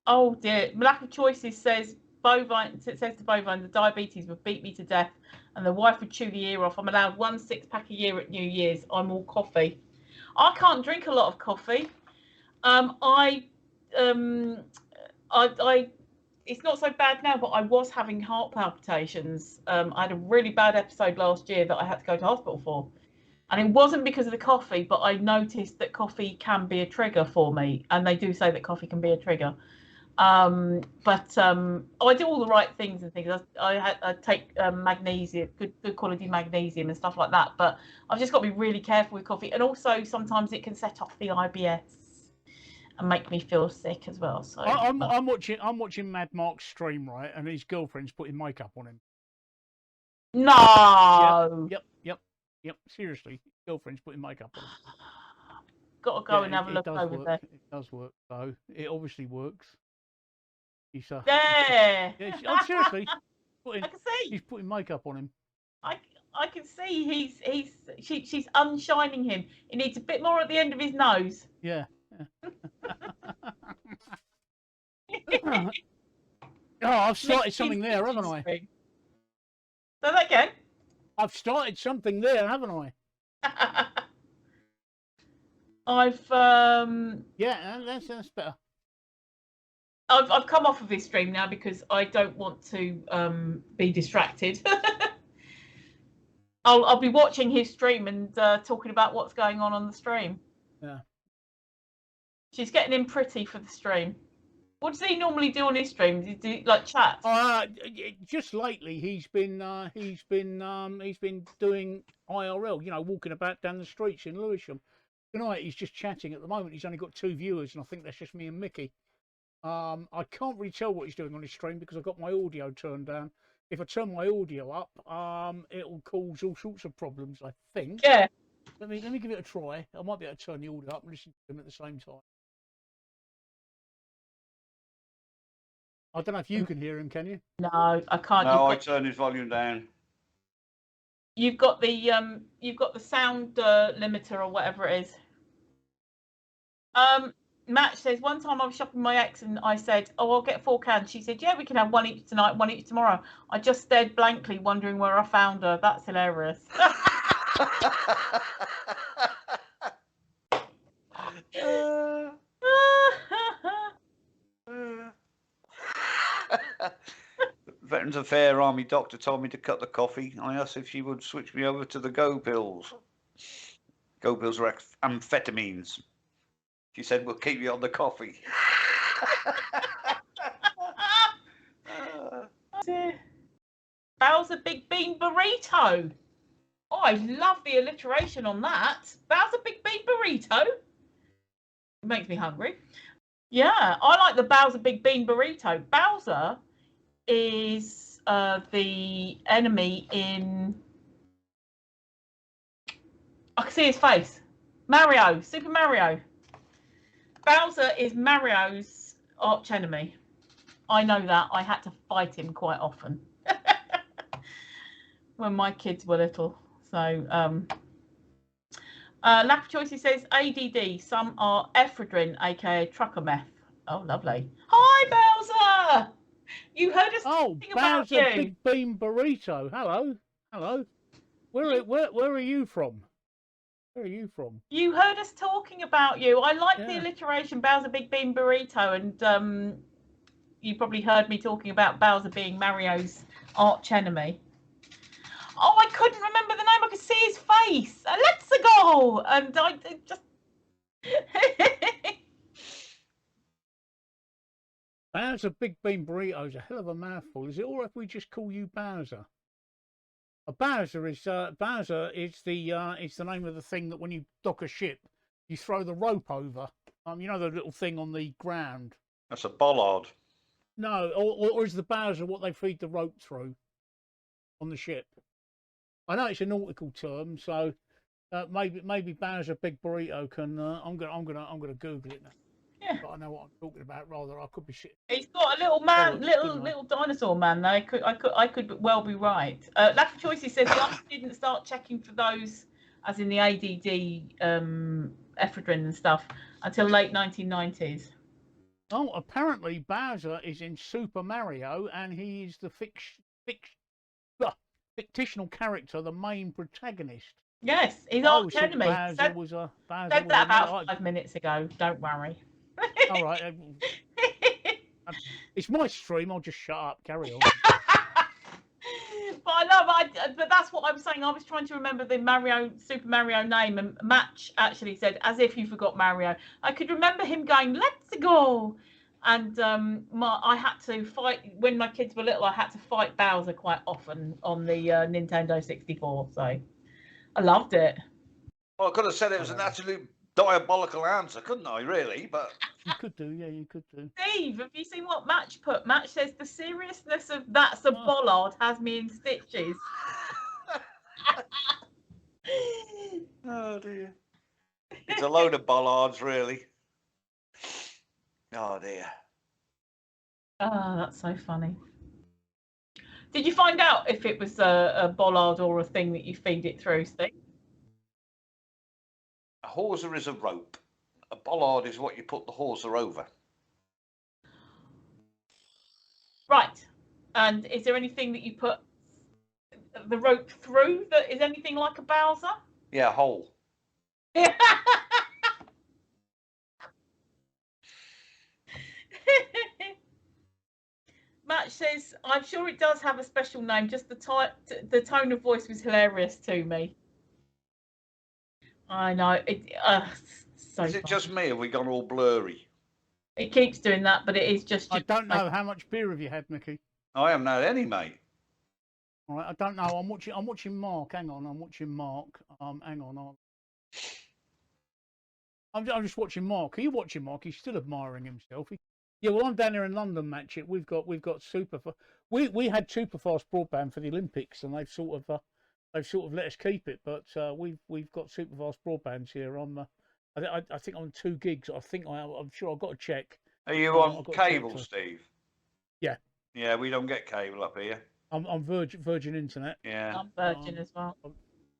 Oh dear. Lack of choices says to Bovine, the diabetes would beat me to death and the wife would chew the ear off. I'm allowed 1 6-pack a year at New Year's. I'm all coffee. I can't drink a lot of coffee. It's not so bad now, but I was having heart palpitations. I had a really bad episode last year that I had to go to hospital for. And it wasn't because of the coffee, but I noticed that coffee can be a trigger for me. And they do say that coffee can be a trigger. I do all the right things and things. I take magnesium, good quality magnesium and stuff like that. But I've just got to be really careful with coffee. And also sometimes it can set off the IBS and make me feel sick as well. So I'm watching Mad Mark's stream, right, and his girlfriend's putting makeup on him. No. Yep. Seriously, his girlfriend's putting makeup on him. got to go and have a look does over work. there. It does work, though. It obviously works. He's Yeah. oh, seriously, I can see. he's putting makeup on him. I can see she's unshining him. He needs a bit more at the end of his nose. Yeah. Oh, I've started something there, haven't I? Say that again. I've started something there, haven't I? I've Yeah, that's better. I've come off of this stream now because I don't want to be distracted. I'll be watching his stream and talking about what's going on the stream. Yeah. She's getting him pretty for the stream. What does he normally do on his streams? Does he do like chat? Just lately he's been doing IRL, you know, walking about down the streets in Lewisham. Tonight he's just chatting at the moment. He's only got 2 viewers, and I think that's just me and Mickey. I can't really tell what he's doing on his stream because I've got my audio turned down. If I turn my audio up, it'll cause all sorts of problems, I think. Yeah. Let me give it a try. I might be able to turn the audio up and listen to him at the same time. I don't know if you can hear him, can you? No, I can't. No, I turned his volume down. You've got the sound limiter or whatever it is. Match says, one time I was shopping my ex and I said, oh, I'll get 4 cans. She said, yeah, we can have 1 each tonight, 1 each tomorrow. I just stared blankly, wondering where I found her. That's hilarious. Veterans Affairs Army doctor told me to cut the coffee. I asked if she would switch me over to the Go pills. Go pills are amphetamines. She said, we'll keep you on the coffee. Bowser Big Bean Burrito. Oh, I love the alliteration on that. Bowser Big Bean Burrito. It makes me hungry. Yeah, I like the Bowser Big Bean Burrito. Bowser is the enemy in... I can see his face. Mario, Super Mario. Bowser is Mario's arch enemy. I know that. I had to fight him quite often when my kids were little. So, Lack of Choices says ADD. Some are ephedrine, aka trucker meth. Oh, lovely. Hi, Bowser. You heard us talking about you. Bowser Big Bean Burrito. Hello, hello. Where are you from? Where are you from? You heard us talking about you. I like the alliteration, Bowser Big Bean Burrito, and you probably heard me talking about Bowser being Mario's arch enemy. Oh, I couldn't remember the name. I could see his face. Let's go. And I just. Bowser Big Bean Burrito is a hell of a mouthful. Is it all right if we just call you Bowser? Bowser is the name of the thing that when you dock a ship, you throw the rope over. You know, the little thing on the ground. That's a bollard. No, or is the Bowser what they feed the rope through on the ship? I know it's a nautical term, so maybe Bowser Big Burrito can. I'm gonna Google it now. Yeah. But I know what I'm talking about. Rather, I could be shit. He's got a little man, little dinosaur man. I could well be right. Lack of Choices says I didn't start checking for those, as in the ADD, ephedrine and stuff, until late 1990s. Oh, apparently Bowser is in Super Mario, and he is the fictional character, the main protagonist. Yes, he's arch enemy. Bowser was said that about 5 minutes ago. Don't worry. All right. It's my stream. I'll just shut up. Carry on. But that's what I was saying. I was trying to remember the Super Mario name, and Match actually said, as if you forgot Mario. I could remember him going, "Let's go," and I had to fight when my kids were little. I had to fight Bowser quite often on the Nintendo 64. So I loved it. Well, I could have said it was an absolute diabolical answer, couldn't I? Really, but you could do. Yeah, you could do. Steve, have you seen what Match put? Match says the seriousness of "that's a bollard" has me in stitches. Oh dear. It's a load of bollards, really. Oh dear. Oh, that's so funny. Did you find out if it was a bollard or a thing that you feed it through, Steve? A hawser is a rope. A bollard is what you put the hawser over. Right. And is there anything that you put the rope through that is anything like a Bowser? Yeah, hole. Matt says, I'm sure it does have a special name, just the tone of voice was hilarious to me. I know. So Is it funny. just me? Have we gone all blurry? It keeps doing that, but it is just. I don't know how much beer have you had, Mickey. I haven't had any, mate. All right, I don't know. I'm watching Mark. Hang on, I'm watching Mark. Hang on. I'm just watching Mark. Are you watching Mark? He's still admiring himself. Yeah, well, I'm down here in London, Matchit. We've got super. We had super fast broadband for the Olympics, and they've sort of let us keep it. But we've got super fast broadbands here. I think I'm 2 gigs. I'm sure I've got to check. Are you on cable, Steve? Yeah. Yeah, we don't get cable up here. I'm Virgin Internet. Yeah. I'm Virgin as well.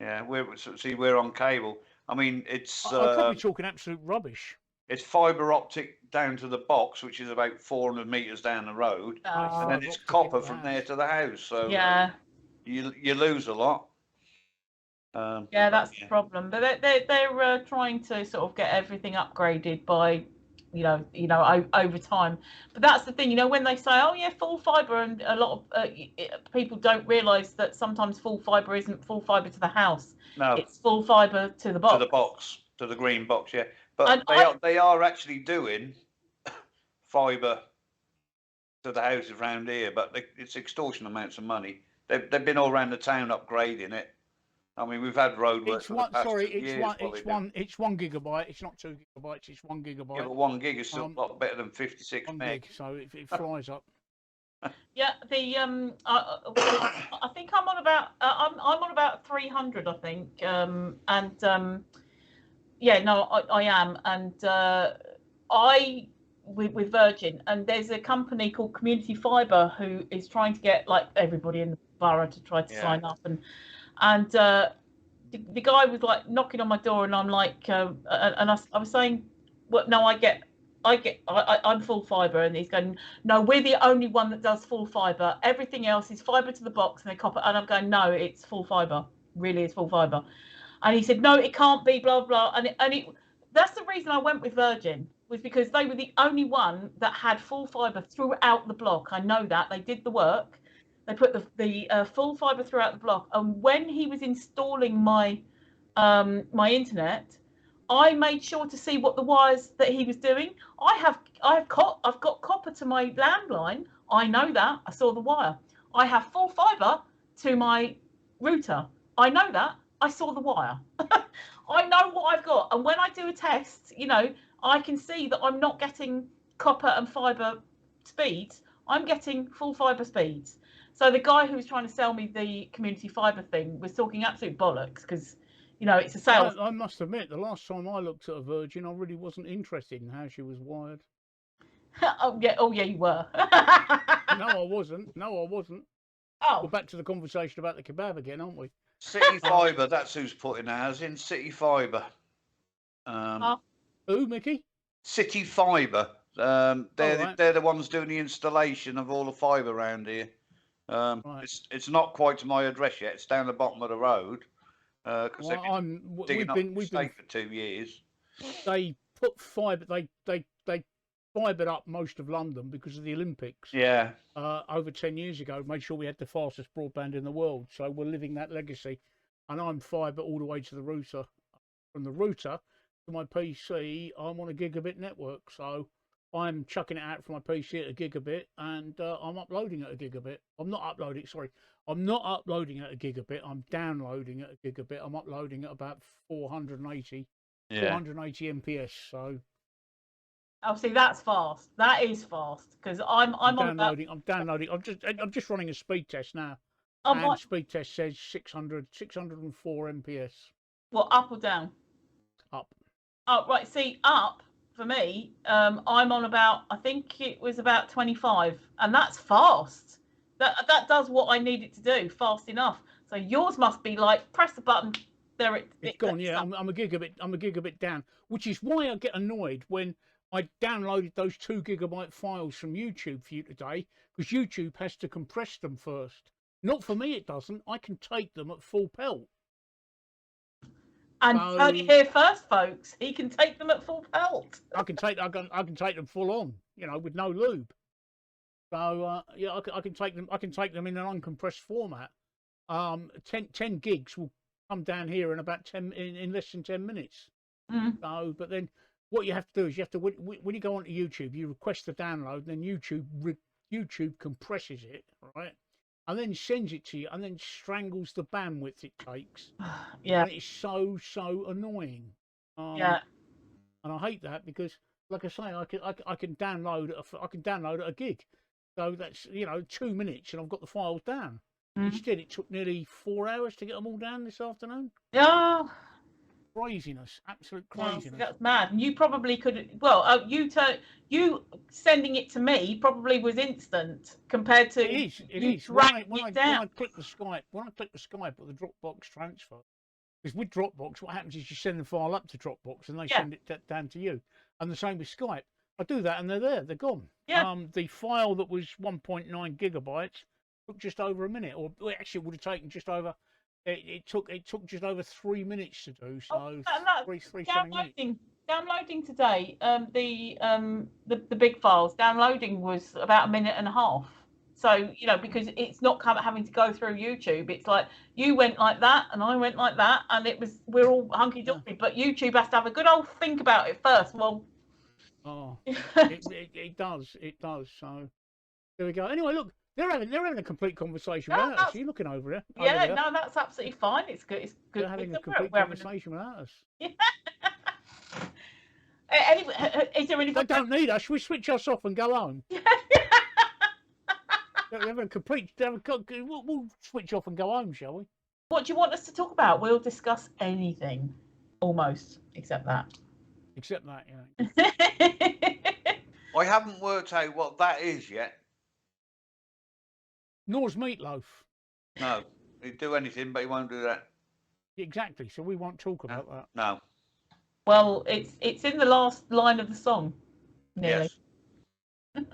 Yeah, we're on cable. I mean, it's. I'm probably talking absolute rubbish. It's fibre optic down to the box, which is about 400 metres down the road, and then it's copper from there to the house. So yeah, you lose a lot. Yeah, that's the problem. But they're trying to sort of get everything upgraded by, over time. But that's the thing, when they say, oh yeah, full fibre, and a lot of people don't realise that sometimes full fibre isn't full fibre to the house. No, it's full fibre to the box. To the box, to the green box, yeah. But they are actually doing fibre to the houses around here, but it's extortion amounts of money. They've been all around the town upgrading it. I mean, we've had roadworks for the past 2 years. It's 1 gigabyte. It's not 2 gigabytes. It's 1 gigabyte. Yeah, but 1 gig is still a lot better than 56 meg. Gig, so it flies up. Yeah, I think I'm on about 300. I think, yeah, no, I am, and with Virgin, and there's a company called Community Fibre who is trying to get like everybody in the borough to try to sign up, and the guy was like knocking on my door, and I'm like, and I was saying, well, no, I'm full fibre, and he's going, no, we're the only one that does full fibre. Everything else is fibre to the box, and they copper. And I'm going, no, it's full fibre. Really, it's full fibre. And he said, no, it can't be, blah blah. And that's the reason I went with Virgin, was because they were the only one that had full fibre throughout the block. I know that they did the work. They put the full fibre throughout the block. And when he was installing my internet, I made sure to see what the wires that he was doing. I've got copper to my landline. I know that. I saw the wire. I have full fibre to my router. I know that. I saw the wire. I know what I've got. And when I do a test, I can see that I'm not getting copper and fibre speeds. I'm getting full fibre speeds. So the guy who was trying to sell me the community fibre thing was talking absolute bollocks, because it's a sales. I must admit, the last time I looked at a Virgin, I really wasn't interested in how she was wired. Oh yeah, you were. No, I wasn't. Oh, we're back to the conversation about the kebab again, aren't we? City Fibre, that's who's putting ours in. City Fibre. Who, Mickey? City Fibre. They're the ones doing the installation of all the fibre around here. It's not quite to my address yet. It's down the bottom of the road. Because they've been digging up the estate for 2 years. They put fibre. They fibered up most of London because of the Olympics. Yeah. Over 10 years ago, made sure we had the fastest broadband in the world. So we're living that legacy. And I'm fibre all the way to the router. From the router to my PC, I'm on a gigabit network. So I'm chucking it out from my PC at a gigabit, and I'm uploading at a gigabit. I'm not uploading at a gigabit. I'm downloading at a gigabit. I'm uploading at about 480 MPS. So. Oh, see, that's fast. That is fast, because I'm downloading. I'm downloading. I'm just running a speed test now. And speed test says 604 MPS. What, up or down? Up. Oh, right. See, up for me, I'm on about, I think it was about 25, and that's fast. That does what I need it to do, fast enough. So yours must be like, press the button, there It's gone. Yeah, I'm a gigabit down, which is why I get annoyed when I downloaded those 2 GB files from YouTube for you today, because YouTube has to compress them first. Not for me, it doesn't. I can take them at full pelt. And So, heard it here first, folks. He can take them at full pelt. I can take them full on, with no lube. So yeah, I can take them. I can take them in an uncompressed format. 10 gigs will come down here in about 10 in less than 10 minutes. So, but then what you have to do is you have to when you go onto YouTube, you request the download, and then YouTube compresses it, right, and then sends it to you, and then strangles the bandwidth it takes. Yeah, and it's so annoying. yeah. And I hate that because, like I say, I can download a gig, so that's 2 minutes, and I've got the files down. Instead, it took nearly 4 hours to get them all down this afternoon. Yeah. Craziness, absolute craziness. That's mad. And you probably could. Well, you sending it to me probably was instant compared to. It is. When I click the Skype, or the Dropbox transfer, because with Dropbox, what happens is you send the file up to Dropbox, and they send it down to you. And the same with Skype. I do that, and they're there. They're gone. Yeah. The file that was 1.9 GB took just over a minute, or actually, it would have taken just over. It took just over 3 minutes to do. So three minutes. Downloading today, the big files downloading was about a minute and a half. So because it's not having to go through YouTube, it's like you went like that and I went like that, and we're all hunky dory. But YouTube has to have a good old think about it first. Well, it does. So there we go. Anyway, look. They're having a complete conversation without us. Are you looking over there? Yeah, no, that's absolutely fine. It's good. It's good. They're having a complete conversation without us. Yeah. Anyway, is there any? They don't need us. We switch us off and go home. They're having a complete. We'll switch off and go home, shall we? What do you want us to talk about? We'll discuss anything, almost, except that. Except that, yeah. I haven't worked out what that is yet. Nor's meatloaf. No, he'd do anything, but he won't do that. Exactly. So we won't talk about that. No. Well, it's in the last line of the song. Nearly. Yes.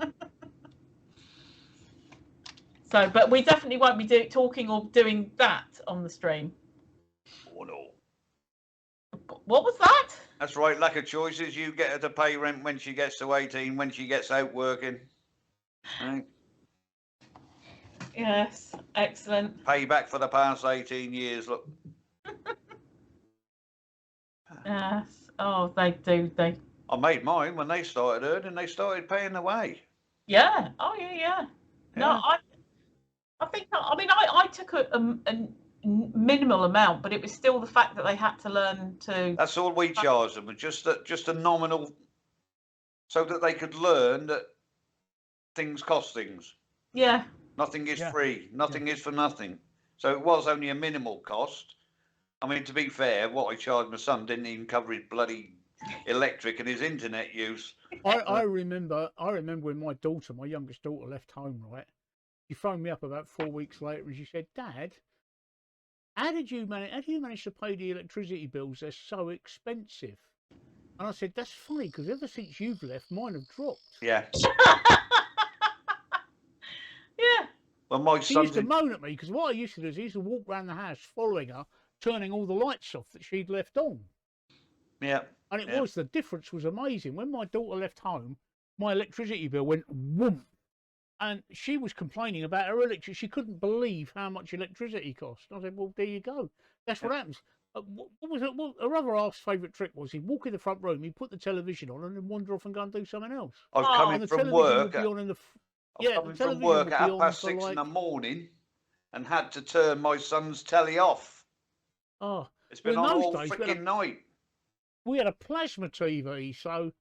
So, but we definitely won't be talking or doing that on the stream. Oh no. What was that? That's right. Lack of choices. You get her to pay rent when she gets to 18. When she gets out working. Right. Yes, excellent. Payback for the past 18 years, look. Yes. Oh, they do. I made mine when they started earning. They started paying the way. Yeah. Oh, yeah. No, I think. I mean, I took a minimal amount, but it was still the fact that they had to learn to. That's all we charged them, just a nominal, so that they could learn that things cost things. Yeah. Nothing is free. Nothing is for nothing. So it was only a minimal cost. I mean, to be fair, what I charged my son didn't even cover his bloody electric and his internet use. I remember when my youngest daughter, left home, right? She phoned me up about 4 weeks later and she said, "Dad, how do you manage to pay the electricity bills? They're so expensive." And I said, "That's funny, because ever since you've left, mine have dropped." Yeah. Yeah. Well, my She son used to moan at me, because what I used to do is I used to walk around the house following her, turning all the lights off that she'd left on. Yeah. And the difference was amazing. When my daughter left home, my electricity bill went whoomp. And she was complaining about her electric. She couldn't believe how much electricity cost. I said, "Well, there you go. That's what happens." What was it? What her other half's favourite trick was, he'd walk in the front room, he'd put the television on, and then wander off and go and do something else. I was coming from work. Coming from work at 6:30 in the morning, and had to turn my son's telly off. Oh, it's been on all freaking night. We had a plasma TV, so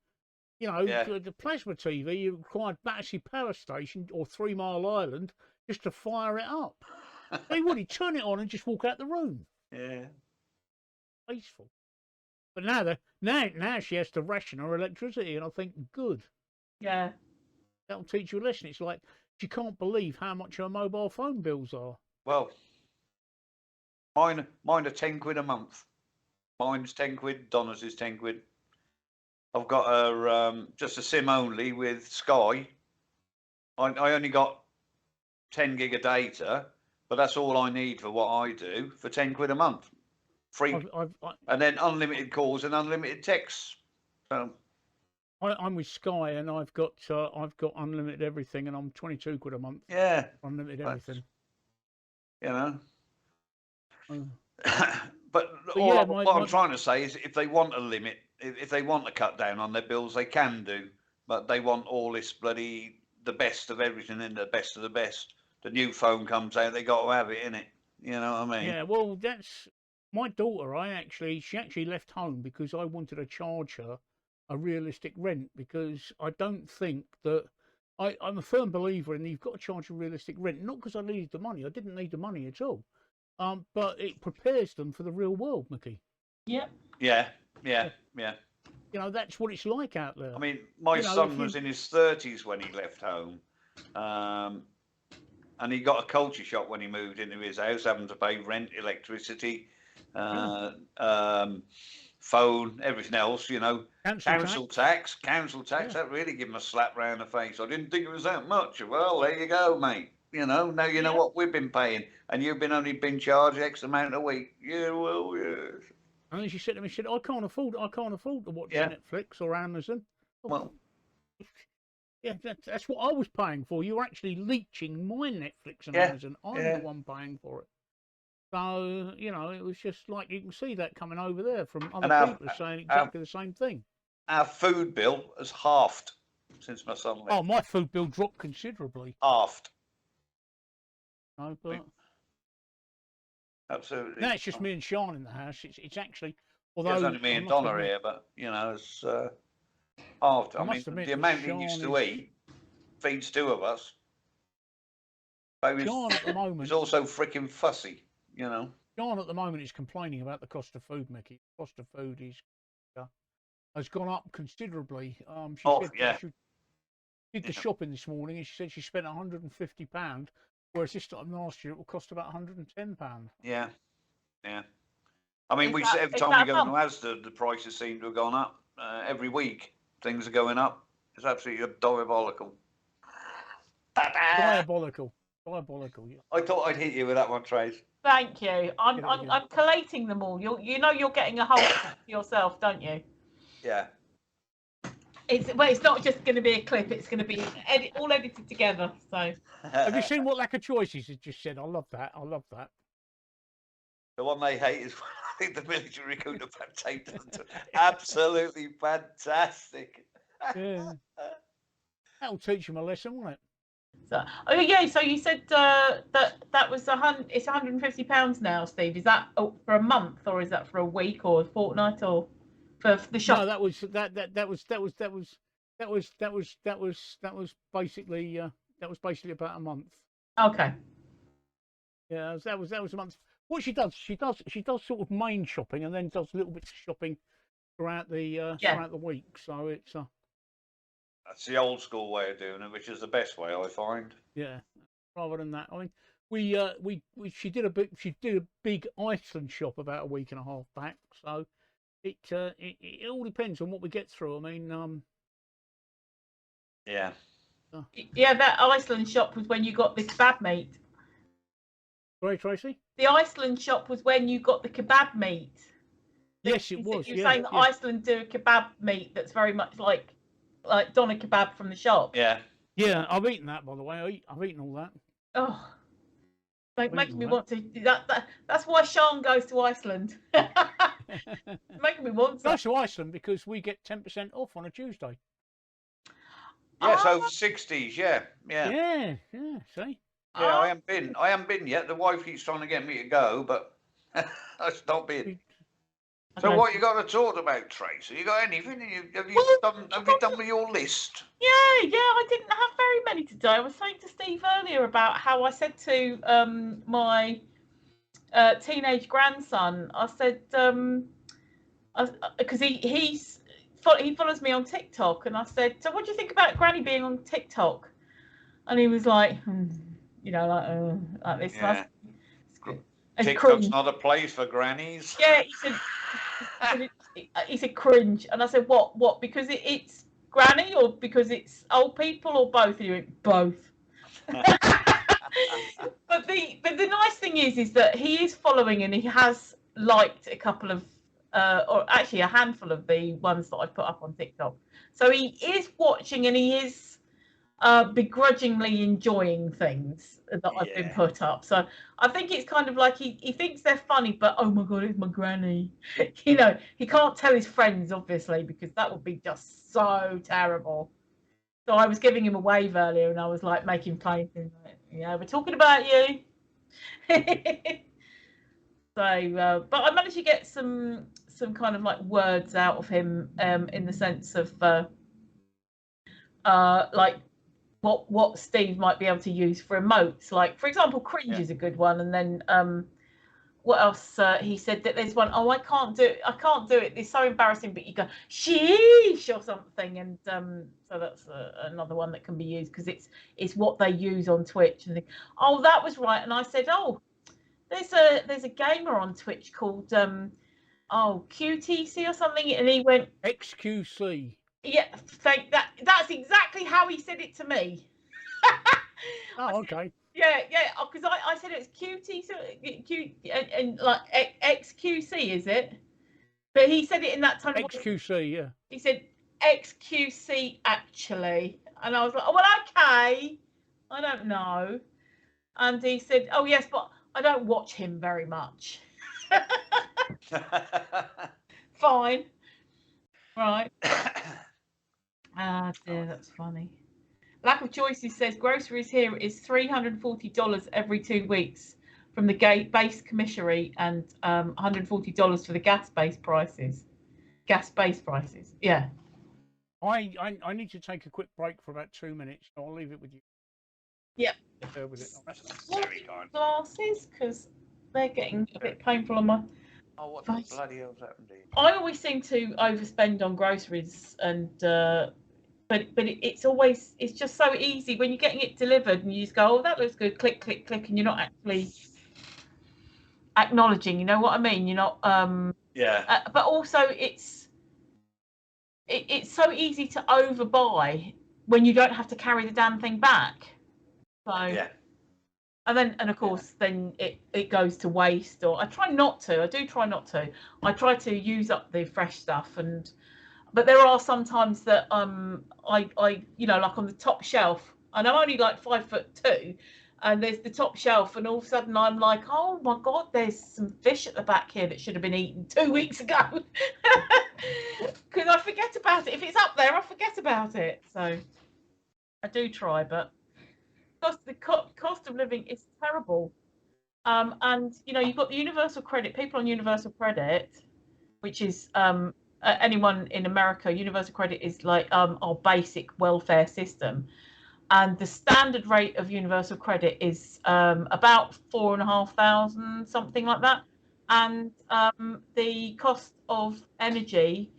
the plasma TV, you required Battersea Power Station or 3 Mile Island just to fire it up. He'd turn it on and just walk out the room. Yeah. Peaceful. But now she has to ration her electricity, and I think good. Yeah. That'll teach you a lesson. It's like she can't believe how much her mobile phone bills are. Well, mine are 10 quid a month. Mine's 10 quid. Donna's is 10 quid. I've got a just a SIM only with Sky. I only got 10 gig of data, but that's all I need for what I do for 10 quid a month. Free, and then unlimited calls and unlimited texts. So I'm with Sky, and I've got unlimited everything, and I'm 22 quid a month. Yeah, unlimited everything. You know. Oh. But yeah, what I'm trying to say is, if they want a limit, if they want to cut down on their bills, they can do. But they want all this bloody the best of everything and the best of the best. The new phone comes out, they got to have it, innit? You know what I mean? Yeah, well, that's my daughter. She actually left home because I wanted to charge her a realistic rent, because I don't think that I'm a firm believer in you've got to charge a realistic rent, not because I needed the money. I didn't need the money at all. But it prepares them for the real world, Mickey. Yep. Yeah. You know, that's what it's like out there. I mean, my son was in his 30s when he left home. And he got a culture shock when he moved into his house, having to pay rent, electricity, phone, everything else, you know. Council tax. That really gave him a slap round the face. I didn't think it was that much. Well, there you go, mate. You know, now you know what we've been paying, and you've only been charged X amount a week. Yeah, well, yes. And then she said to me, I can't afford to watch Netflix or Amazon. Well, yeah, that's what I was paying for. You were actually leeching my Netflix and Amazon. I'm the one paying for it. So, you know, it was just like, you can see that coming over there from other people saying exactly the same thing. Our food bill has halved since my son left. Oh, my food bill dropped considerably. Halved. No, but absolutely. No, it's just me and Sean in the house. It's actually, although it's only me and Donna here, but you know, it's halved. I mean, the amount he used to eat feeds two of us. Sean at the moment is also freaking fussy, you know. Sean at the moment is complaining about the cost of food, Mickey. The cost of food has gone up considerably. She said she did the shopping this morning, and she said she spent £150. Whereas this time last year, it will cost about £110. Yeah. I mean, every time we go to Asda, the prices seem to have gone up. Every week, things are going up. It's absolutely diabolical. Diabolical. Yeah. I thought I'd hit you with that one, Trace. Thank you. I'm collating them all. You know you're getting a whole yourself, don't you? Yeah. It's not just going to be a clip. It's going to be all edited together. So. Have you seen what Lack of Choices has just said? I love that. The one they hate is I think the military could have taken them. Absolutely fantastic. Yeah. That'll teach them a lesson, won't it? So you said that was it's £150 now, Steve. Is that for a month, or is that for a week or a fortnight, or for the shop? No, that was basically about a month. Okay. Yeah, that was a month. What she does sort of main shopping, and then does little bits of shopping throughout the week. So it's that's the old school way of doing it, which is the best way, I find. Yeah. Rather than that, I mean, she did a big Iceland shop about a week and a half back. So it all depends on what we get through. I mean, yeah. Yeah, that Iceland shop was when you got the kebab meat. Sorry, Tracy? The Iceland shop was when you got the kebab meat. Yes, it was. You're saying that Iceland do a kebab meat that's very much like doner kebab from the shop. Yeah. Yeah, I've eaten that, by the way. I've eaten all that. Oh, making me want to. That's why Sean goes to Iceland. Making me want to. Goes to Iceland because we get 10% off on a Tuesday. Yes, over 60s. Yeah. See. Yeah, I haven't been yet. The wife keeps trying to get me to go, but I've not been. So what you got to talk about, Tracy? You got anything? Have you done with your list? Yeah. I didn't have very many today. I was saying to Steve earlier about how I said to my teenage grandson, I said, Because he follows me on TikTok, and I said, so what do you think about Granny being on TikTok? And he was like, like this. Yeah. And TikTok's cringe. not a place for grannies. Yeah, he said cringe, and I said what? Because it's granny, or because it's old people, or both? And he went, both. But the nice thing is that he is following, and he has liked a couple of, or actually a handful of the ones that I put up on TikTok. So he is watching, and he is begrudgingly enjoying things that I've been put up. So I think it's kind of like he thinks they're funny, but oh my god, it's my granny. He can't tell his friends, obviously, because that would be just so terrible. So I was giving him a wave earlier, and I was like making plain things like, yeah, we're talking about you. So, but I managed to get some kind of like words out of him, in the sense of like what Steve might be able to use for emotes. Like, for example, cringe is a good one. And then what else? He said that there's one, I can't do it. It's so embarrassing, but you go sheesh or something. And so that's another one that can be used, because it's what they use on Twitch. And oh, that was right. And I said, oh, there's a gamer on Twitch called QTC or something, and he went XQC. Yeah, that's exactly how he said it to me. Oh, okay. Yeah, because I said it's QT, so Q and like XQC, is it? But he said it in that tone of voice. XQC, yeah. He said XQC actually, and I was like, oh well, okay, I don't know. And he said, oh yes, but I don't watch him very much. Fine, right. Ah, dear, that's funny. Lack of choices says groceries here is $340 every 2 weeks from the base commissary, and $140 for the gas-based prices. Gas-based prices, yeah. I need to take a quick break for about 2 minutes. So I'll leave it with you. Yep. With it. Very kind. Glasses, because they're getting a bit painful on my. Oh, what the bloody hell's happened here? I always seem to overspend on groceries, and but it's just so easy when you're getting it delivered, and you just go, oh, that looks good, click, click, click, and you're not actually acknowledging. You know what I mean? You're not. But also, it's so easy to overbuy when you don't have to carry the damn thing back. So. Yeah. And of course, then it goes to waste. Or I try not to. I do try not to. I try to use up the fresh stuff, but there are some times that I like on the top shelf, and I'm only like 5'2", and there's the top shelf, and all of a sudden I'm like, oh my god, there's some fish at the back here that should have been eaten 2 weeks ago, because I forget about it. If it's up there, I forget about it. So I do try, but. The cost of living is terrible, and you've got the universal credit. People on universal credit, which is anyone in America. Universal credit is like our basic welfare system, and the standard rate of universal credit is about $4,500, something like that, and the cost of energy,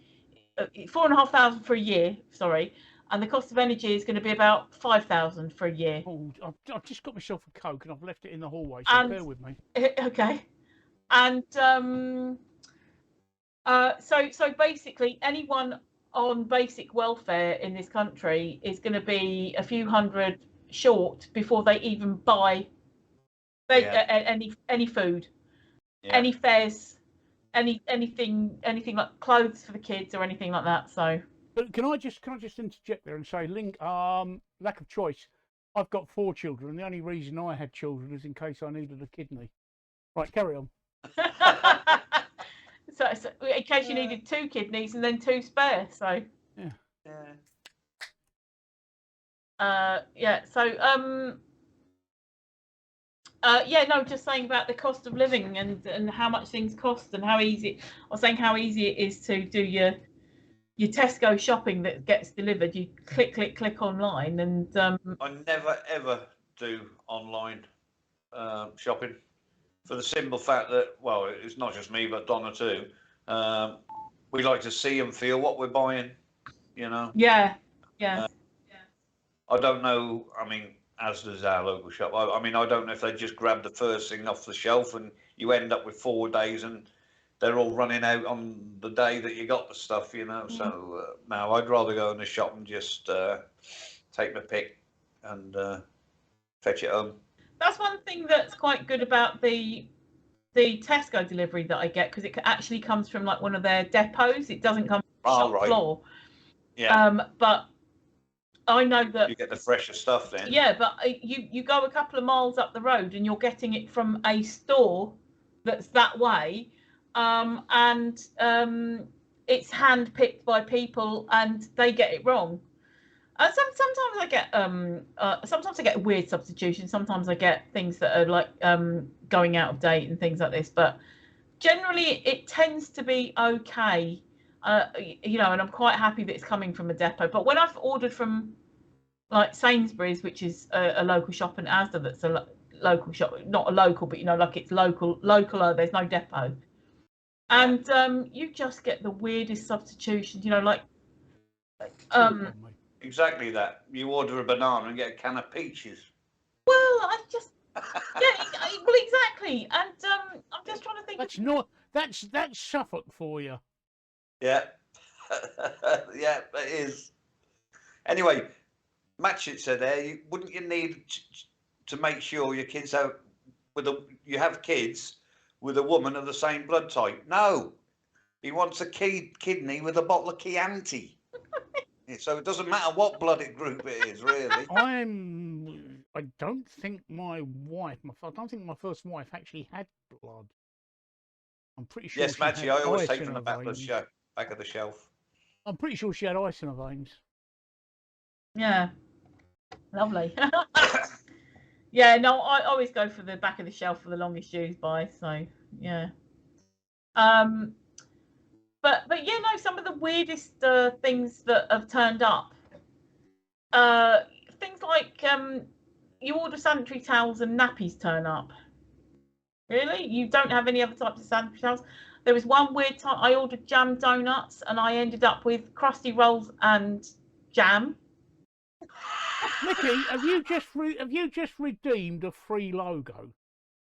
$4,500 for a year. Sorry. And the cost of energy is going to be about $5,000 for a year. Oh, I've just got myself a Coke, and I've left it in the hallway, so bear with me. Okay. And so basically, anyone on basic welfare in this country is going to be a few hundred short before they even buy any food, any fares, anything like clothes for the kids or anything like that. So. But can I just interject there and say, lack of choice. I've got 4 children, and the only reason I had children is in case I needed a kidney. Right, carry on. so in case you needed 2 kidneys and then 2 spare. So just saying about the cost of living and how much things cost and how easy. I was saying how easy it is to do your Tesco shopping that gets delivered. You click online, and I never ever do online shopping, for the simple fact that, well, it's not just me but Donna too. we like to see and feel what we're buying. You know. Yeah. I don't know. I mean, as does our local shop. I mean, I don't know if they just grab the first thing off the shelf and you end up with 4 days and they're all running out on the day that you got the stuff, you know. So no, I'd rather go in the shop and just take my pick and fetch it home. That's one thing that's quite good about the Tesco delivery that I get, because it actually comes from like one of their depots. It doesn't come from the shop floor. Yeah. But I know that you get the fresher stuff then. Yeah, but you go a couple of miles up the road and you're getting it from a store that's that way, and it's hand picked by people and they get it wrong. Sometimes I get weird substitutions. Sometimes I get things that are like going out of date and things like this. But generally, it tends to be okay. You know, and I'm quite happy that it's coming from a depot. But when I've ordered from like Sainsbury's, which is a local shop, and Asda, that's a local shop, not a local, but you know, like it's local. There's no depot, and you just get the weirdest substitutions. You know, like exactly that. You order a banana and get a can of peaches. Well, I just well, exactly, and I'm just trying to think. That's Suffolk for you. Yeah, yeah, it is. Anyway, Matchitzer there. Wouldn't you need to make sure your kids have you have kids with a woman of the same blood type? No, he wants a kidney with a bottle of Chianti. So it doesn't matter what blood group it is, really. I don't think my first wife actually had blood. I'm pretty sure. Yes, Matchy, I always take from the back of the shelf. I'm pretty sure she had ice in her veins. Yeah, lovely. Yeah, no, I always go for the back of the shelf for the longest use by. So yeah. But yeah, no, some of the weirdest things that have turned up. Things like you order sanitary towels and nappies turn up. Really? You don't have any other types of sanitary towels? There was one weird time I ordered jam donuts and I ended up with crusty rolls and jam. Mickey, have you just redeemed a free logo?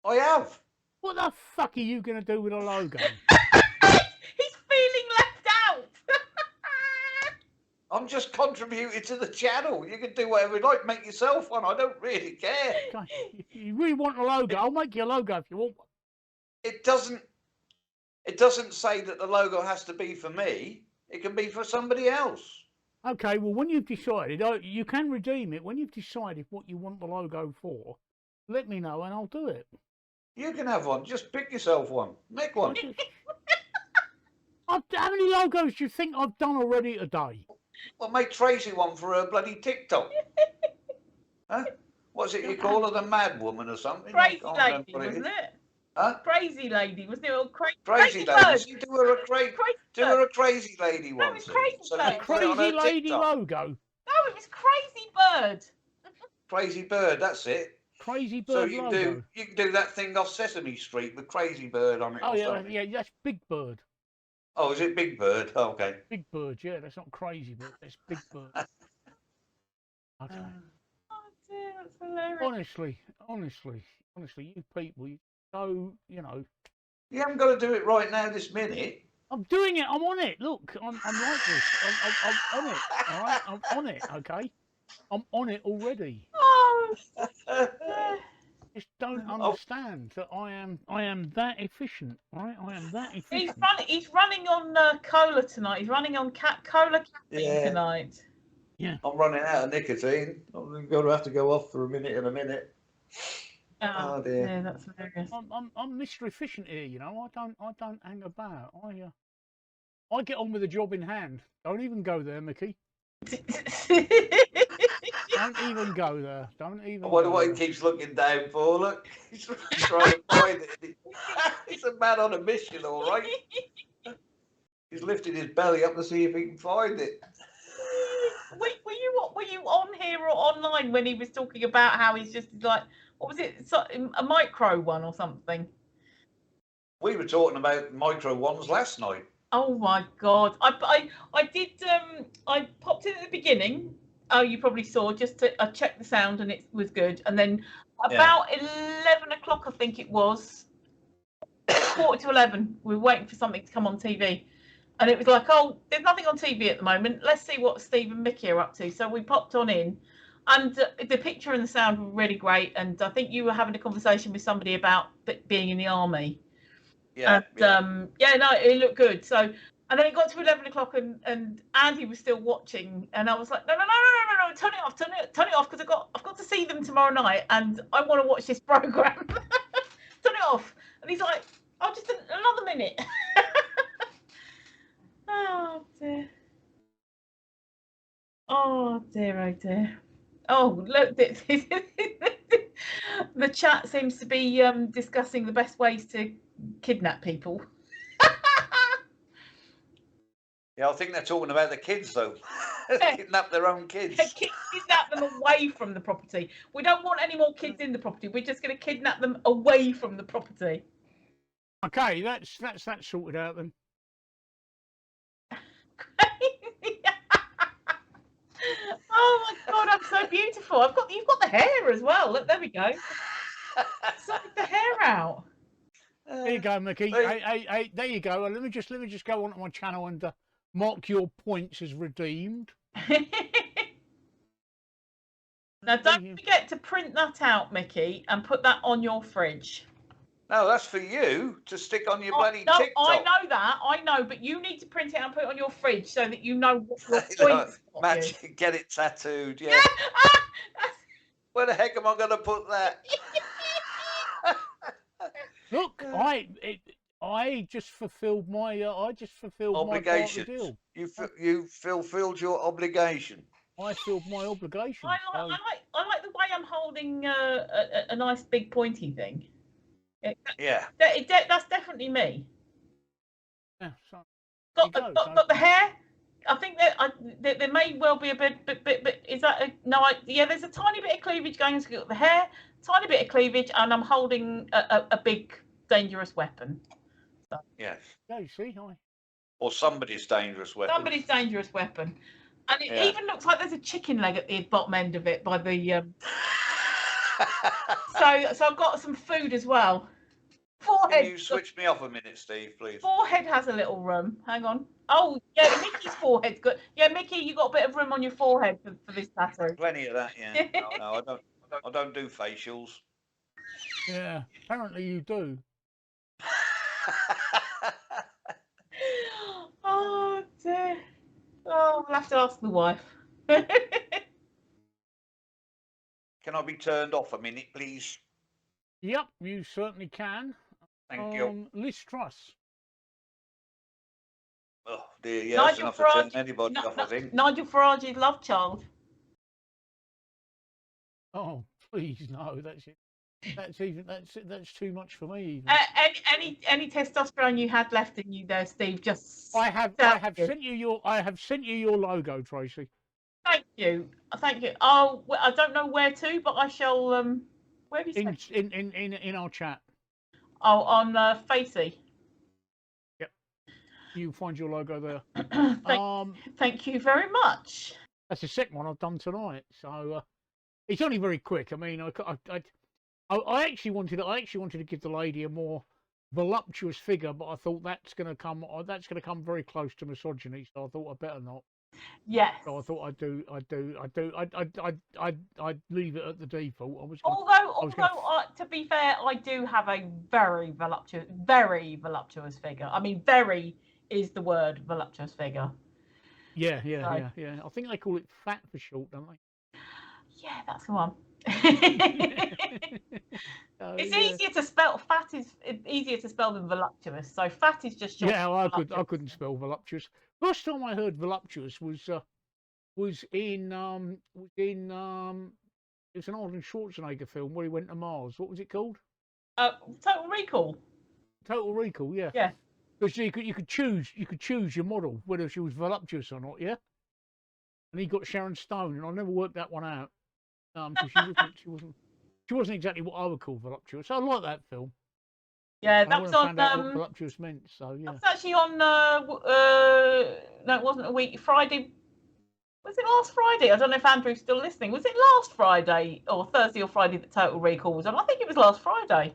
I have. What the fuck are you going to do with a logo? He's feeling left out. I'm just contributing to the channel. You can do whatever you like. Make yourself one. I don't really care. Okay. If you really want a logo, I'll make you a logo if you want one. It doesn't say that the logo has to be for me. It can be for somebody else. Okay, well, when you've decided, you can redeem it. When you've decided what you want the logo for, let me know and I'll do it. You can have one. Just pick yourself one. Make one. How many logos do you think I've done already today? Well, make Tracy one for her bloody TikTok. Huh? What's it you call her? The mad woman or something? Crazy lady, wasn't it? Huh? Crazy lady, wasn't it? Or crazy lady. You do her a crazy lady one. No, it was crazy bird. Crazy lady logo. No, it was crazy bird. Crazy bird. That's it. Crazy bird. So you can do that thing off Sesame Street with Crazy Bird on it. Oh yeah, that's Big Bird. Oh, is it Big Bird? Oh, okay. Big Bird, yeah, that's not Crazy Bird, that's Big Bird. Okay. Oh dear, that's hilarious. Honestly, you people, you know. You haven't got to do it right now, this minute. I'm doing it. I'm on it. Look, I'm like this. I'm on it. All right, I'm on it. Okay, I'm on it already. Oh. Just don't understand that I am that efficient, right? I am that efficient. He's running on cola tonight. He's running on cola caffeine tonight. Yeah. I'm running out of nicotine. I'm going to have to go off for a minute. Oh dear. Yeah, that's hilarious. I'm Mr. Efficient here, you know. I don't hang about. I get on with the job in hand. Don't even go there, Mickey. Don't even go there. Don't even. I wonder what he keeps looking down for. Look, he's trying to find it. He's a man on a mission, all right. He's lifting his belly up to see if he can find it. Were you on here or online when he was talking about how he's just like, what was it, a micro one or something? We were talking about micro ones last night. Oh my god! I did. I popped in at the beginning. Oh, you probably saw. Just to I checked the sound and it was good. And then about 11 o'clock, I think it was, 10:45. We were waiting for something to come on TV, and it was like, oh, there's nothing on TV at the moment. Let's see what Steve and Mickey are up to. So we popped on in, and the picture and the sound were really great. And I think you were having a conversation with somebody about being in the army. Yeah. And no, it looked good. So, and then it got to 11 o'clock, and Andy was still watching, and I was like, no, turn it off, turn it off, because I've got to see them tomorrow night, and I want to watch this program. Turn it off. And he's like, oh, just another minute. Oh dear. Oh dear, oh dear. Oh, look, the chat seems to be discussing the best ways to kidnap people. Yeah, I think they're talking about the kids though. Kidnap their own kids. Kidnap them away from the property. We don't want any more kids in the property. We're just going to kidnap them away from the property. Okay, that's sorted out then. Oh my god, I'm so beautiful. You've got the hair as well. Look, there we go. Sort the hair out. There you go, Mickey. Hey, there you go. Let me just go onto my channel and mark your points as redeemed. Now, don't forget to print that out, Mickey, and put that on your fridge. No, that's for you to stick on your bloody TikTok. I know that. I know, but you need to print it out and put it on your fridge so that you know what your points are. Magic, get it tattooed, yeah. Where the heck am I going to put that? Look, I just fulfilled my obligation. My part of the deal. You fulfilled your obligation. I filled my obligation. I like the way I'm holding a nice big pointy thing. Yeah. That's definitely me. Yeah, so got the hair. I think that there may well be a bit is that there's a tiny bit of cleavage going to the hair, tiny bit of cleavage, and I'm holding a big dangerous weapon. So. Yes. Yeah, you see, or somebody's dangerous weapon. Somebody's dangerous weapon, and it even looks like there's a chicken leg at the bottom end of it by the. So I've got some food as well. Forehead. Can you switch me off a minute, Steve, please? Forehead has a little room. Hang on. Oh, yeah, Mickey's forehead's good. Yeah, Mickey, you got a bit of room on your forehead for this tattoo. Plenty of that, yeah. No, I don't do facials. Yeah, apparently you do. Oh dear. Oh, I'll have to ask the wife. Can I be turned off a minute, please? Yep, you certainly can. Thank you. Liz Truss. Oh dear, yeah, that's enough to turn anybody off, I think. Nigel Farage's love child. Oh, please no, that's too much for me. Even. Any testosterone you had left in you there, Steve? Just I have sent you your logo, Tracy. Thank you. Oh, I don't know where to, but I shall. Where have you sent? In our chat. Oh, on Facey. Yep. You find your logo there. Thank you very much. That's the second one I've done tonight, so it's only very quick. I mean, I actually wanted to give the lady a more voluptuous figure, but I thought that's going to come very close to misogyny, so I thought I better not. Yes. So I thought I'd leave it at the default. To be fair, I do have a very voluptuous figure. I mean, very is the word, voluptuous figure. Yeah. I think they call it fat for short, don't they? Yeah, that's the one. It's easier to spell. Fat is easier to spell than voluptuous. So fat is just short. Yeah, I couldn't spell voluptuous. First time I heard voluptuous was in it was an Arnold Schwarzenegger film where he went to Mars. What was it called? Total Recall. Total Recall, yeah. Yeah. Because you could choose your model whether she was voluptuous or not, yeah. And he got Sharon Stone, and I never worked that one out. Because she wasn't exactly what I would call voluptuous. I like that film. Yeah, I that was wouldn't on. have found out what voluptuous meant. So yeah. That was actually on. No, it wasn't a week. Friday. Was it last Friday? I don't know if Andrew's still listening. Was it last Friday or Thursday or Friday that Total Recall was on? I think it was last Friday.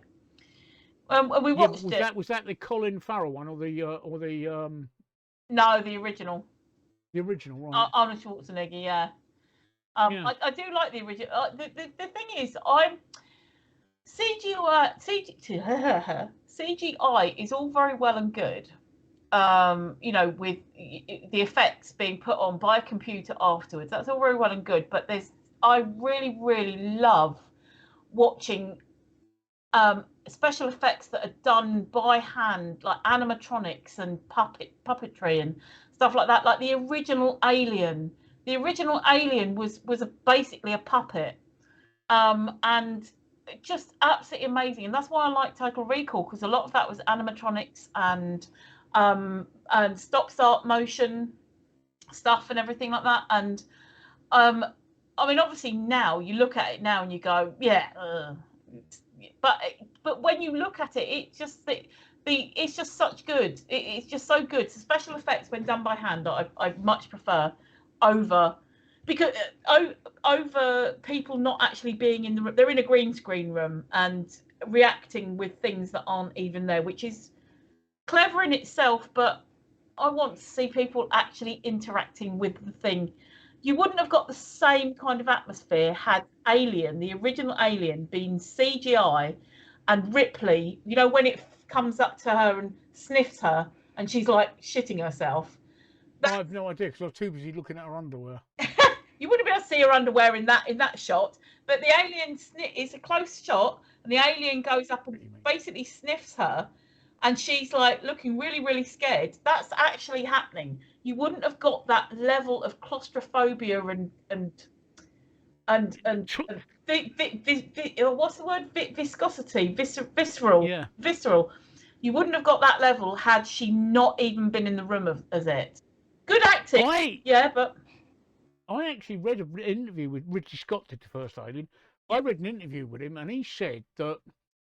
And we Yeah, watched but it. was that the Colin Farrell one or the No, the original. the original, right? Arnold Schwarzenegger. Yeah. Yeah. I do like the original. The thing is, I'm CGI is all very well and good. You know, with the effects being put on by a computer afterwards, that's all very well and good. But I really, really love watching special effects that are done by hand, like animatronics and puppetry and stuff like that. Like the original Alien. The original Alien was basically a puppet, and just absolutely amazing. And that's why I like Total Recall, because a lot of that was animatronics and stop-start motion stuff and everything like that. And I mean, obviously now you look at it now and you go, yeah, but when you look at it, it's just it's just such good. It's just so good. So special effects when done by hand, I much prefer over because over people not actually being in the room. They're in a green screen room and reacting with things that aren't even there, which is clever in itself, but I want to see people actually interacting with the thing. You wouldn't have got the same kind of atmosphere had Alien, the original Alien, been CGI, and Ripley, you know, when it comes up to her and sniffs her and she's like shitting herself. I have no idea because I was too busy looking at her underwear. You wouldn't be able to see her underwear in that shot, but the alien is a close shot, and the alien goes up and basically sniffs her, and she's like looking really, really scared. That's actually happening. You wouldn't have got that level of claustrophobia and what's the word? Viscosity, visceral, Yeah. visceral. You wouldn't have got that level had she not even been in the room as it. Good acting, yeah, but. I actually read an interview with Ridley Scott did the first Alien. I read an interview with him, and he said that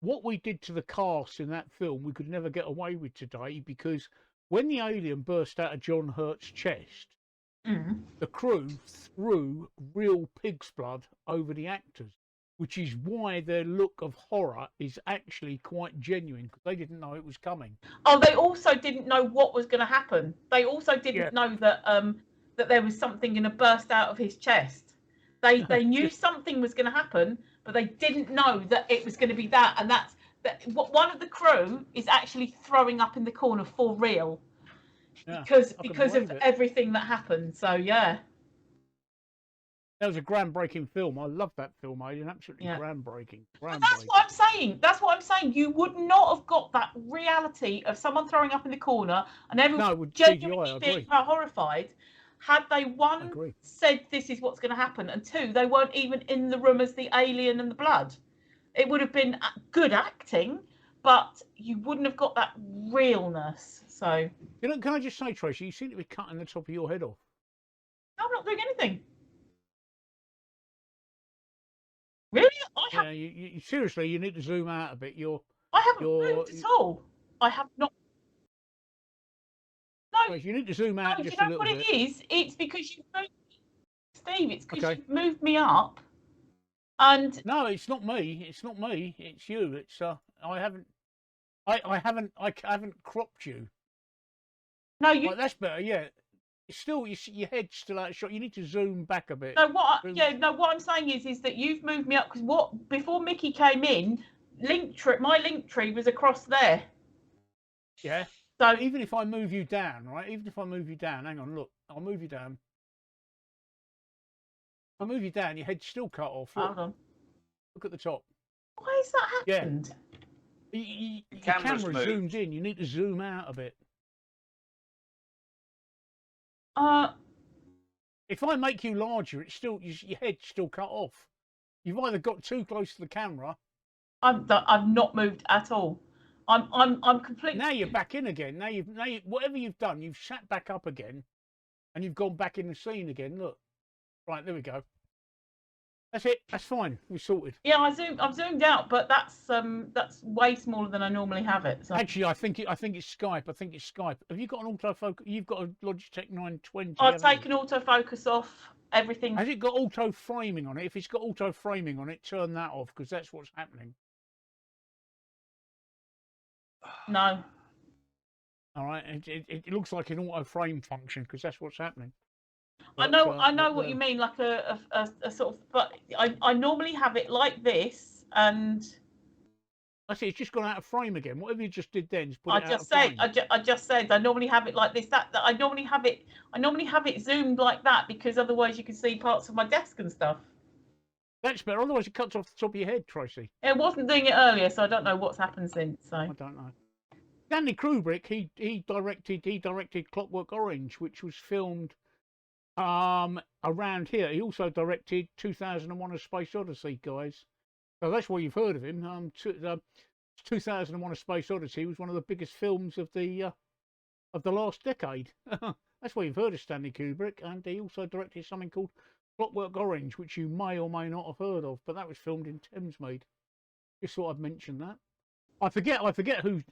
what we did to the cast in that film, we could never get away with today, because when the alien burst out of John Hurt's chest, the crew threw real pig's blood over the actors, which is why their look of horror is actually quite genuine, because they didn't know it was coming. Oh, they also didn't know what was going to happen. They also didn't know that that there was something going to burst out of his chest. They knew something was going to happen, but they didn't know that it was going to be that. And that's one of the crew is actually throwing up in the corner for real, because of everything that happened. So yeah, that was a groundbreaking film. I love that film, Alien. Absolutely groundbreaking. That's what I'm saying. That's what I'm saying. You would not have got that reality of someone throwing up in the corner and everyone genuinely being horrified. Had they, one, said this is what's going to happen, and two, they weren't even in the room as the alien and the blood. It would have been good acting, but you wouldn't have got that realness. So, you know, can I just say, Tracy, you seem to be cutting the top of your head off. I'm not doing anything. Really? Yeah, you seriously, you need to zoom out a bit. I haven't moved at all. I have not. No, you need to zoom out just a little bit. You know what it is? It's because you've moved me, Steve. It's because you've moved me up. And no, it's not me. It's not me. It's you. It's I haven't cropped you. No, you. Right, that's better. Yeah, it's still your head's still out of shot. You need to zoom back a bit. No, what I'm saying is that you've moved me up, because before Mickey came in, my link tree was across there. Yeah. So even if I move you down, right? Even if I move you down, hang on, look, I'll move you down. I'll move you down. Your head's still cut off. Look. Hold on. Look at the top. Why has that happened? Yeah. The camera's zoomed in. You need to zoom out a bit. If I make you larger, it's still your head's still cut off. You've either got too close to the camera. I've not moved at all. I'm completely. Now you're back in again. Now whatever you've done, you've sat back up again, and you've gone back in the scene again. Look, right, there we go. That's it. That's fine. We sorted. Yeah, I've zoomed out, but that's way smaller than I normally have it. So Actually, I think it's Skype. I think it's Skype. Have you got an autofocus? You've got a Logitech 920. I've haven't you? taken autofocus off everything. Has it got auto framing on it? If it's got auto framing on it, turn that off because that's what's happening. No. All right, it looks like an auto frame function because that's what's happening. I know what you mean, like a sort of. But I normally have it like this, and I see it's just gone out of frame again. Whatever you just did then, is put I it out just of said frame. I just said I normally have it like this. That I normally have it zoomed like that because otherwise you can see parts of my desk and stuff. That's better. Otherwise, it cuts off the top of your head, Tracy. It wasn't doing it earlier, so I don't know what's happened since. So I don't know. Stanley Kubrick, he directed Clockwork Orange, which was filmed around here. He also directed 2001: A Space Odyssey, guys. So that's why you've heard of him. 2001: A Space Odyssey was one of the biggest films of the last decade. That's why you've heard of Stanley Kubrick, and he also directed something called Clockwork Orange, which you may or may not have heard of, but that was filmed in Thamesmead. Just thought I'd mention that. I forget who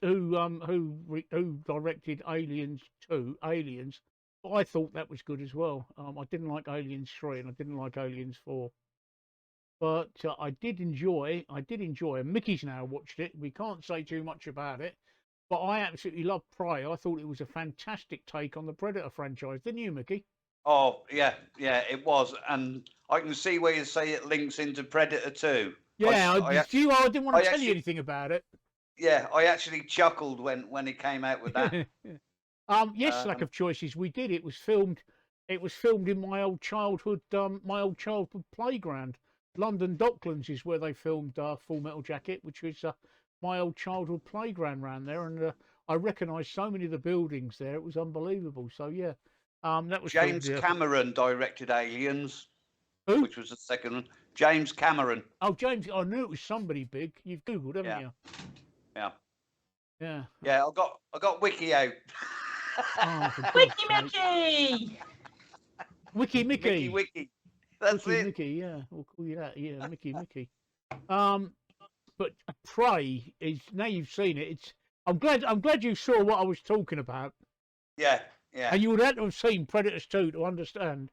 directed Aliens 2, Aliens, but I thought that was good as well. I didn't like Aliens 3 and I didn't like Aliens 4. But I did enjoy, and Mickey's now watched it. We can't say too much about it, but I absolutely love Prey. I thought it was a fantastic take on the Predator franchise, didn't you, Mickey? Oh, yeah, it was. And I can see where you say it links into Predator 2. Yeah, I didn't want to tell you actually, anything about it. Yeah, I actually chuckled when he came out with that. Yes, lack of choices. We did. It was filmed in my old childhood playground. London Docklands is where they filmed Full Metal Jacket, which was my old childhood playground around there, and I recognised so many of the buildings there. It was unbelievable. So yeah, that was James Cameron directed Aliens. Who? Which was the second one. James Cameron. Oh, James! I knew it was somebody big. You've googled, haven't you? Yeah. Yeah. Yeah, I got Wiki out. Oh, Wiki Mickey. Wiki Mickey. Wiki. That's Wiki it. Mickey. Yeah, we'll call you that. Yeah, Mickey. But Prey is, now you've seen it. I'm glad you saw what I was talking about. Yeah. And you would have to have seen Predators 2 to understand.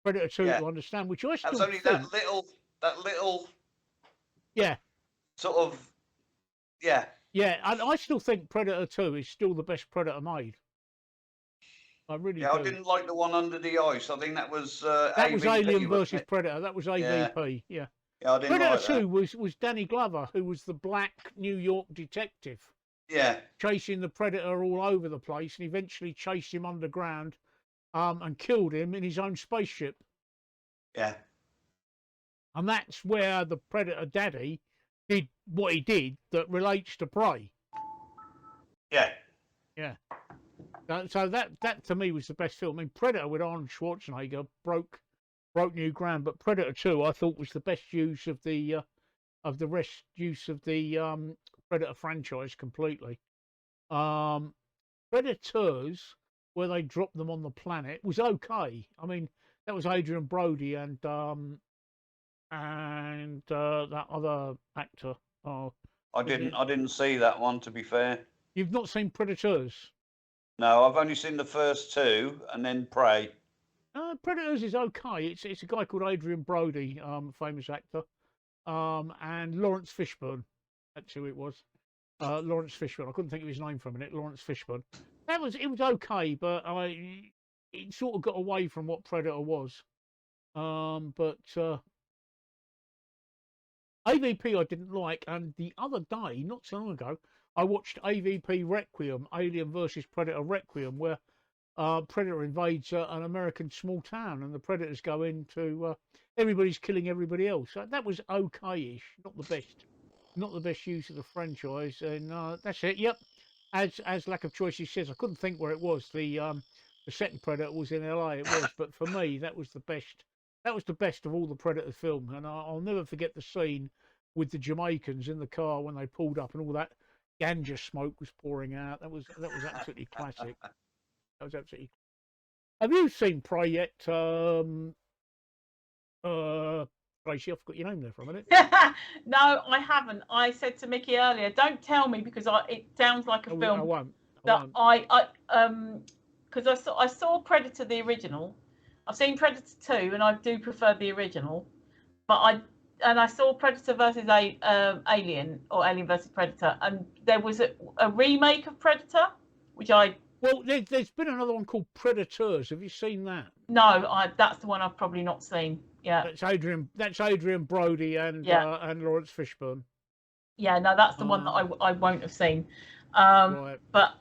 Predator 2 to understand, which I still That's only think, that little. Yeah. Sort of. Yeah. Yeah, and I still think Predator 2 is still the best Predator made. I really do. I didn't like the one under the ice. I think that was that was AVP, Alien versus Predator. That was AVP. Yeah. I didn't Predator like 2 was Danny Glover, who was the black New York detective. Yeah. Chasing the Predator all over the place, and eventually chased him underground, and killed him in his own spaceship. Yeah. And that's where the Predator Daddy did what he did that relates to Prey. Yeah. Yeah. So that to me was the best film. I mean, Predator with Arnold Schwarzenegger broke new ground, but Predator 2 I thought was the best use of the Predator franchise completely. Predators, where they dropped them on the planet, was okay. I mean, that was Adrian Brody and that other actor. I didn't see that one, to be fair. You've not seen Predators? No, I've only seen the first two and then Prey. Predators is okay. It's a guy called Adrian Brody, famous actor, and Lawrence Fishburne. That's who it was. Lawrence Fishburne. I couldn't think of his name for a minute. Lawrence Fishburne. It was okay, but it sort of got away from what Predator was. But AVP I didn't like, and the other day, not so long ago, I watched AVP Requiem, Alien versus Predator Requiem, where Predator invades an American small town, and the Predators go into everybody's killing everybody else. So that was okay-ish, not the best use of the franchise, and that's it. Yep, as Lack of Choices says, I couldn't think where it was. The second Predator was in LA, it was, but for me that was the best. That was the best of all the Predator films, and I'll never forget the scene with the Jamaicans in the car when they pulled up and all that ganja smoke was pouring out. That was absolutely classic. That was absolutely. Have you seen Prey yet, Tracy, I forgot your name there for a minute. No, I haven't. I said to Mickey earlier, don't tell me because it sounds like a film I won't. that because I saw Predator the original. I've seen Predator 2 and I do prefer the original, but I saw Predator versus Alien or Alien versus Predator, and there was a remake of Predator, which Well, there's been another one called Predators. Have you seen that? no, that's the one I've probably not seen. Yeah, That's Adrian Brody and Lawrence Fishburne. yeah, no, that's the one that I won't have seen. Right. But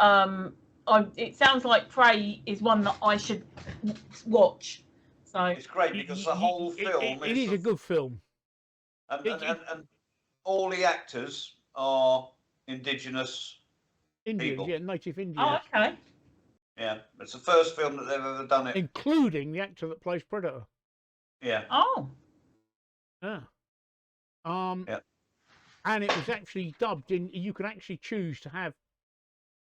it sounds like Prey is one that I should watch. So It's great because the whole film it is a good film. And all the actors are indigenous Indians, people. yeah, native Indians. oh, okay. Yeah, it's the first film that they've ever done it. Including the actor that plays Predator. Yeah. Oh, Yeah. Yeah. And it was actually dubbed in. You can actually choose to have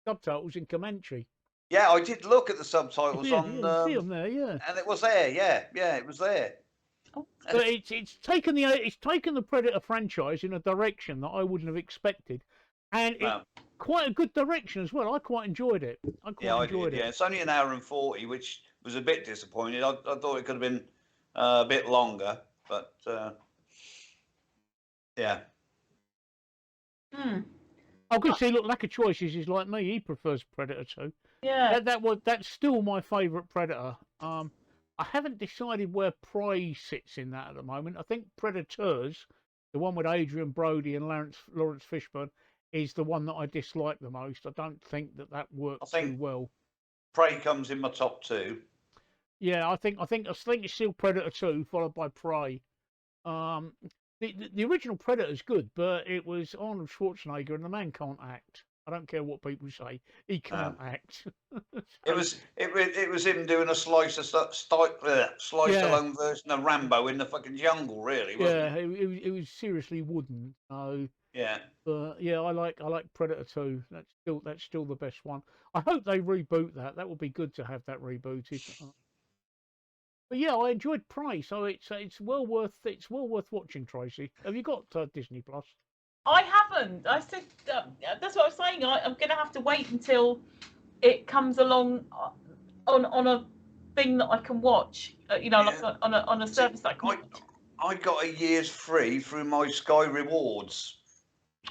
subtitles in Comanche. Yeah, I did look at the subtitles on. See them there, yeah. And it was there. Yeah, it was there. But it's taken the Predator franchise in a direction that I wouldn't have expected, and quite a good direction as well. I quite enjoyed it. I did. Yeah, it's only an hour and 40, which was a bit disappointing. I thought it could have been a bit longer, but yeah. I could see. Look, Lack of Choices is like me. He prefers Predator 2. yeah. That's still my favourite Predator. I haven't decided where Prey sits in that at the moment. I think Predators, the one with Adrian Brody and Lawrence Fishburne, is the one that I dislike the most. I don't think that works too well. Prey comes in my top 2. Yeah, I think it's still Predator 2 followed by Prey. The original Predator is good, but it was Arnold Schwarzenegger, and the man can't act. I don't care what people say; he can't act. It was him doing a slice along version of Rambo in the fucking jungle, really. Wasn't it was seriously wooden. So yeah, but yeah, I like Predator 2. That's still the best one. I hope they reboot that. That would be good to have that rebooted. But yeah, I enjoyed Prey, so it's well worth watching. Tracy, have you got Disney Plus? I haven't. I said that's what I was saying. I'm going to have to wait until it comes along on a thing that I can watch. Like on a service that I can watch. I got a year's free through my Sky Rewards.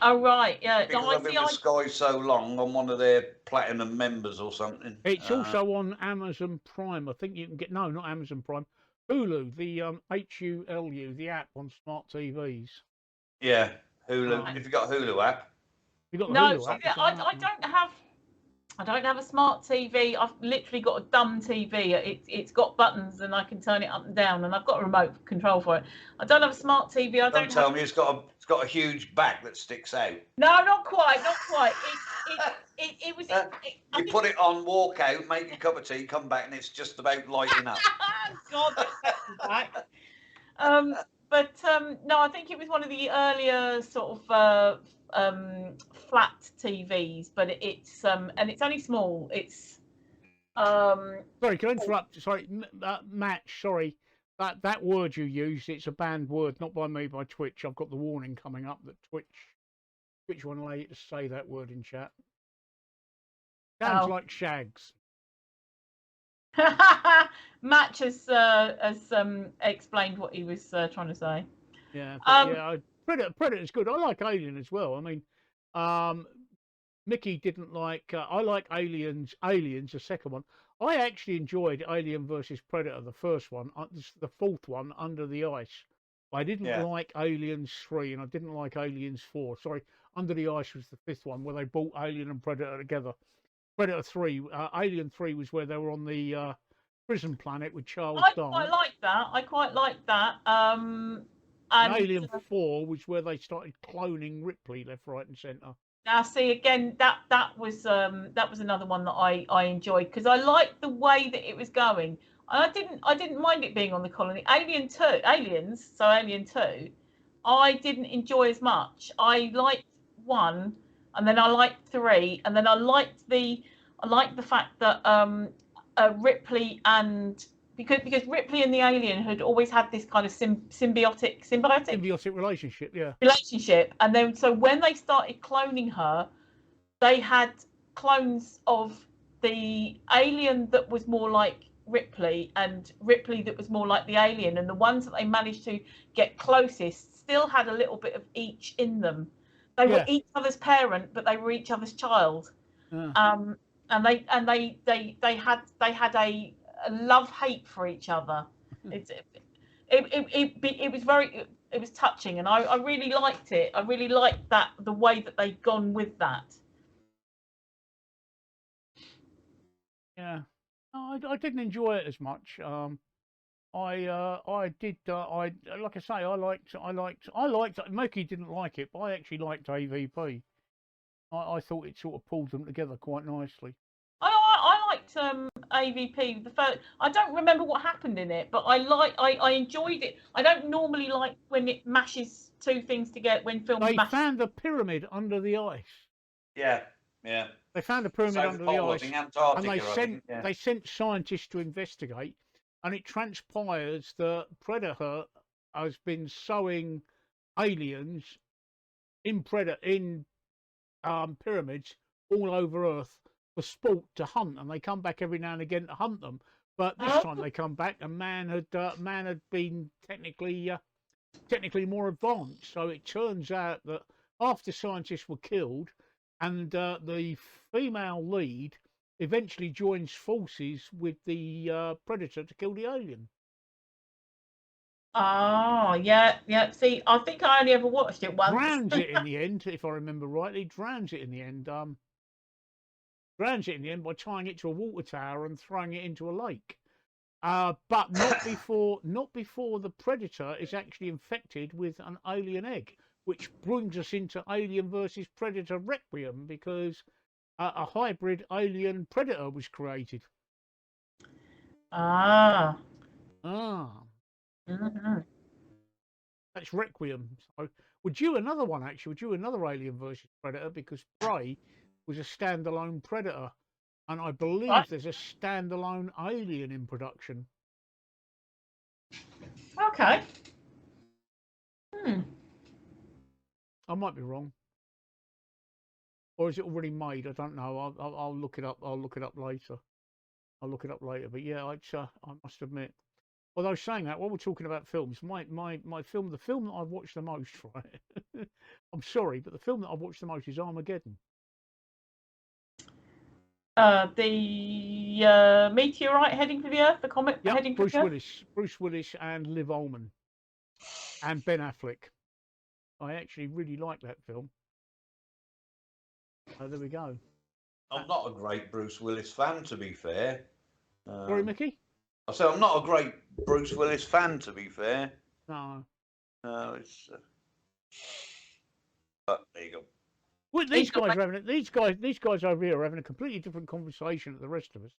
Oh right, yeah. Because I've been with Sky so long, I'm one of their platinum members or something. It's also on Amazon Prime. I think you can get not Amazon Prime, Hulu, the HULU, the app on smart TVs. Yeah. Hulu. If you've got a Hulu app. Hulu app. I don't have a smart TV. I've literally got a dumb TV. It's got buttons and I can turn it up and down, and I've got a remote control for it. I don't have a smart TV. Don't tell me it's got a huge back that sticks out. No, not quite. It was. You put it on, walk out, make a cup of tea, come back, and it's just about lighting up. God, that's back. But no, I think it was one of the earlier sort of flat TVs, but it's and it's only small. It's Sorry, can I interrupt? Sorry, Match. Sorry, that word you used, it's a banned word, not by me, by Twitch. I've got the warning coming up that Twitch won't allow you to say that word in chat. Sounds like shags. Match has explained what he was trying to say. Yeah, Predator's good. I like Alien as well. I mean, Mickey didn't like. I like Aliens, the second one. I actually enjoyed Alien versus Predator, the first one. The fourth one, Under the Ice. I didn't like Aliens 3, and I didn't like Aliens 4. Sorry, Under the Ice was the fifth one, where they brought Alien and Predator together. Predator 3, Alien 3 was where they were on the prison planet with Charles Dance. I quite like that. And Alien 4 was where they started cloning Ripley left, right, and centre. Now, see again, that was another one that I enjoyed because I liked the way that it was going. I didn't mind it being on the colony. Alien 2, I didn't enjoy as much. I liked 1, and then I liked 3, and then I liked the fact that Ripley and because Ripley and the alien had always had this kind of symbiotic relationship, yeah. Relationship, and then so when they started cloning her, they had clones of the alien that was more like Ripley and Ripley that was more like the alien, and the ones that they managed to get closest still had a little bit of each in them. They were each other's parent, but they were each other's child. And they had a love-hate for each other. It was touching, and I really liked it. I really liked that, the way that they'd gone with that. Yeah, no, I didn't enjoy it as much. I did. I like I say, I liked. Moki didn't like it, but I actually liked AVP. I thought it sort of pulled them together quite nicely. I liked AVP. The first, I don't remember what happened in it, but I enjoyed it. I don't normally like when it mashes two things together when films. They found a pyramid under the ice. Yeah. They found a pyramid under the ice, Antarctica, and they sent scientists to investigate. And it transpires that Predator has been sowing aliens in pyramids all over Earth for sport to hunt, and they come back every now and again to hunt them. But this time they come back, and man had been technically more advanced. So it turns out that half the scientists were killed, and the female lead eventually joins forces with the Predator to kill the alien. Oh, yeah. See, I think I only ever watched it once. Drowns it in the end, if I remember rightly. Drowns it in the end. Drowns it in the end by tying it to a water tower and throwing it into a lake. But not before the Predator is actually infected with an alien egg, which brings us into Alien versus Predator Requiem, because a hybrid alien predator was created. Mm-hmm. That's Requiem. So we're due another one, actually. We're due another Alien versus Predator, because Prey was a standalone Predator, and I believe there's a standalone Alien in production. Okay. I might be wrong. Or is it already made? I don't know. I'll look it up. I'll look it up later. But yeah, I must admit. Although saying that, while we're talking about films, my film, the film that I've watched the most, right? I'm sorry, but the film that I've watched the most is Armageddon. The meteorite heading for the Earth, the comet heading for the Earth. Bruce Willis and Liv Ullmann and Ben Affleck. I actually really like that film. There we go. I'm not a great Bruce Willis fan, to be fair. Sorry, Mickey? I said I'm not a great Bruce Willis fan, to be fair. No. It's. But there you go. Well, these guys over here are having a completely different conversation than the rest of us.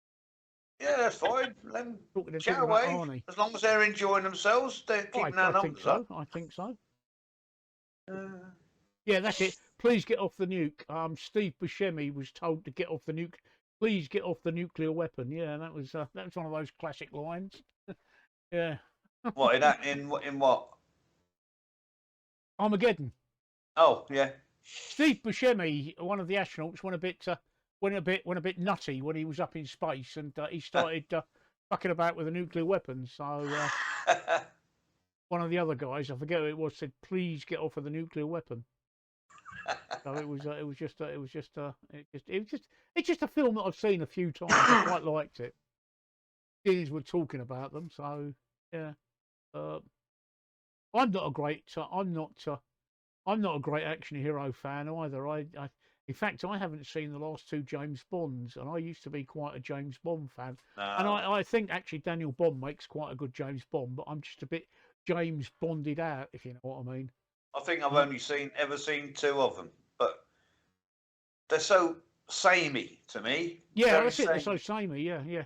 Yeah, that's fine. Let them chat away. Arnie. As long as they're enjoying themselves, they're keeping their numbers up. I think so. Yeah, that's it. Please get off the nuke. Steve Buscemi was told to get off the nuke. Please get off the nuclear weapon. Yeah, that was one of those classic lines. Yeah. What in what? Armageddon. Oh yeah. Steve Buscemi, one of the astronauts, went a bit nutty when he was up in space, and he started fucking about with a nuclear weapon. So one of the other guys, I forget who it was, said, "Please get off of the nuclear weapon." So it's just a film that I've seen a few times. I quite liked it. Things were talking about them, so yeah. I'm not a great action hero fan either. In fact, I haven't seen the last two James Bonds, and I used to be quite a James Bond fan. And I think actually Daniel Bond makes quite a good James Bond, but I'm just a bit James Bonded out, if you know what I mean. I think I've only ever seen two of them, but they're so samey to me. Yeah, that's it. They're so samey. Yeah.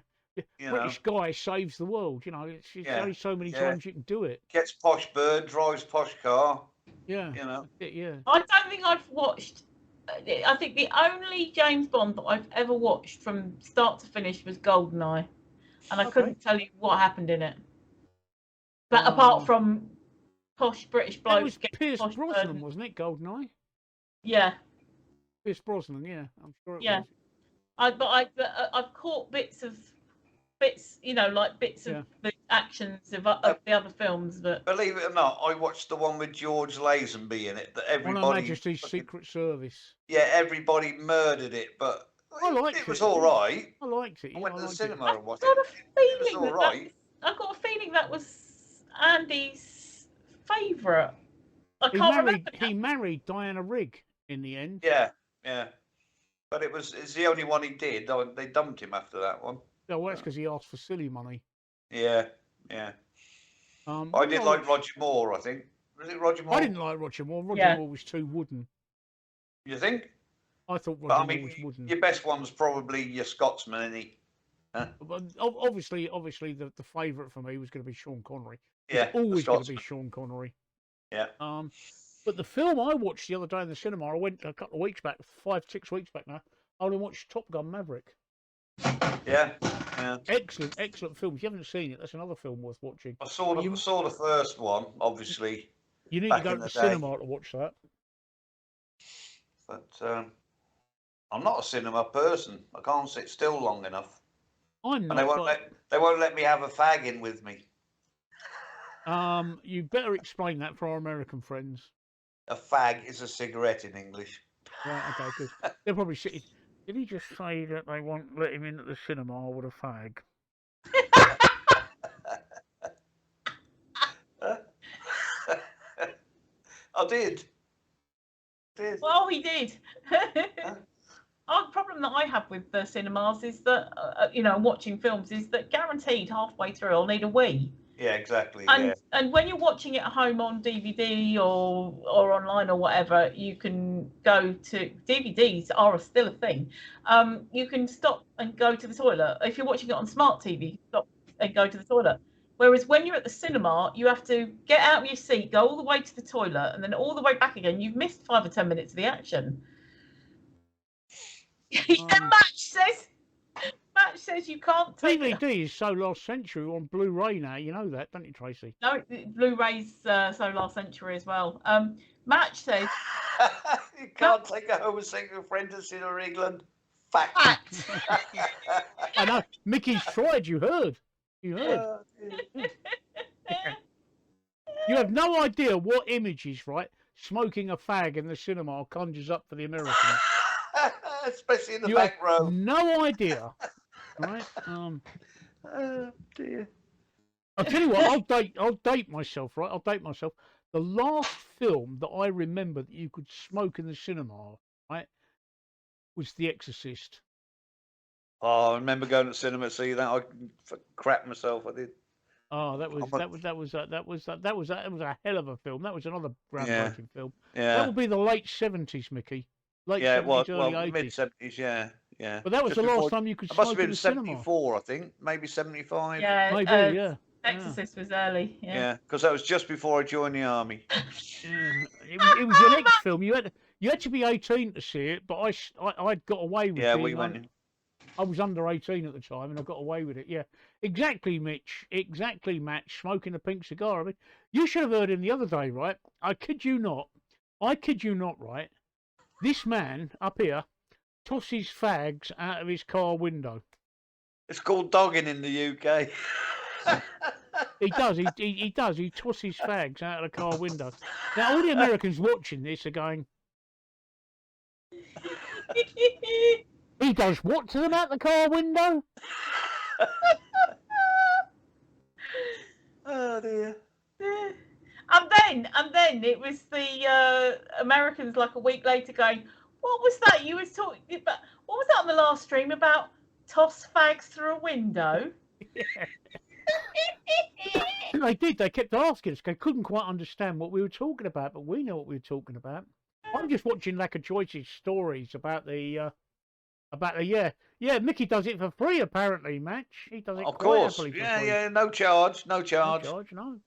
British guy saves the world. You know, it's only so many times you can do it. Gets posh bird, drives posh car. Yeah. You know. Yeah. I don't think I've watched. I think the only James Bond that I've ever watched from start to finish was GoldenEye. and I Okay. couldn't tell you what happened in it. But apart Oh. from posh British That blokes was getting Pierce posh Brosnan, burden. wasn't it? Goldeneye. Yeah, Pierce Brosnan, yeah, I'm sure it yeah. was. I've caught bits, you know, like bits Yeah. of the actions of the other films, but Believe it or not, I watched the one with George Lazenby in it. That On Her everybody, Majesty's Secret Service. yeah, everybody murdered it, but I liked it was it. all right. I liked it. I Yeah, went I to the liked it. cinema I've and watched got a it. It was feeling all right. I've got a feeling that was Andy's favourite. I can't remember. He married Diana Rigg in the end. Yeah, yeah. But it's the only one he did. They dumped him after that one. Oh, well, that's because he asked for silly money. Yeah, yeah. I did like Roger Moore, I think. Was it Roger Moore? I didn't like Roger Moore. Roger Moore was too wooden. You think? I thought Roger Moore was wooden. Your best one's probably your Scotsman, isn't he? Huh? But obviously, the favourite for me was going to be Sean Connery. Yeah, always going to be Sean Connery. Yeah. But the film I watched the other day in the cinema, I went a couple of weeks back, 5-6 weeks back now. I only watched Top Gun Maverick. Yeah, yeah. Excellent film. If you haven't seen it, that's another film worth watching. I saw the first one, obviously. You need to go to the cinema to watch that. But I'm not a cinema person. I can't sit still long enough. I'm not. And they won't let me have a fag in with me. You better explain that for our American friends. A fag is a cigarette in English. Right, okay, good. They're probably sitting. Did he just say that they won't let him in at the cinema with a fag? I did. Well, he did. Our problem that I have with the cinemas is that, you know, watching films is that guaranteed halfway through I'll need a wee. Yeah, exactly. And when you're watching it at home on DVD or online or whatever, you can go to DVDs are still a thing. You can stop and go to the toilet. If you're watching it on smart TV, stop and go to the toilet. Whereas when you're at the cinema, you have to get out of your seat, go all the way to the toilet, and then all the way back again. You've missed 5 or 10 minutes of the action. Match says you can't take DVD is so last century on Blu-ray now. You know that, don't you, Tracy? No, Blu-ray's so last century as well. Match says you can't take a homosexual friend to cinema England. Fact. I know. Mickey's tried. You heard. You heard. You have no idea what images, right? Smoking a fag in the cinema conjures up for the Americans. Especially in the back row. No idea, right? Oh dear. I'll tell you what. I'll date myself, right? I'll date myself. The last film that I remember that you could smoke in the cinema, right, was The Exorcist. Oh, I remember going to the cinema to see that. I crap myself. I did. Oh, that was a hell of a film. That was another groundbreaking film. Yeah. That would be the late 70s, Mickey. Late 70s, early 80s. Mid 70s. Yeah. But that was just the last time you could must smoke have in been the 74, I think, maybe 75. Yeah, maybe. Yeah. Exorcist was early. Yeah, because that was just before I joined the army. It was an X film. You had to be 18 to see it, but I'd got away with it. Yeah, we went in. I was under 18 at the time, and I got away with it. Yeah, exactly, Mitch. Exactly, Matt. Smoking a pink cigar. I mean, you should have heard him the other day, right? I kid you not, right? This man up here tosses fags out of his car window. It's called dogging in the UK. He does. He does. He tosses fags out of the car window. Now, all the Americans watching this are going, he does what to them out the car window? Oh dear. And then it was the Americans like a week later going, what was that you was talking about? What was that on the last stream about toss fags through a window? They did. They kept asking us. They couldn't quite understand what we were talking about, but we know what we were talking about. I'm just watching Lack of Choice's stories about the yeah. Mickey does it for free apparently, Match. He does it. Of quite course. happily for Yeah, free. yeah. No charge. No charge. No charge, no.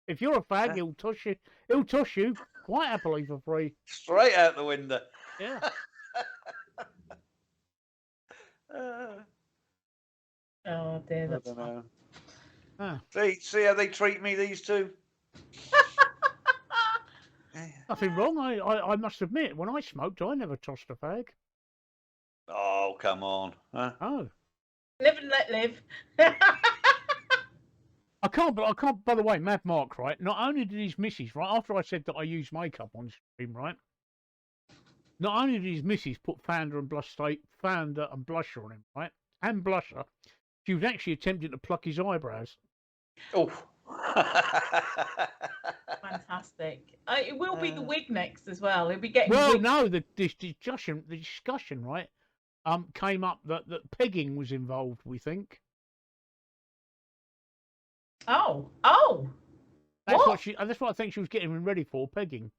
If you're a fag, he'll toss you. He'll toss you quite happily for free. Straight out the window. Yeah. Oh dear, I that's don't know. Ah, See how they treat me, these two? nothing wrong. I must admit, when I smoked, I never tossed a fag. Oh, come on. Huh? Oh. live and let live. I can't, by the way, Mad Mark, right? Not only did his missus, right, after I said that I use makeup on stream, right? Not only did his missus put founder and blusher on him, right? And blusher, she was actually attempting to pluck his eyebrows. Oh. Fantastic. It will be the wig next as well. He'll be getting. Well, wig. no, the discussion, right, came up that pegging was involved, we think. Oh. That's What? what she. That's what I think she was getting him ready for, pegging.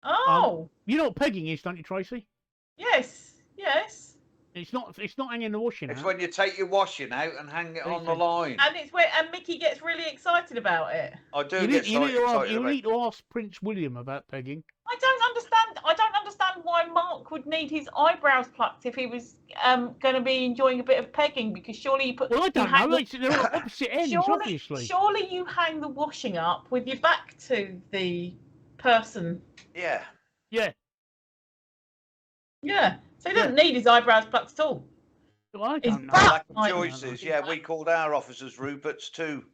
Oh. You know what pegging is, don't you, Tracy? Yes. It's not hanging the washing It's out. when you take your washing out and hang it on the line. And it's where Mickey gets really excited about it. I do You get need excited to ask Prince William about pegging. I don't understand why Mark would need his eyebrows plucked if he was going to be enjoying a bit of pegging, because surely you put. Well, I don't hang know. They're on opposite ends, obviously. Surely you hang the washing up with your back to the person. Yeah. Yeah. Yeah. So he doesn't need his eyebrows plucked at all. Well, I His don't know. back Lack of might- choices. Yeah, we called our officers Ruperts too.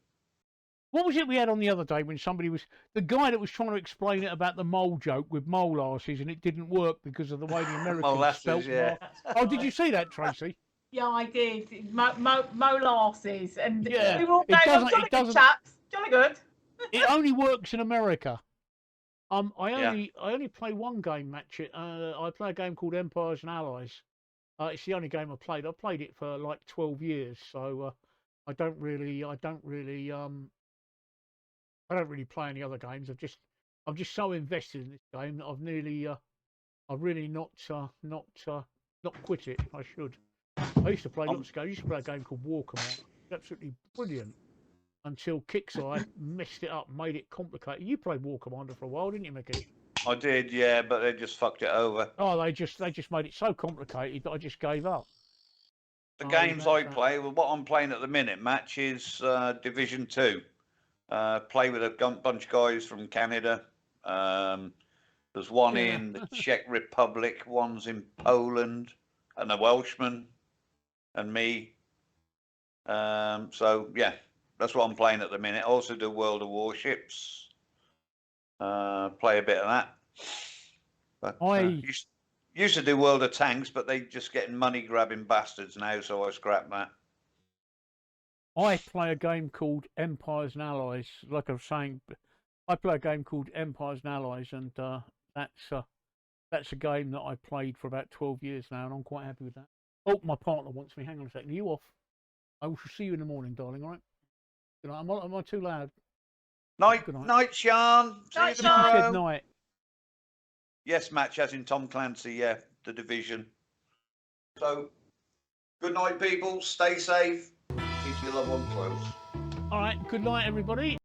What was it we had on the other day when somebody was the guy that was trying to explain it about the mole joke with molasses and it didn't work because of the way the Americans Molasses, spelt yeah. Oh, did you see that, Tracy? Yeah, I did. Molasses, and Yeah, we were all it going, doesn't- jolly it good doesn't- chaps, jolly good. It only works in America. I Yeah. only play one game match. I play a game called Empires and Allies. It's the only game I played. I played it for like 12 years, so I don't really play any other games. I'm just so invested in this game that I've really not quit it. I should. I used to play lots of games. I used to play a game called War Command. Absolutely brilliant. Until Kixeye messed it up, made it complicated. You played War Commander for a while, didn't you, Mickey? I did, yeah, but they just fucked it over. Oh, they just made it so complicated that I just gave up. The Oh, games that's I right. play, well, what I'm playing at the minute, match is Division 2. Play with a bunch of guys from Canada. There's one Yeah. in the Czech Republic, one's in Poland, and a Welshman, and me. So, yeah, that's what I'm playing at the minute. I also do World of Warships. Play a bit of that. But, used to do World of Tanks, but they just getting money grabbing bastards now, so I scrapped that. I play a game called Empires and Allies. Like I was saying, I play a game called Empires and Allies, and that's a game that I played for about 12 years now, and I'm quite happy with that. Oh, my partner wants me. Hang on a second. Are you off? I will see you in the morning, darling. All right? Good night. Am I too loud? Night, Good night. night, Sean. See you Night, Sean. She tomorrow. said night. Yes, match as in Tom Clancy, yeah, the Division. So, good night, people. Stay safe. Keep your loved one close. All right. Good night, everybody.